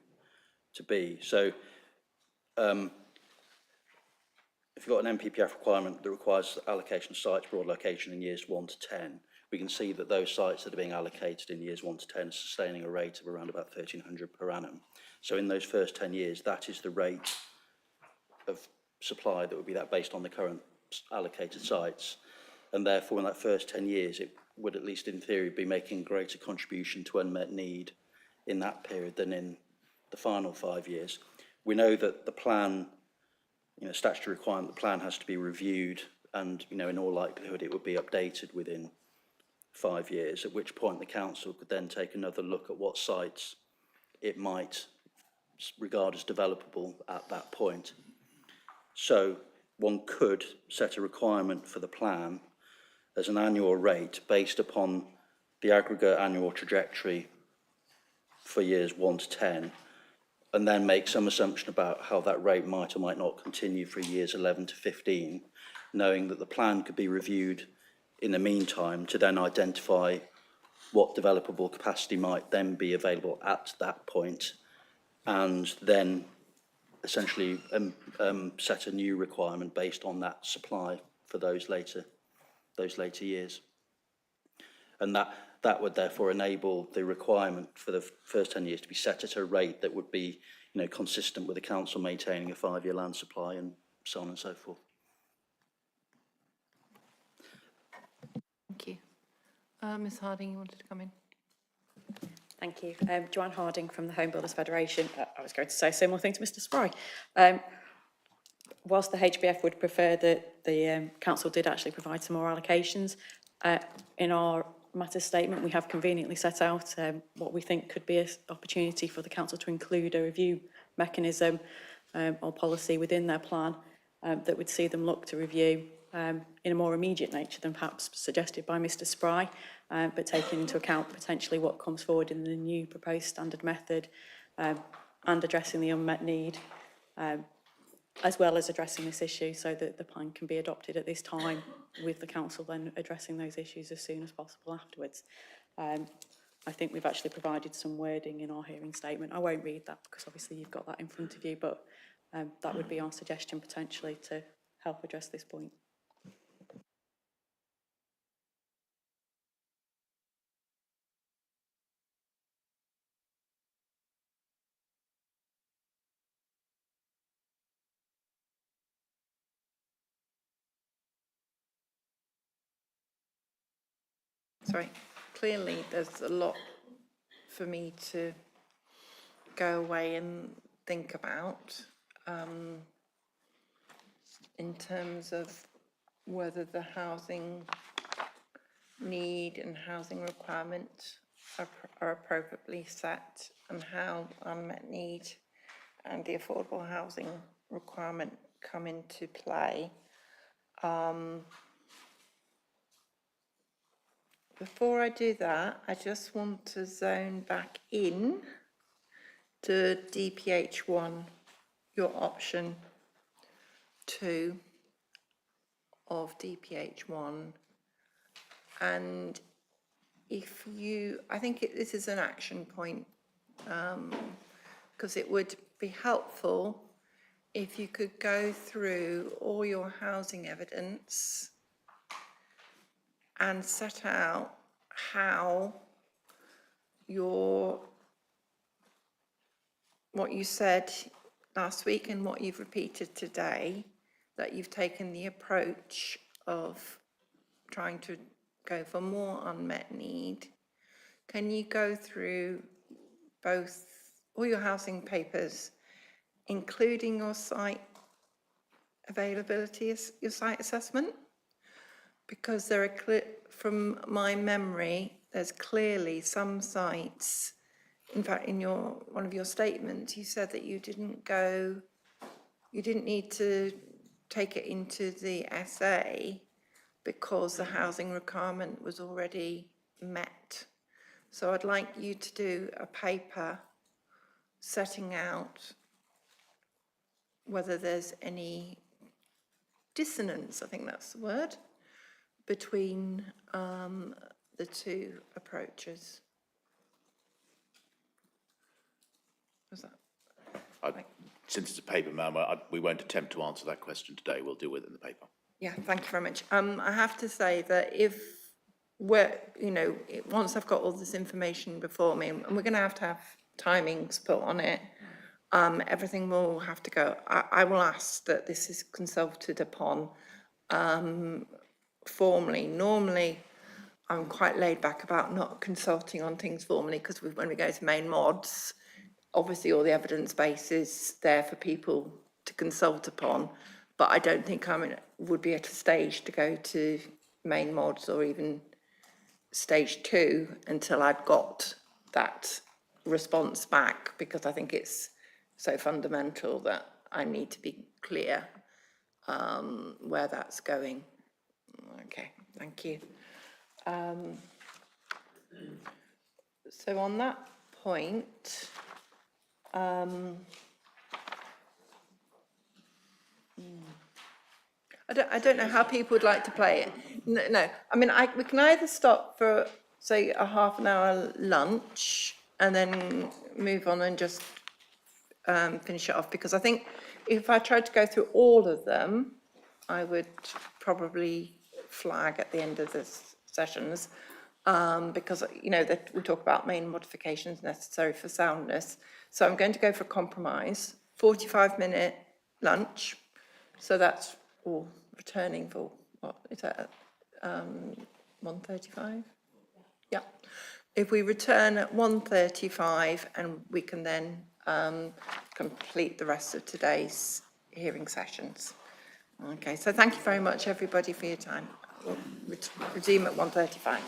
be. So if you've got an NPPF requirement that requires allocation of sites, broad location in years 1 to 10, we can see that those sites that are being allocated in years 1 to 10 are sustaining a rate of around about 1,300 per annum. So in those first 10 years, that is the rate of supply that would be that based on the current allocated sites. And therefore, in that first 10 years, it would, at least in theory, be making greater contribution to unmet need in that period than in the final 5 years. We know that the plan, statutory requirement, the plan has to be reviewed, and, in all likelihood, it would be updated within 5 years, at which point the council could then take another look at what sites it might regard as developable at that point. So one could set a requirement for the plan as an annual rate based upon the aggregate annual trajectory for years 1 to 10, and then make some assumption about how that rate might or might not continue for years 11 to 15, knowing that the plan could be reviewed in the meantime to then identify what developable capacity might then be available at that point, and then essentially set a new requirement based on that supply for those later years. And that would therefore enable the requirement for the first 10 years to be set at a rate that would be, you know, consistent with the council maintaining a 5-year land supply and so on and so forth. Thank you. Ms Harding, you wanted to come in? Thank you. Joanne Harding from the Home Builders Federation. I was going to say a similar thing to Mr Spry. Whilst the HBF would prefer that the council did actually provide some more allocations, in our matters statement we have conveniently set out what we think could be an opportunity for the council to include a review mechanism or policy within their plan that would see them look to review in a more immediate nature than perhaps suggested by Mr Spry, but taking into account potentially what comes forward in the new proposed standard method and addressing the unmet need, as well as addressing this issue so that the plan can be adopted at this time, with the council then addressing those issues as soon as possible afterwards. I think we've actually provided some wording in our hearing statement. I won't read that because obviously you've got that in front of you, but that would be our suggestion potentially to help address this point. Sorry, clearly there's a lot for me to go away and think about in terms of whether the housing need and housing requirement are appropriately set, and how unmet need and the affordable housing requirement come into play. Before I do that, I just want to zone back in to DPH1, your option 2 of DPH1. And if you, I think this is an action point, because it would be helpful if you could go through all your housing evidence and set out how what you said last week and what you've repeated today, that you've taken the approach of trying to go for more unmet need. Can you go through both all your housing papers, including your site availability, your site assessment? Because there are from my memory, there's clearly some sites. In fact, in one of your statements, you said that you didn't need to take it into the SA because the housing requirement was already met. So I'd like you to do a paper setting out whether there's any dissonance, I think that's the word, between the two approaches. Was that? Since it's a paper, ma'am, we won't attempt to answer that question today. We'll deal with it in the paper. Yeah, thank you very much. I have to say that once I've got all this information before me, and we're going to have timings put on it, everything will have to go. I will ask that this is consulted upon formally. Normally, I'm quite laid back about not consulting on things formally, because when we go to main mods, obviously all the evidence base is there for people to consult upon, but I don't think would be at a stage to go to main mods or even stage 2 until I'd got that response back, because I think it's so fundamental that I need to be clear where that's going. Okay, thank you. So on that point, I don't know how people would like to play it. No, I mean, we can either stop for, say, a half an hour lunch and then move on and just finish it off, because I think if I tried to go through all of them, I would probably flag at the end of the sessions, because, you know, that we talk about main modifications necessary for soundness. So I'm going to go for compromise, 45-minute lunch. So that's all returning for, what is that, 1:35? Yeah. If we return at 1:35 and we can then complete the rest of today's hearing sessions. Okay, so thank you very much, everybody, for your time. We'll resume at 1:35.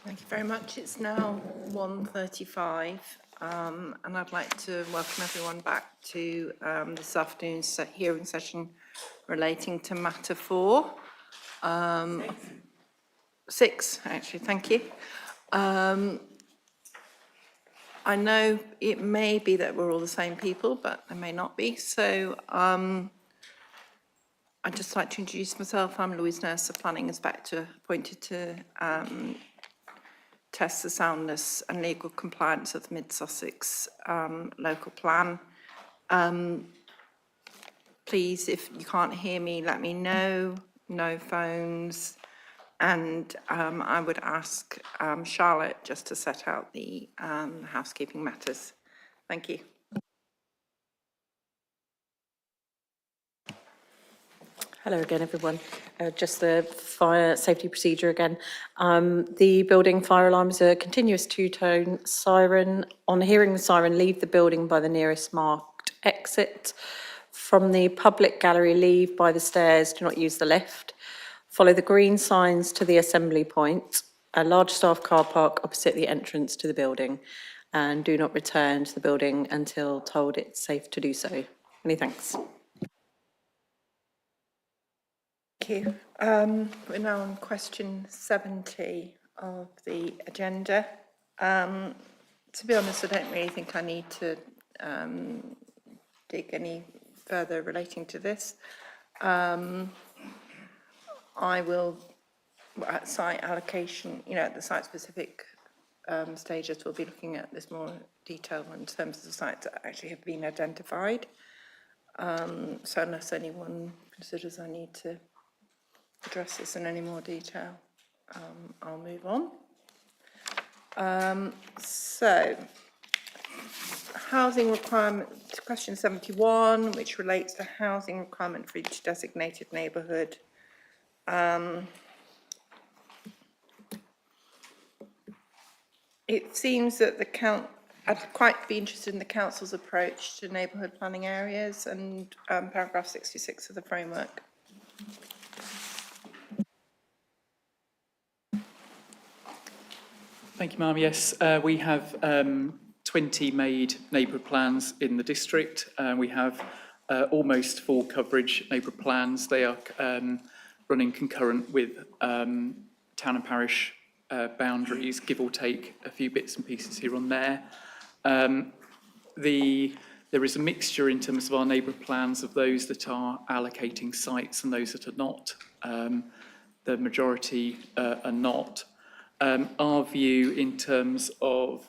Thank you very much. It's now 1:35, and I'd like to welcome everyone back to this afternoon's hearing session relating to matter 4. 6, actually, thank you. I know it may be that we're all the same people, but they may not be. So I'd just like to introduce myself. I'm Louise Nurse, the Planning Inspector, appointed to test the soundness and legal compliance of the Mid-Sussex local plan. Please, if you can't hear me, let me know. No phones. And I would ask Charlotte just to set out the housekeeping matters. Thank you. Hello again, everyone. Just the fire safety procedure again. The building fire alarm is a continuous two-tone siren. On hearing the siren, leave the building by the nearest marked exit. From the public gallery, leave by the stairs. Do not use the lift. Follow the green signs to the assembly point, a large staff car park opposite the entrance to the building, and do not return to the building until told it's safe to do so. Many thanks. Thank you. We're now on question 70 of the agenda. To be honest, I don't really think I need to dig any further relating to this. I will, at site allocation, at the site-specific stages, we'll be looking at this more detail in terms of the sites that actually have been identified. So unless anyone considers I need to address this in any more detail, I'll move on. So, housing requirement, question 71, which relates to housing requirement for each designated neighbourhood. It seems that I'd quite be interested in the council's approach to neighbourhood planning areas and paragraph 66 of the framework. Thank you, ma'am. Yes, we have 20 made neighbourhood plans in the district. We have almost full coverage neighbourhood plans. They are running concurrent with town and parish boundaries, give or take a few bits and pieces here and there. There is a mixture in terms of our neighbourhood plans of those that are allocating sites and those that are not. The majority are not. Our view in terms of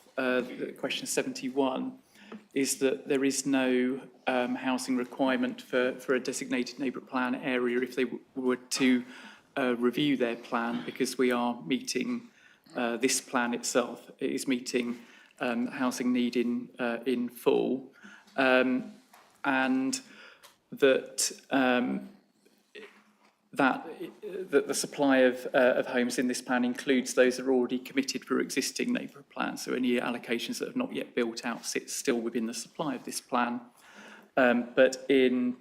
question 71 is that there is no housing requirement for a designated neighbourhood plan area if they were to review their plan, because we are meeting this plan itself. It is meeting housing need in full, and that that the supply of homes in this plan includes those that are already committed for existing neighbourhood plans. So any allocations that have not yet built out sit still within the supply of this plan. But in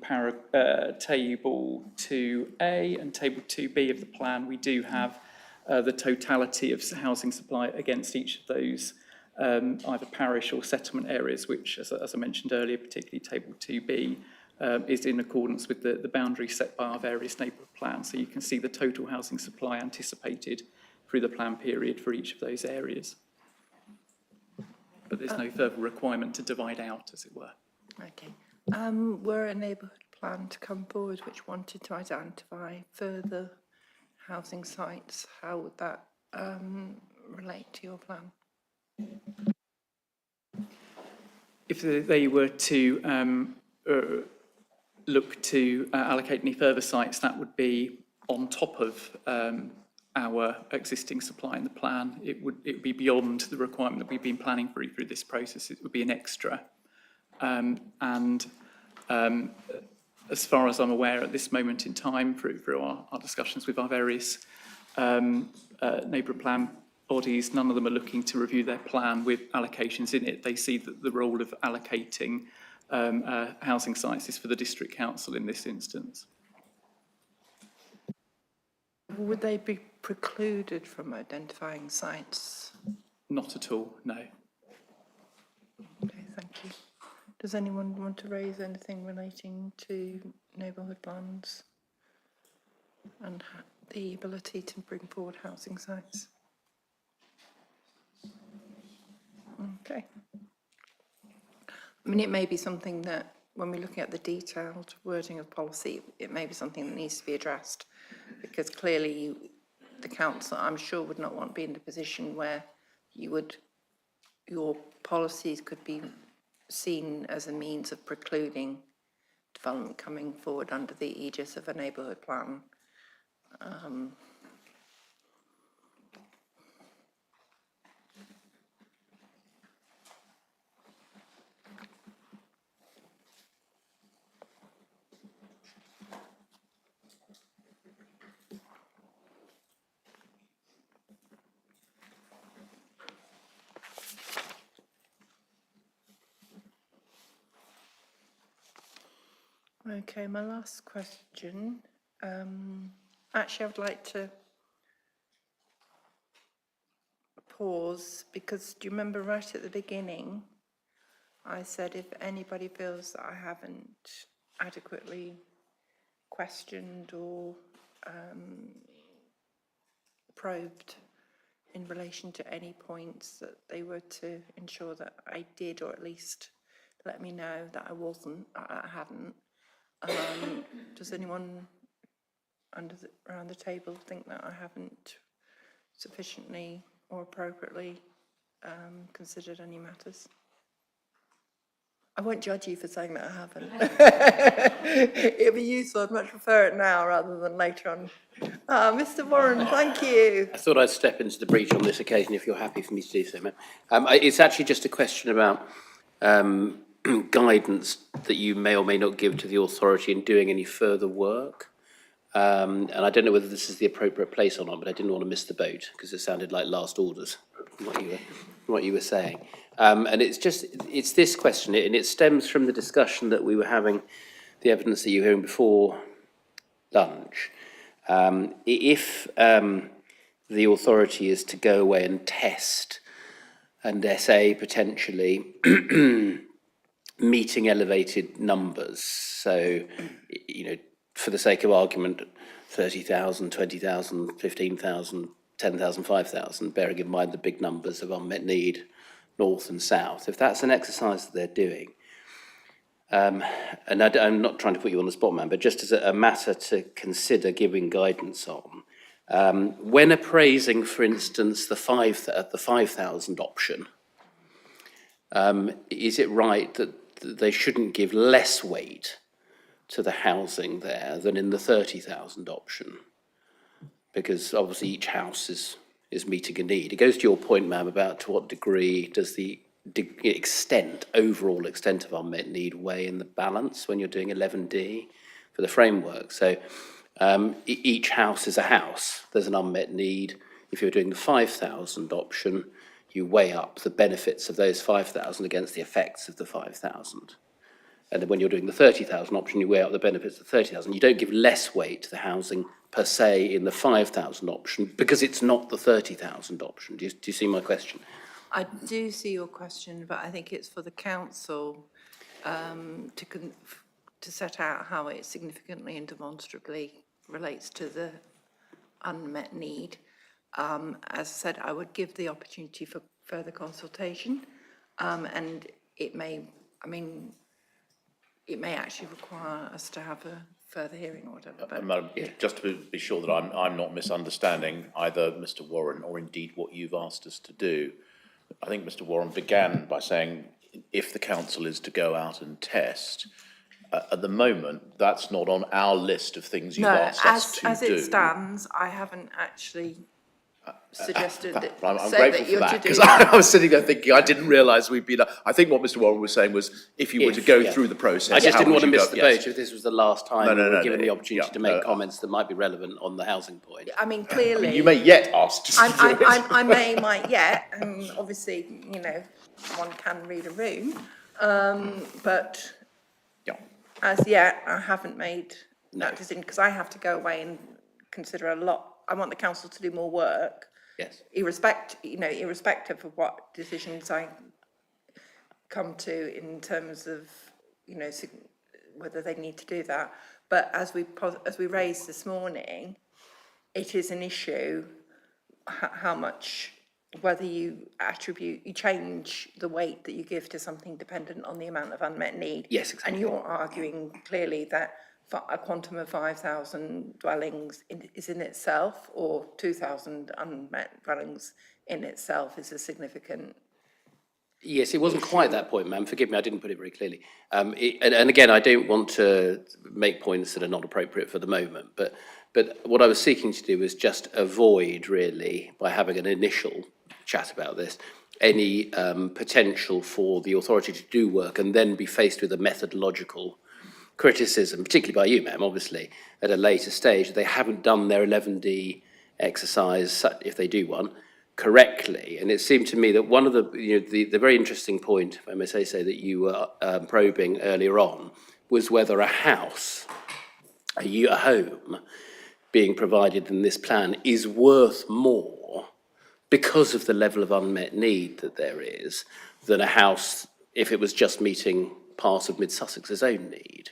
table 2A and table 2B of the plan, we do have the totality of housing supply against each of those either parish or settlement areas, which, as I mentioned earlier, particularly table 2B, is in accordance with the boundary set by our various neighbourhood plans. So you can see the total housing supply anticipated through the plan period for each of those areas. But there's no further requirement to divide out, as it were. Okay. Were a neighbourhood plan to come forward which wanted to identify further housing sites, how would that relate to your plan? If they were to look to allocate any further sites, that would be on top of our existing supply in the plan. It would be beyond the requirement that we've been planning through this process. It would be an extra. As far as I'm aware at this moment in time, through our discussions with our various neighbourhood plan bodies, none of them are looking to review their plan with allocations in it. They see that the role of allocating housing sites is for the district council in this instance. Would they be precluded from identifying sites? Not at all, no. Okay, thank you. Does anyone want to raise anything relating to neighbourhood plans and the ability to bring forward housing sites? Okay. I mean, it may be something that when we're looking at the detailed wording of policy, it may be something that needs to be addressed, because clearly the council, I'm sure, would not want to be in the position where your policies could be seen as a means of precluding development coming forward under the aegis of a neighbourhood plan. Okay, my last question. Actually, I would like to pause, because do you remember right at the beginning, I said if anybody feels that I haven't adequately questioned or probed in relation to any points, that they were to ensure that I did, or at least let me know that I wasn't, I hadn't. Does anyone around the table think that I haven't sufficiently or appropriately considered any matters? I won't judge you for saying that I haven't. It'd be useful. I'd much prefer it now rather than later on. Mr. Warren, thank you. I thought I'd step into the breach on this occasion, if you're happy for me to do so, ma'am. It's actually just a question about guidance that you may or may not give to the authority in doing any further work. And I don't know whether this is the appropriate place or not, but I didn't want to miss the boat, because it sounded like last orders, what you were saying. And it's this question, and it stems from the discussion that we were having, the evidence that you were hearing before lunch. If the authority is to go away and test and say potentially meeting elevated numbers, so, for the sake of argument, 30,000, 20,000, 15,000, 10,000, 5,000, bearing in mind the big numbers of unmet need, north and south, if that's an exercise that they're doing, and I'm not trying to put you on the spot, man, but just as a matter to consider giving guidance on, when appraising, for instance, the 5,000 option, is it right that they shouldn't give less weight to the housing there than in the 30,000 option? Because obviously each house is meeting a need. It goes to your point, ma'am, about to what degree does the overall extent of unmet need weigh in the balance when you're doing 11D for the framework. So each house is a house. There's an unmet need. If you're doing the 5,000 option, you weigh up the benefits of those 5,000 against the effects of the 5,000. And then when you're doing the 30,000 option, you weigh up the benefits of 30,000. You don't give less weight to the housing per se in the 5,000 option because it's not the 30,000 option. Do you see my question? I do see your question, but I think it's for the council to set out how it significantly and demonstrably relates to the unmet need. As I said, I would give the opportunity for further consultation, and it may actually require us to have a further hearing or whatever. Madam, just to be sure that I'm not misunderstanding either Mr. Warren or indeed what you've asked us to do. I think Mr. Warren began by saying if the council is to go out and test, at the moment, that's not on our list of things you've asked us to do. As it stands, I haven't actually suggested that, I'm say grateful that you're for to that, do. because I was sitting there thinking, I didn't realise we'd been, I think what Mr. Warren was saying was, if you were to go through the process. I just didn't want to miss go? the boat if this was the last time we were given the no, opportunity to make comments that might be relevant on the housing point. I mean, clearly. You may yet ask to do it. I might yet, and obviously, one can read a room, but as yet, I haven't made that decision, because I have to go away and consider a lot I want the council to do more work. Yes. Irrespective of what decisions I come to in terms of, whether they need to do that. But as we raised this morning, it is an issue how much, whether you change the weight that you give to something dependent on the amount of unmet need. Yes, exactly. And you're arguing clearly that a quantum of 5,000 dwellings is in itself, or 2,000 unmet dwellings in itself is a significant. Yes, it wasn't quite that point, ma'am. Forgive me, I didn't put it very clearly. And again, I don't want to make points that are not appropriate for the moment, but what I was seeking to do was just avoid, really, by having an initial chat about this, any potential for the authority to do work and then be faced with a methodological criticism, particularly by you, ma'am, obviously, at a later stage. They haven't done their 11D exercise, if they do one, correctly. And it seemed to me that one of the very interesting point, if I may say so, that you were probing earlier on, was whether a house, a home, being provided in this plan is worth more because of the level of unmet need that there is than a house if it was just meeting part of Mid-Sussex's own need.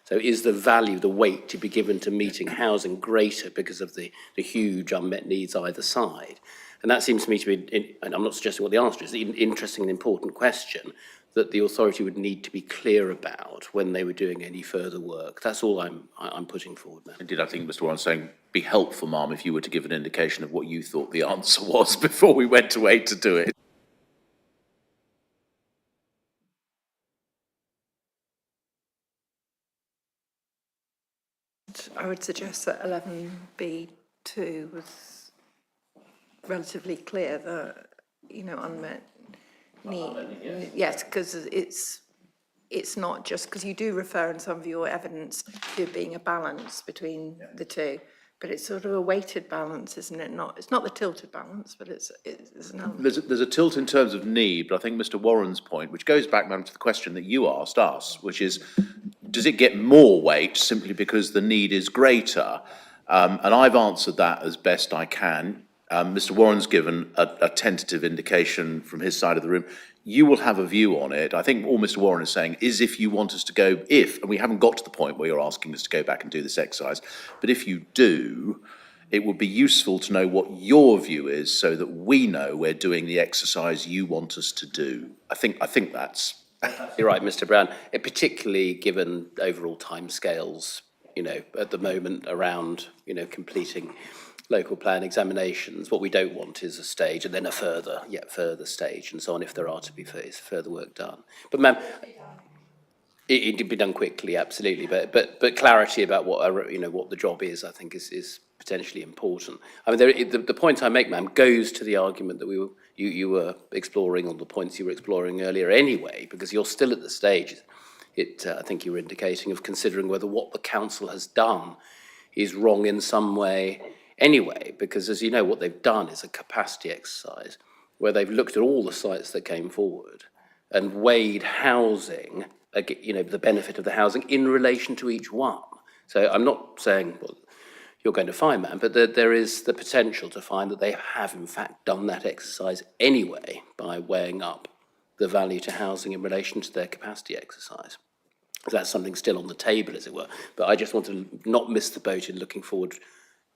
So is the value, the weight to be given to meeting housing greater because of the huge unmet needs either side? And that seems to me to be, and I'm not suggesting what the answer is, an interesting and important question that the authority would need to be clear about when they were doing any further work. That's all I'm putting forward now. Indeed, I think Mr. Warren's saying, be helpful, ma'am, if you were to give an indication of what you thought the answer was before we went away to do it. I would suggest that 11B2 was relatively clear that, unmet need. Yes, because it's not just, because you do refer in some of your evidence to being a balance between the two, but it's sort of a weighted balance, isn't it? It's not the tilted balance, but it's an element. There's a tilt in terms of need, but I think Mr. Warren's point, which goes back, ma'am, to the question that you asked us, which is, does it get more weight simply because the need is greater? And I've answered that as best I can. Mr. Warren's given a tentative indication from his side of the room. You will have a view on it. I think all Mr. Warren is saying is if you want us to go, and we haven't got to the point where you're asking us to go back and do this exercise, but if you do, it would be useful to know what your view is so that we know we're doing the exercise you want us to do. I think that's... You're right, Mr. Brown, particularly given overall timescales, at the moment around, completing local plan examinations. What we don't want is a stage and then a yet further stage and so on if there are to be further work done. But ma'am, it can be done quickly, absolutely, but clarity about what the job is, I think is potentially important. I mean, the point I make, ma'am, goes to the argument that you were exploring, or the points you were exploring earlier anyway, because you're still at the stage, I think you were indicating, of considering whether what the council has done is wrong in some way anyway, because as you know, what they've done is a capacity exercise where they've looked at all the sites that came forward and weighed housing, the benefit of the housing in relation to each one. So I'm not saying, well, you're going to find, ma'am, but there is the potential to find that they have in fact done that exercise anyway by weighing up the value to housing in relation to their capacity exercise. So that's something still on the table, as it were. But I just want to not miss the boat in looking forward,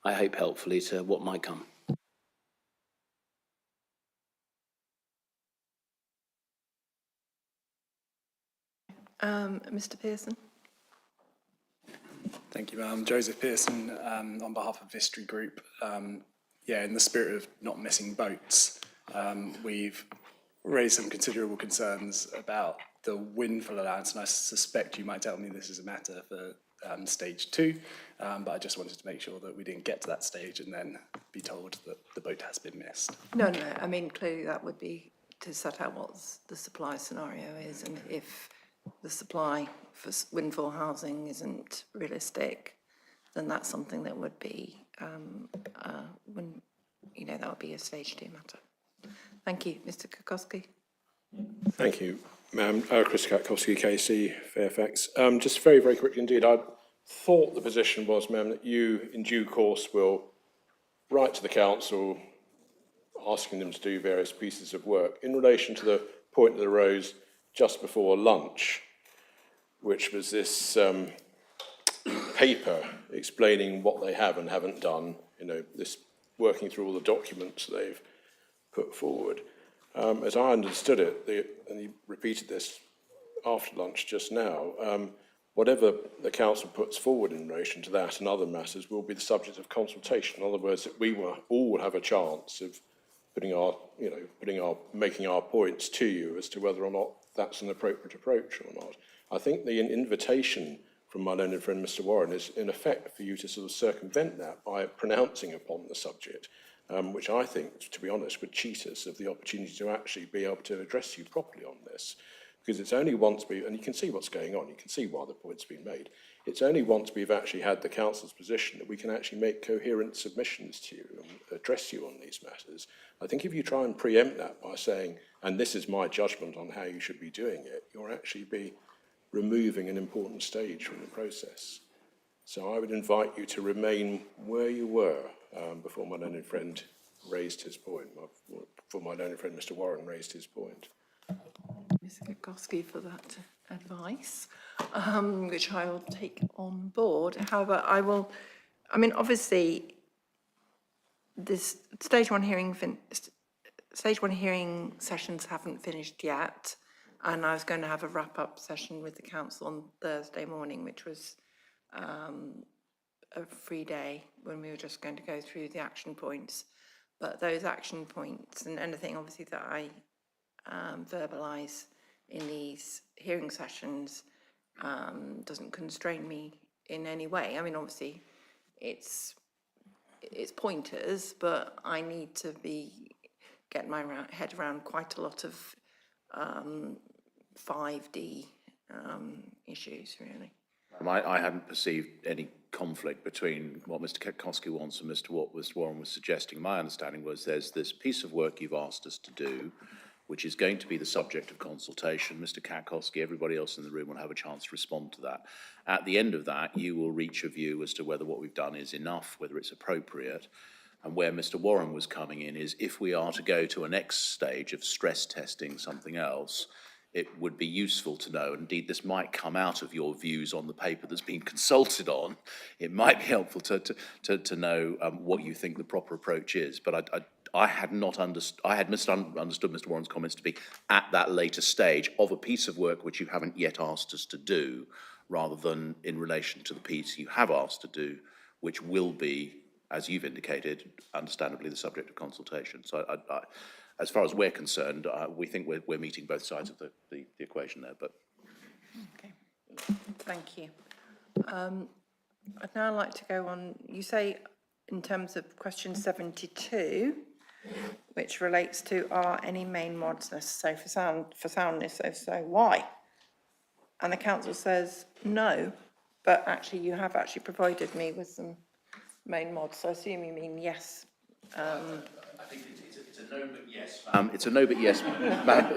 I hope helpfully, to what might come. Mr. Pearson. Thank you, ma'am. Joseph Pearson, on behalf of Vistry Group. In the spirit of not missing boats, we've raised some considerable concerns about the windfall allowance, and I suspect you might tell me this is a matter for stage 2, but I just wanted to make sure that we didn't get to that stage and then be told that the boat has been missed. No, I mean, clearly that would be to set out what the supply scenario is, and if the supply for windfall housing isn't realistic, then that's something that would be, that would be a stage 2 matter. Thank you. Mr. Kukowski. Thank you, ma'am. Chris Katkowski, KC, Fairfax. Just very, very quickly indeed, I thought the position was, ma'am, that you in due course will write to the council, asking them to do various pieces of work. In relation to the point that arose just before lunch, which was this paper explaining what they have and haven't done, this working through all the documents they've put forward. As I understood it, and he repeated this after lunch just now, whatever the council puts forward in relation to that and other matters will be the subject of consultation. In other words, that we will all have a chance of making our points to you as to whether or not that's an appropriate approach or not. I think the invitation from my learned friend Mr. Warren is in effect for you to sort of circumvent that by pronouncing upon the subject, which I think, to be honest, would cheat us of the opportunity to actually be able to address you properly on this. Because it's only once and you can see what's going on, you can see why the point's been made. It's only once we've actually had the council's position that we can actually make coherent submissions to you and address you on these matters. I think if you try and preempt that by saying, and this is my judgment on how you should be doing it, you'll actually be removing an important stage from the process. So I would invite you to remain where you were before my learned friend raised his point, before my learned friend Mr. Warren raised his point. Mr. Gutowski for that advice, which I will take on board. However, obviously, this stage one hearing sessions haven't finished yet, and I was going to have a wrap-up session with the council on Thursday morning, which was a free day when we were just going to go through the action points. But those action points and anything, obviously, that I verbalise in these hearing sessions doesn't constrain me in any way. I mean, obviously, it's pointers, but I need to be getting my head around quite a lot of 5D issues, really. I hadn't perceived any conflict between what Mr. Kwiatkowski wants and what Mr. Warren was suggesting. My understanding was there's this piece of work you've asked us to do, which is going to be the subject of consultation. Mr. Kwiatkowski, everybody else in the room will have a chance to respond to that. At the end of that, you will reach a view as to whether what we've done is enough, whether it's appropriate. And where Mr. Warren was coming in is if we are to go to a next stage of stress testing something else, it would be useful to know, indeed this might come out of your views on the paper that's been consulted on, it might be helpful to know what you think the proper approach is. But I had misunderstood Mr. Warren's comments to be at that later stage of a piece of work which you haven't yet asked us to do, rather than in relation to the piece you have asked to do, which will be, as you've indicated, understandably the subject of consultation. So as far as we're concerned, we think we're meeting both sides of the equation there. But okay, thank you. I'd now like to go on. You say in terms of question 72, which relates to are any main mods necessary for soundness? So why? And the council says no, but actually you have actually provided me with some main mods. So I assume you mean yes. I think it's a no but yes. It's a no but yes,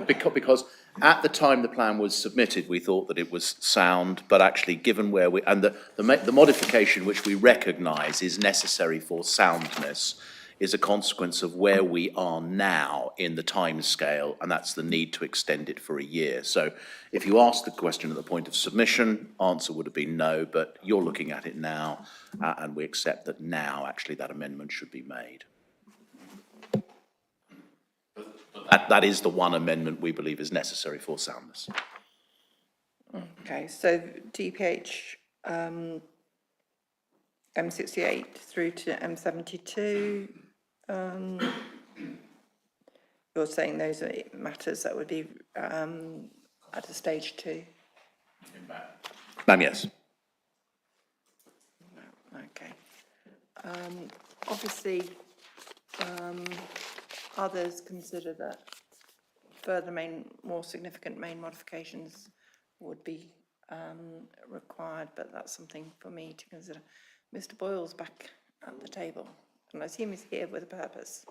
because at the time the plan was submitted, we thought that it was sound, but actually given where we, and the modification which we recognise is necessary for soundness is a consequence of where we are now in the time scale, and that's the need to extend it for a year. So if you asked the question at the point of submission, answer would have been no, but you're looking at it now, and we accept that now actually that amendment should be made. That is the one amendment we believe is necessary for soundness. Okay, so DPH M68 through to M72, you're saying those are matters that would be at a stage 2? Yes. Okay. Obviously, others consider that further more significant main modifications would be required, but that's something for me to consider. Mr. Boyle's back at the table, and I assume he's here with a purpose.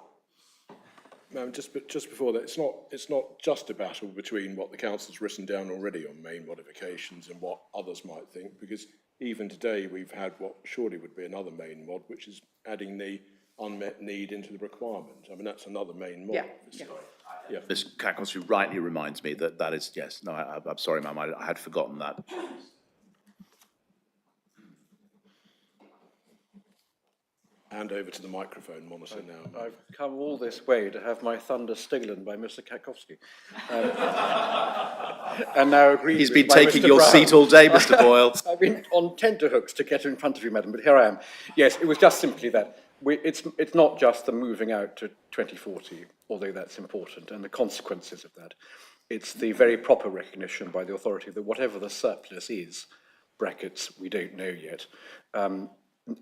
Ma'am, just before that, it's not just a battle between what the council's written down already on main modifications and what others might think, because even today we've had what surely would be another main mod, which is adding the unmet need into the requirement. I mean, that's another main mod. Yeah, obviously. yeah. Yeah. Ms Kakos rightly reminds me that that is, yes, no, I'm sorry, ma'am, I had forgotten that. Hand over to the microphone monitor now. I've come all this way to have my thunder stolen by Mr. Kakowski. And now agree. He's been taking your seat all day, Mr. Boyle. I've been on tenterhooks to get in front of you, madam, but here I am. Yes, it was just simply that. It's not just the moving out to 2040, although that's important, and the consequences of that. It's the very proper recognition by the authority that whatever the surplus is, brackets, we don't know yet,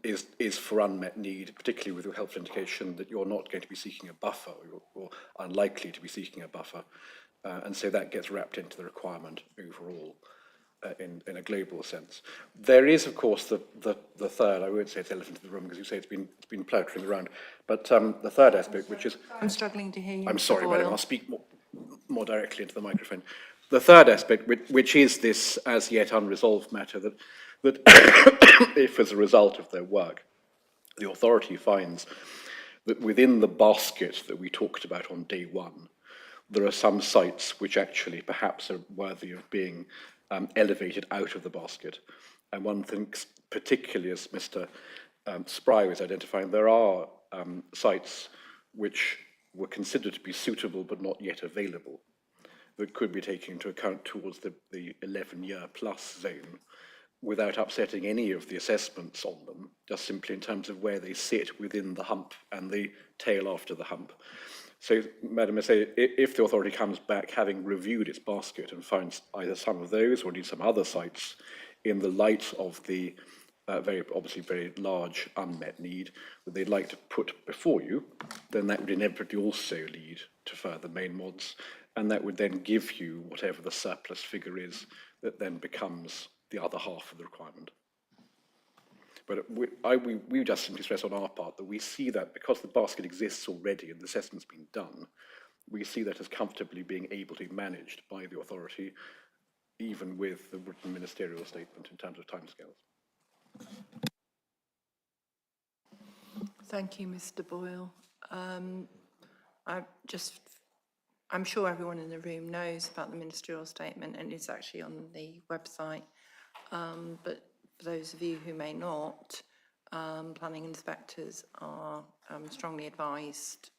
is for unmet need, particularly with your helpful indication that you're not going to be seeking a buffer or unlikely to be seeking a buffer. And so that gets wrapped into the requirement overall in a global sense. There is, of course, the third, I won't say it's elephant in the room because you say it's been ploughing around, but the third aspect, which is... I'm struggling to hear you. I'm sorry, Mr. madam, Boyle. I'll speak more directly into the microphone. The third aspect, which is this as yet unresolved matter, that if as a result of their work, the authority finds that within the basket that we talked about on day one, there are some sites which actually perhaps are worthy of being elevated out of the basket. And one thinks, particularly as Mr. Spry was identifying, there are sites which were considered to be suitable but not yet available that could be taken into account towards the 11-year plus zone without upsetting any of the assessments on them, just simply in terms of where they sit within the hump and the tail after the hump. So, Madam, I say, if the authority comes back having reviewed its basket and finds either some of those or indeed some other sites in the light of the very large unmet need that they'd like to put before you, then that would inevitably also lead to further main mods, and that would then give you whatever the surplus figure is that then becomes the other half of the requirement. But we just simply stress on our part that we see that because the basket exists already and the assessment's been done, we see that as comfortably being able to be managed by the authority, even with the written ministerial statement in terms of timescales. Thank you, Mr. Boyle. I'm sure everyone in the room knows about the ministerial statement and it's actually on the website. But for those of you who may not, planning inspectors are strongly advised,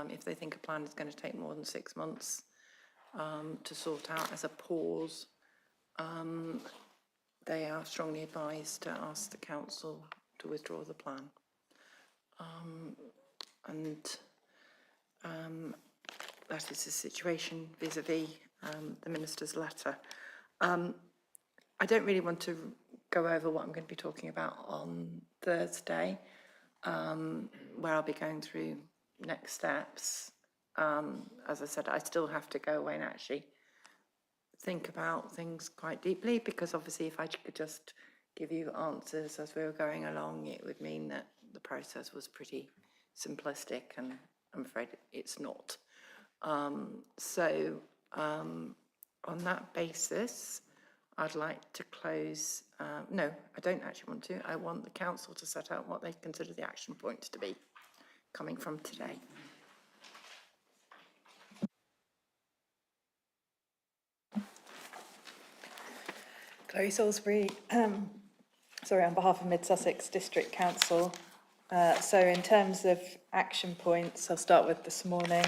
if they think a plan is going to take more than 6 months to sort out as a pause, they are strongly advised to ask the council to withdraw the plan. That is the situation vis-a-vis the minister's letter. I don't really want to go over what I'm going to be talking about on Thursday, where I'll be going through next steps. As I said, I still have to go away and actually think about things quite deeply, because obviously if I could just give you answers as we were going along, it would mean that the process was pretty simplistic, and I'm afraid it's not. On that basis, I'd like to close, no, I don't actually want to. I want the council to set out what they consider the action points to be coming from today. Chloe Salisbury, sorry, on behalf of Mid-Sussex District Council. So in terms of action points, I'll start with this morning.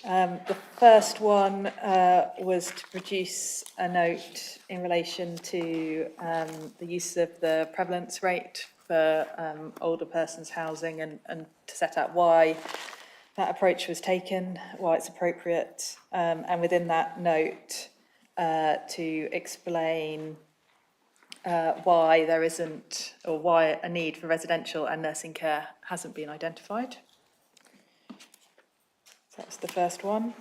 The first one was to produce a note in relation to the use of the prevalence rate for older persons housing, and to set out why that approach was taken, why it's appropriate, and within that note to explain why there isn't, or why a need for residential and nursing care hasn't been identified. So that's the first one.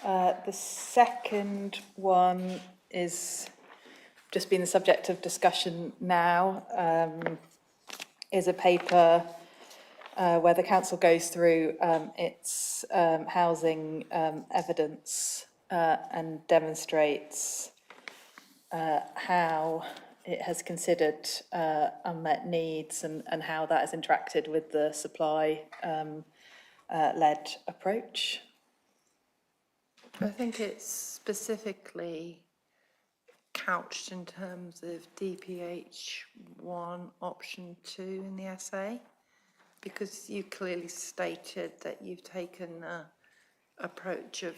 The second one is just been the subject of discussion now, is a paper where the council goes through its housing evidence and demonstrates how it has considered unmet needs and how that has interacted with the supply led approach. I think it's specifically couched in terms of DPH1 option 2 in the essay, because you clearly stated that you've taken the approach of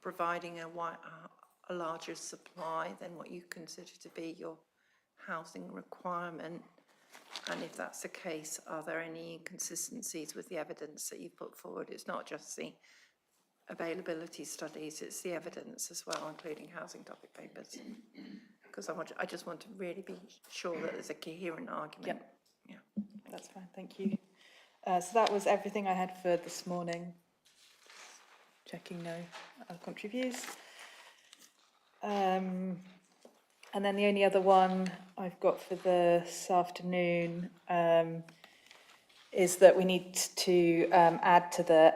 providing a larger supply than what you consider to be your housing requirement. And if that's the case, are there any inconsistencies with the evidence that you've put forward? It's not just the availability studies, it's the evidence as well, including housing topic papers. Because I just want to really be sure that there's a coherent argument. Yep. Yeah, that's fine, thank you. So that was everything I had for this morning. Checking no contrary views. And then the only other one I've got for this afternoon is that we need to add to the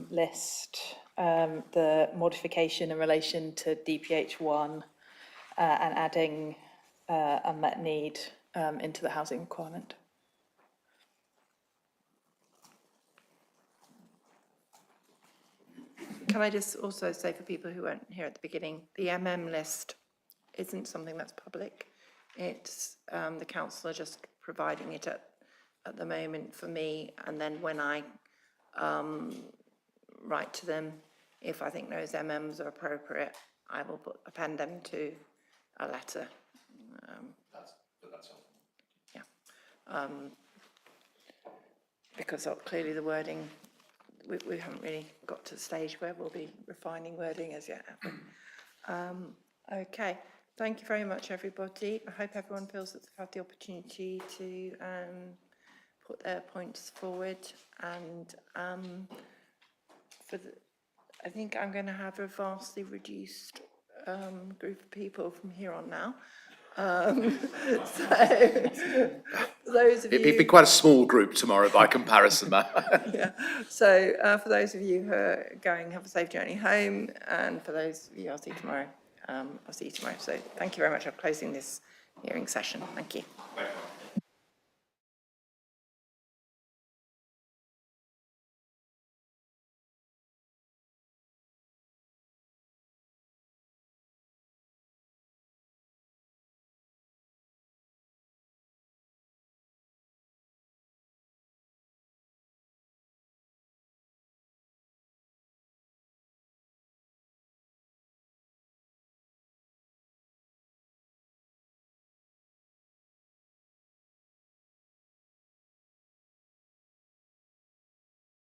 list the modification in relation to DPH1 and adding unmet need into the housing requirement. Can I just also say for people who weren't here at the beginning, the list isn't something that's public. It's the council are just providing it at the moment for me, and then when I write to them, if I think those MMs are appropriate, I will append them to a letter. That's all. Yeah. Because clearly the wording, we haven't really got to the stage where we'll be refining wording as yet, have we? Okay. Thank you very much, everybody. I hope everyone feels that they've had the opportunity to put their points forward. And I think I'm going to have a vastly reduced group of people from here on now. So those of you... It'd be quite a small group tomorrow by comparison. Yeah. So for those of you who are going, have a safe journey home. And for those of you I'll see tomorrow. I'll see you tomorrow. So thank you very much for closing this hearing session. Thank you.